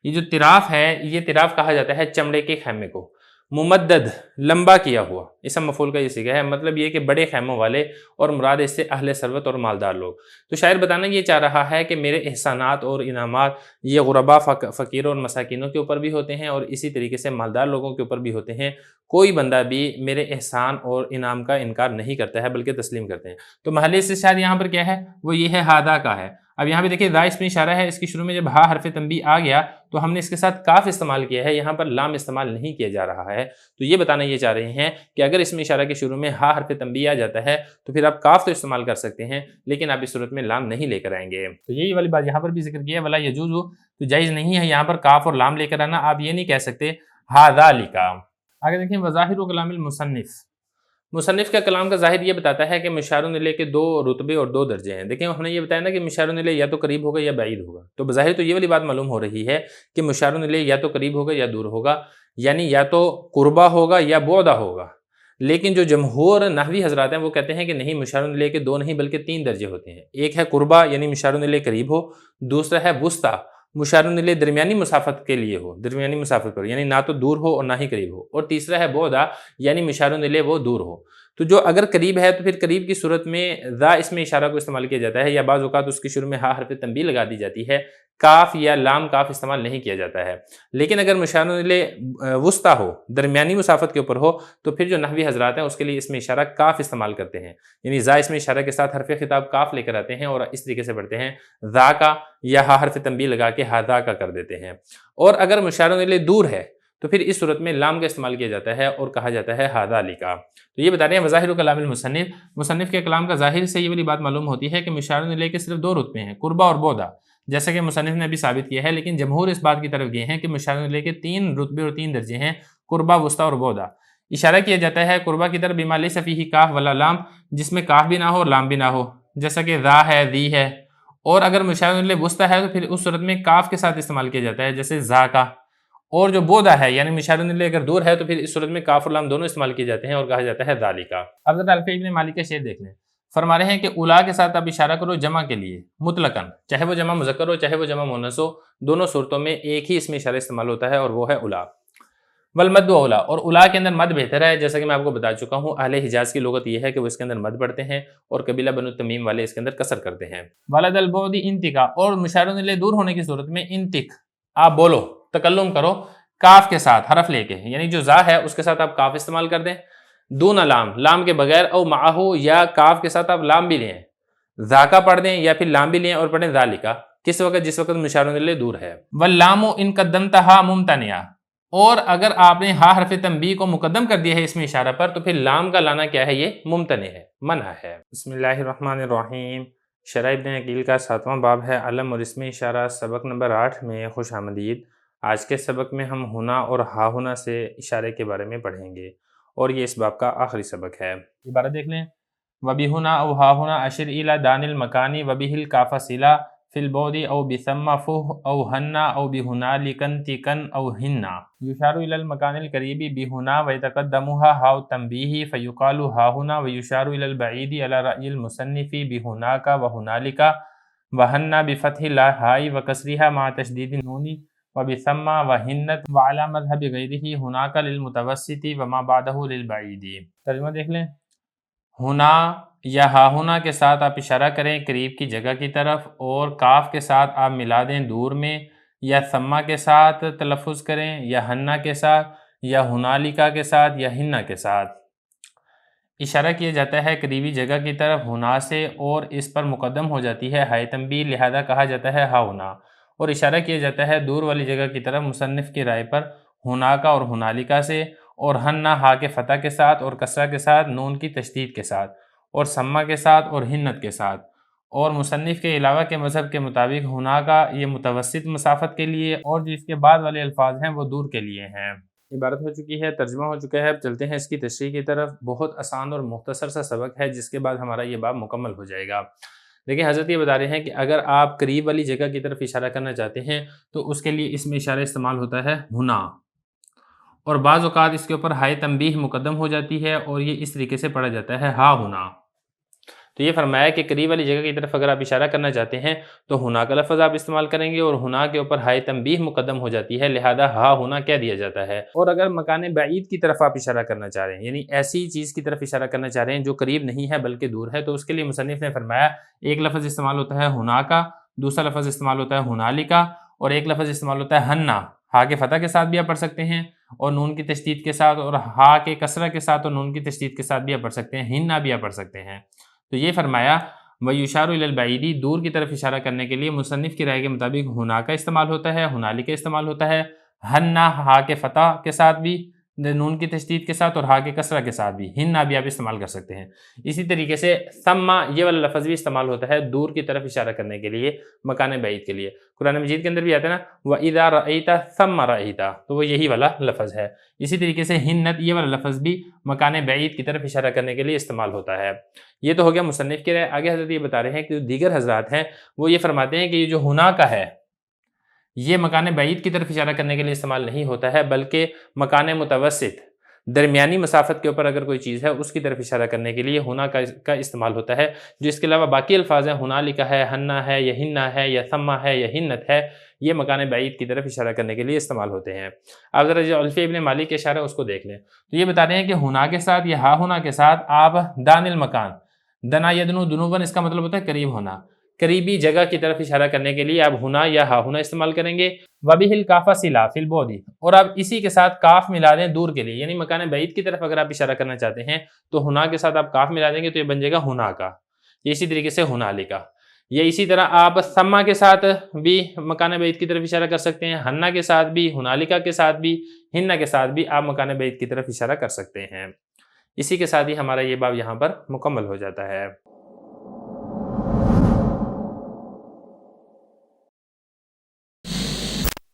یہ جو طراف ہے، یہ طراف کہا جاتا ہے چمڑے کے خیمے کو۔ ممدد لمبا کیا ہوا، اسم مفعول کا یہ صیغہ ہے، مطلب یہ کہ بڑے خیموں والے، اور مراد اس سے اہل ثروت اور مالدار لوگ۔ تو شاعر بتانا یہ چاہ رہا ہے کہ میرے احسانات اور انعامات یہ غربا، فقیروں اور مساکینوں کے اوپر بھی ہوتے ہیں، اور اسی طریقے سے مالدار لوگوں کے اوپر بھی ہوتے ہیں۔ کوئی بندہ بھی میرے احسان اور انعام کا انکار نہیں کرتا ہے بلکہ تسلیم کرتے ہیں۔ تو محل استشہاد یہاں پر کیا ہے؟ وہ یہ ہے ہادا کا ہے۔ اب یہاں پہ دیکھیں ذا اسم اشارہ ہے، اس کی شروع میں جب ہا حرف تنبیہ آ گیا تو ہم نے اس کے ساتھ کاف استعمال کیا ہے، یہاں پر لام استعمال نہیں کیا جا رہا ہے۔ تو یہ بتانا یہ چاہ رہے ہیں کہ اگر اسم اشارہ کے شروع میں ہا حرف تنبیہ آ جاتا ہے تو پھر آپ کاف تو استعمال کر سکتے ہیں، لیکن آپ اس صورت میں لام نہیں لے کر آئیں گے۔ تو یہی والی بات یہاں پر بھی ذکر کیا ہے، ولا یجوز، تو جائز نہیں ہے یہاں پر کاف اور لام لے کر آنا۔ آپ یہ نہیں کہہ سکتے ہاذا لکا۔ آگے دیکھیں وظاہر کلام المصنف، مصنف کا کلام کا ظاہر یہ بتاتا ہے کہ مشار الیہ کے دو رتبے اور دو درجے ہیں۔ دیکھیں ہم نے یہ بتایا نا کہ مشار الیہ یا تو قریب ہوگا یا بعید ہوگا، تو بظاہر تو یہ والی بات معلوم ہو رہی ہے کہ مشار الیہ یا تو قریب ہوگا یا دور ہوگا، یعنی یا تو قربا ہوگا یا بعدا ہوگا۔ لیکن جو جمہور نحوی حضرات ہیں وہ کہتے ہیں کہ نہیں، مشار الیہ کے دو نہیں بلکہ تین درجے ہوتے ہیں۔ ایک ہے قربا یعنی مشار الیہ قریب ہو، دوسرا ہے وسطی مشار الیہ درمیانی مسافت کے لیے ہو، درمیانی مسافت پر، یعنی نہ تو دور ہو اور نہ ہی قریب ہو، اور تیسرا ہے بعدا یعنی مشار الیہ وہ دور ہو۔ تو جو اگر قریب ہے تو پھر قریب کی صورت میں ذا اسم اشارہ کو استعمال کیا جاتا ہے، یا بعض اوقات اس کی شروع میں ہا حرف تنبیہ لگا دی جاتی ہے، کاف یا لام کاف استعمال نہیں کیا جاتا ہے۔ لیکن اگر مشار الیہ وسطی ہو، درمیانی مسافت کے اوپر ہو، تو پھر جو نحوی حضرات ہیں اس کے لیے اسم اشارہ کاف استعمال کرتے ہیں، یعنی ذا اسم اشارہ کے ساتھ حرف خطاب کاف لے کر آتے ہیں اور اس طریقے سے پڑھتے ہیں ذا کا، یا ہا حرف تنبیہ لگا کے ہاذا کا کر دیتے ہیں۔ اور اگر مشار الیہ دور ہے تو پھر اس صورت میں لام کا استعمال کیا جاتا ہے اور کہا جاتا ہے ہاذا لکا۔ تو یہ بتا رہے ہیں وظاہر کلام المصنف، مصنف کے کلام کا ظاہر سے یہ والی بات معلوم ہوتی ہے کہ مشار الیہ کے صرف دو رتبے ہیں، قربا اور بعدا، جیسا کہ مصنف نے ابھی ثابت کیا ہے، لیکن جمہور اس بات کی طرف گئے ہیں کہ مشار الیہ کے تین رتبے اور تین درجے ہیں، قربا، وسطی اور بعدا۔ اشارہ کیا جاتا ہے قربا کی طرف بما لیس فیہ کاف ولا لام، جس میں کاف بھی نہ ہو اور لام بھی نہ ہو، جیسا کہ ذا ہے، ذی ہے۔ اور اگر مشار الیہ وسطی ہے تو پھر اس صورت میں کاف کے ساتھ استعمال کیا جاتا ہے، جیسے ذا کا۔ اور جو بعدا ہے یعنی مشار الیہ اگر دور ہے تو پھر اس صورت میں کاف اور لام دونوں استعمال کیے جاتے ہیں اور کہا جاتا ہے ذالکا۔ اب ذرا الفی ابن مالک کا شعر دیکھ لیں، فرما رہے ہیں کہ اولا کے ساتھ آپ اشارہ کرو جمع کے لیے مطلقاً، چاہے وہ جمع مذکر ہو چاہے وہ جمع مؤنث ہو، دونوں صورتوں میں ایک ہی اس میں اشارہ استعمال ہوتا ہے اور وہ ہے اولا۔ والمد اولا، اور اولا کے اندر مد بہتر ہے، جیسا کہ میں آپ کو بتا چکا ہوں اہل حجاز کی لغت یہ ہے کہ وہ اس کے اندر مد پڑھتے ہیں، اور قبیلہ بنو تمیم والے اس کے اندر کسر کرتے ہیں۔ ولد البعد انتقا، اور مشار الیہ دور ہونے کی صورت میں انتق، آپ بولو، تکلم کرو کاف کے ساتھ حرف لے کے، یعنی جو ذا ہے اس کے ساتھ آپ کاف استعمال کر دیں، دون لام، لام کے بغیر، او معہو، یا کاف کے ساتھ آپ لام بھی لیں، ذا کا پڑھ دیں یا پھر لام بھی لیں اور پڑھیں ذالکا، کس وقت؟ جس وقت مشار الیہ دور ہے۔ واللام ان قدمتھا ممتنعا، اور اگر آپ نے ہا حرف تنبیہ کو مقدم کر دیا ہے اس میں اشارہ پر تو پھر لام کا لانا کیا ہے؟ یہ ممتنع ہے، منع ہے۔ بسم اللہ الرحمن الرحیم۔ شرح ابن عقیل کا 7واں باب ہے علم اور اسم اشارہ، سبق نمبر 8 میں خوش آمدید۔ آج کے سبق میں ہم ہنا اور ہا ہنا سے اشارے کے بارے میں پڑھیں گے، اور یہ اس باب کا آخری سبق ہے۔ عبارت دیکھ لیں، وَبِهُنَا أَوْ هَاهُنَا أَشِرْ إِلَى دَانِ الْمَكَانِ وَبِهِ الْكَافَ صِلَةٌ فِي الْبُعْدِ أَوْ بِثَمَّ فُهْ أَوْ هَنَّا أَوْ بِهُنَالِكَ انْتِقًا أَوْ هِنَّا يُشَارُ إِلَى الْمَكَانِ الْقَرِيبِ بِهُنَا وَيَتَقَدَّمُهَا هَاءُ التَّنْبِيهِ فَيُقَالُ هَاهُنَا وَيُشَارُ إِلَى الْبَعِيدِ عَلَى رَأْيِ الْمُصَنِّفِ بِهُنَاكَ وَهُنَالِكَ وَهَنَّا بِفَتْحِ الْهَاءِ وَكَسْرِهَا مع تشديد النون وبثم وهنت وعلى مذهب غيره هناك للمتوسط وما بعده للبعيد۔ ترجمہ دیکھ لیں، ہنا یا ہا ہنا کے ساتھ آپ اشارہ کریں قریب کی جگہ کی طرف، اور کاف کے ساتھ آپ ملا دیں دور میں، یا ثمہ کے ساتھ تلفظ کریں، یا ہنا کے ساتھ، یا ہنالکا کے ساتھ، یا ہنا کے ساتھ۔ اشارہ کیا جاتا ہے قریبی جگہ کی طرف ہنا سے، اور اس پر مقدم ہو جاتی ہے ہائے تنبیہ، لہذا کہا جاتا ہے ہا ہنا۔ اور اشارہ کیا جاتا ہے دور والی جگہ کی طرف مصنف کی رائے پر ہناکا اور ہنالکا سے، اور ہنہ ہا کے فتح کے ساتھ اور کسرہ کے ساتھ، نون کی تشدید کے ساتھ، اور سمہ کے ساتھ اور ہنت کے ساتھ۔ اور مصنف کے علاوہ کے مذہب کے مطابق ہناکا یہ متوسط مسافت کے لیے، اور جو اس کے بعد والے الفاظ ہیں وہ دور کے لیے ہیں۔ عبارت ہو چکی ہے، ترجمہ ہو چکا ہے، اب چلتے ہیں اس کی تشریح کی طرف۔ بہت آسان اور مختصر سا سبق ہے جس کے بعد ہمارا یہ باب مکمل ہو جائے گا۔ دیکھیں حضرت یہ بتا رہے ہیں کہ اگر آپ قریب والی جگہ کی طرف اشارہ کرنا چاہتے ہیں تو اس کے لیے اس میں اشارہ استعمال ہوتا ہے ہنا، اور بعض اوقات اس کے اوپر ہائے تنبیہ مقدم ہو جاتی ہے اور یہ اس طریقے سے پڑھا جاتا ہے ہا ہنا۔ تو یہ فرمایا کہ قریب والی جگہ کی طرف اگر آپ اشارہ کرنا چاہتے ہیں تو ہنا کا لفظ آپ استعمال کریں گے، اور ہنا کے اوپر ہائے تنبیہ مقدم ہو جاتی ہے، لہذا ہا ہنا کہہ دیا جاتا ہے۔ اور اگر مکان بعید کی طرف آپ اشارہ کرنا چاہ رہے ہیں، یعنی ایسی چیز کی طرف اشارہ کرنا چاہ رہے ہیں جو قریب نہیں ہے بلکہ دور ہے، تو اس کے لیے مصنف نے فرمایا ایک لفظ استعمال ہوتا ہے ہنا کا، دوسرا لفظ استعمال ہوتا ہے ہنالکا، اور ایک لفظ استعمال ہوتا ہے ہننا۔ ہا کے فتح کے ساتھ بھی آپ پڑھ سکتے ہیں اور نون کی تشدید کے ساتھ، اور ہا کے کسرہ کے ساتھ اور نون کی تشدید کے ساتھ بھی آپ پڑھ سکتے ہیں، ہننا بھی آپ پڑھ سکتے ہیں۔ تو یہ فرمایا وَيُشَارُ إِلَى الْبَعِيدِ، دور کی طرف اشارہ کرنے کے لیے مصنف کی رائے کے مطابق ہنا کا استعمال ہوتا ہے، ہنالک استعمال ہوتا ہے، ہننا ہا کے فتح کے ساتھ بھی، نون کی تشدید کے ساتھ، اور ہا کے کسرہ کے ساتھ بھی، ہننا بھی آپ استعمال کر سکتے ہیں۔ اسی طریقے سے ثم یہ والا لفظ بھی استعمال ہوتا ہے دور کی طرف اشارہ کرنے کے لیے، مکان بعید کے لیے۔ قرآن مجید کے اندر بھی آتا ہے نا وَإِذَا رَأَيْتَ ثَمَّ رَأَيْتَ، تو وہ یہی والا لفظ ہے۔ اسی طریقے سے ہنت یہ والا لفظ بھی مکان بعید کی طرف اشارہ کرنے کے لیے استعمال ہوتا ہے۔ یہ تو ہو گیا مصنف کی رائے۔ آگے حضرت یہ بتا رہے ہیں کہ جو دیگر حضرات ہیں وہ یہ فرماتے ہیں کہ یہ جو ہنا کا ہے یہ مکان بعید کی طرف اشارہ کرنے کے لیے استعمال نہیں ہوتا ہے، بلکہ مکان متوسط درمیانی مسافت کے اوپر اگر کوئی چیز ہے اس کی طرف اشارہ کرنے کے لیے ہنا کا استعمال ہوتا ہے۔ جو اس کے علاوہ باقی الفاظ ہیں، ہنالکا ہے، ہننا ہے، یا ہننا ہے، یا ثم ہے، یا ہنت ہے، یہ مکان بعید کی طرف اشارہ کرنے کے لیے استعمال ہوتے ہیں۔ اب ذرا جو الفیہ ابن مالک کا اشارہ ہے اس کو دیکھ لیں، تو یہ بتا رہے ہیں کہ ہنا کے ساتھ یا ہا ہنا کے ساتھ آپ دان المکان، دنا یدنو دنوبن، اس کا مطلب ہوتا ہے قریب ہونا، قریبی جگہ کی طرف اشارہ کرنے کے لیے آپ ہنا یا ہا ہنا استعمال کریں گے۔ وَبِهِ الْكَافَ صِلَةً فِي الْبُعْدِ، اور آپ اسی کے ساتھ کاف ملا دیں دور کے لیے، یعنی مکان بعید کی طرف اگر آپ اشارہ کرنا چاہتے ہیں تو ہنا کے ساتھ آپ کاف ملا دیں گے تو یہ بن جائے گا ہنا کا، یہ اسی طریقے سے ہنالکا۔ یا اسی طرح آپ ثم کے ساتھ بھی مکان بعید کی طرف اشارہ کر سکتے ہیں، ہننا کے ساتھ بھی، ہنالکا کے ساتھ بھی، ہننا کے ساتھ بھی آپ مکان بعید کی طرف اشارہ کر سکتے ہیں۔ اسی کے ساتھ ہی ہمارا یہ باب یہاں پر مکمل ہو جاتا ہے۔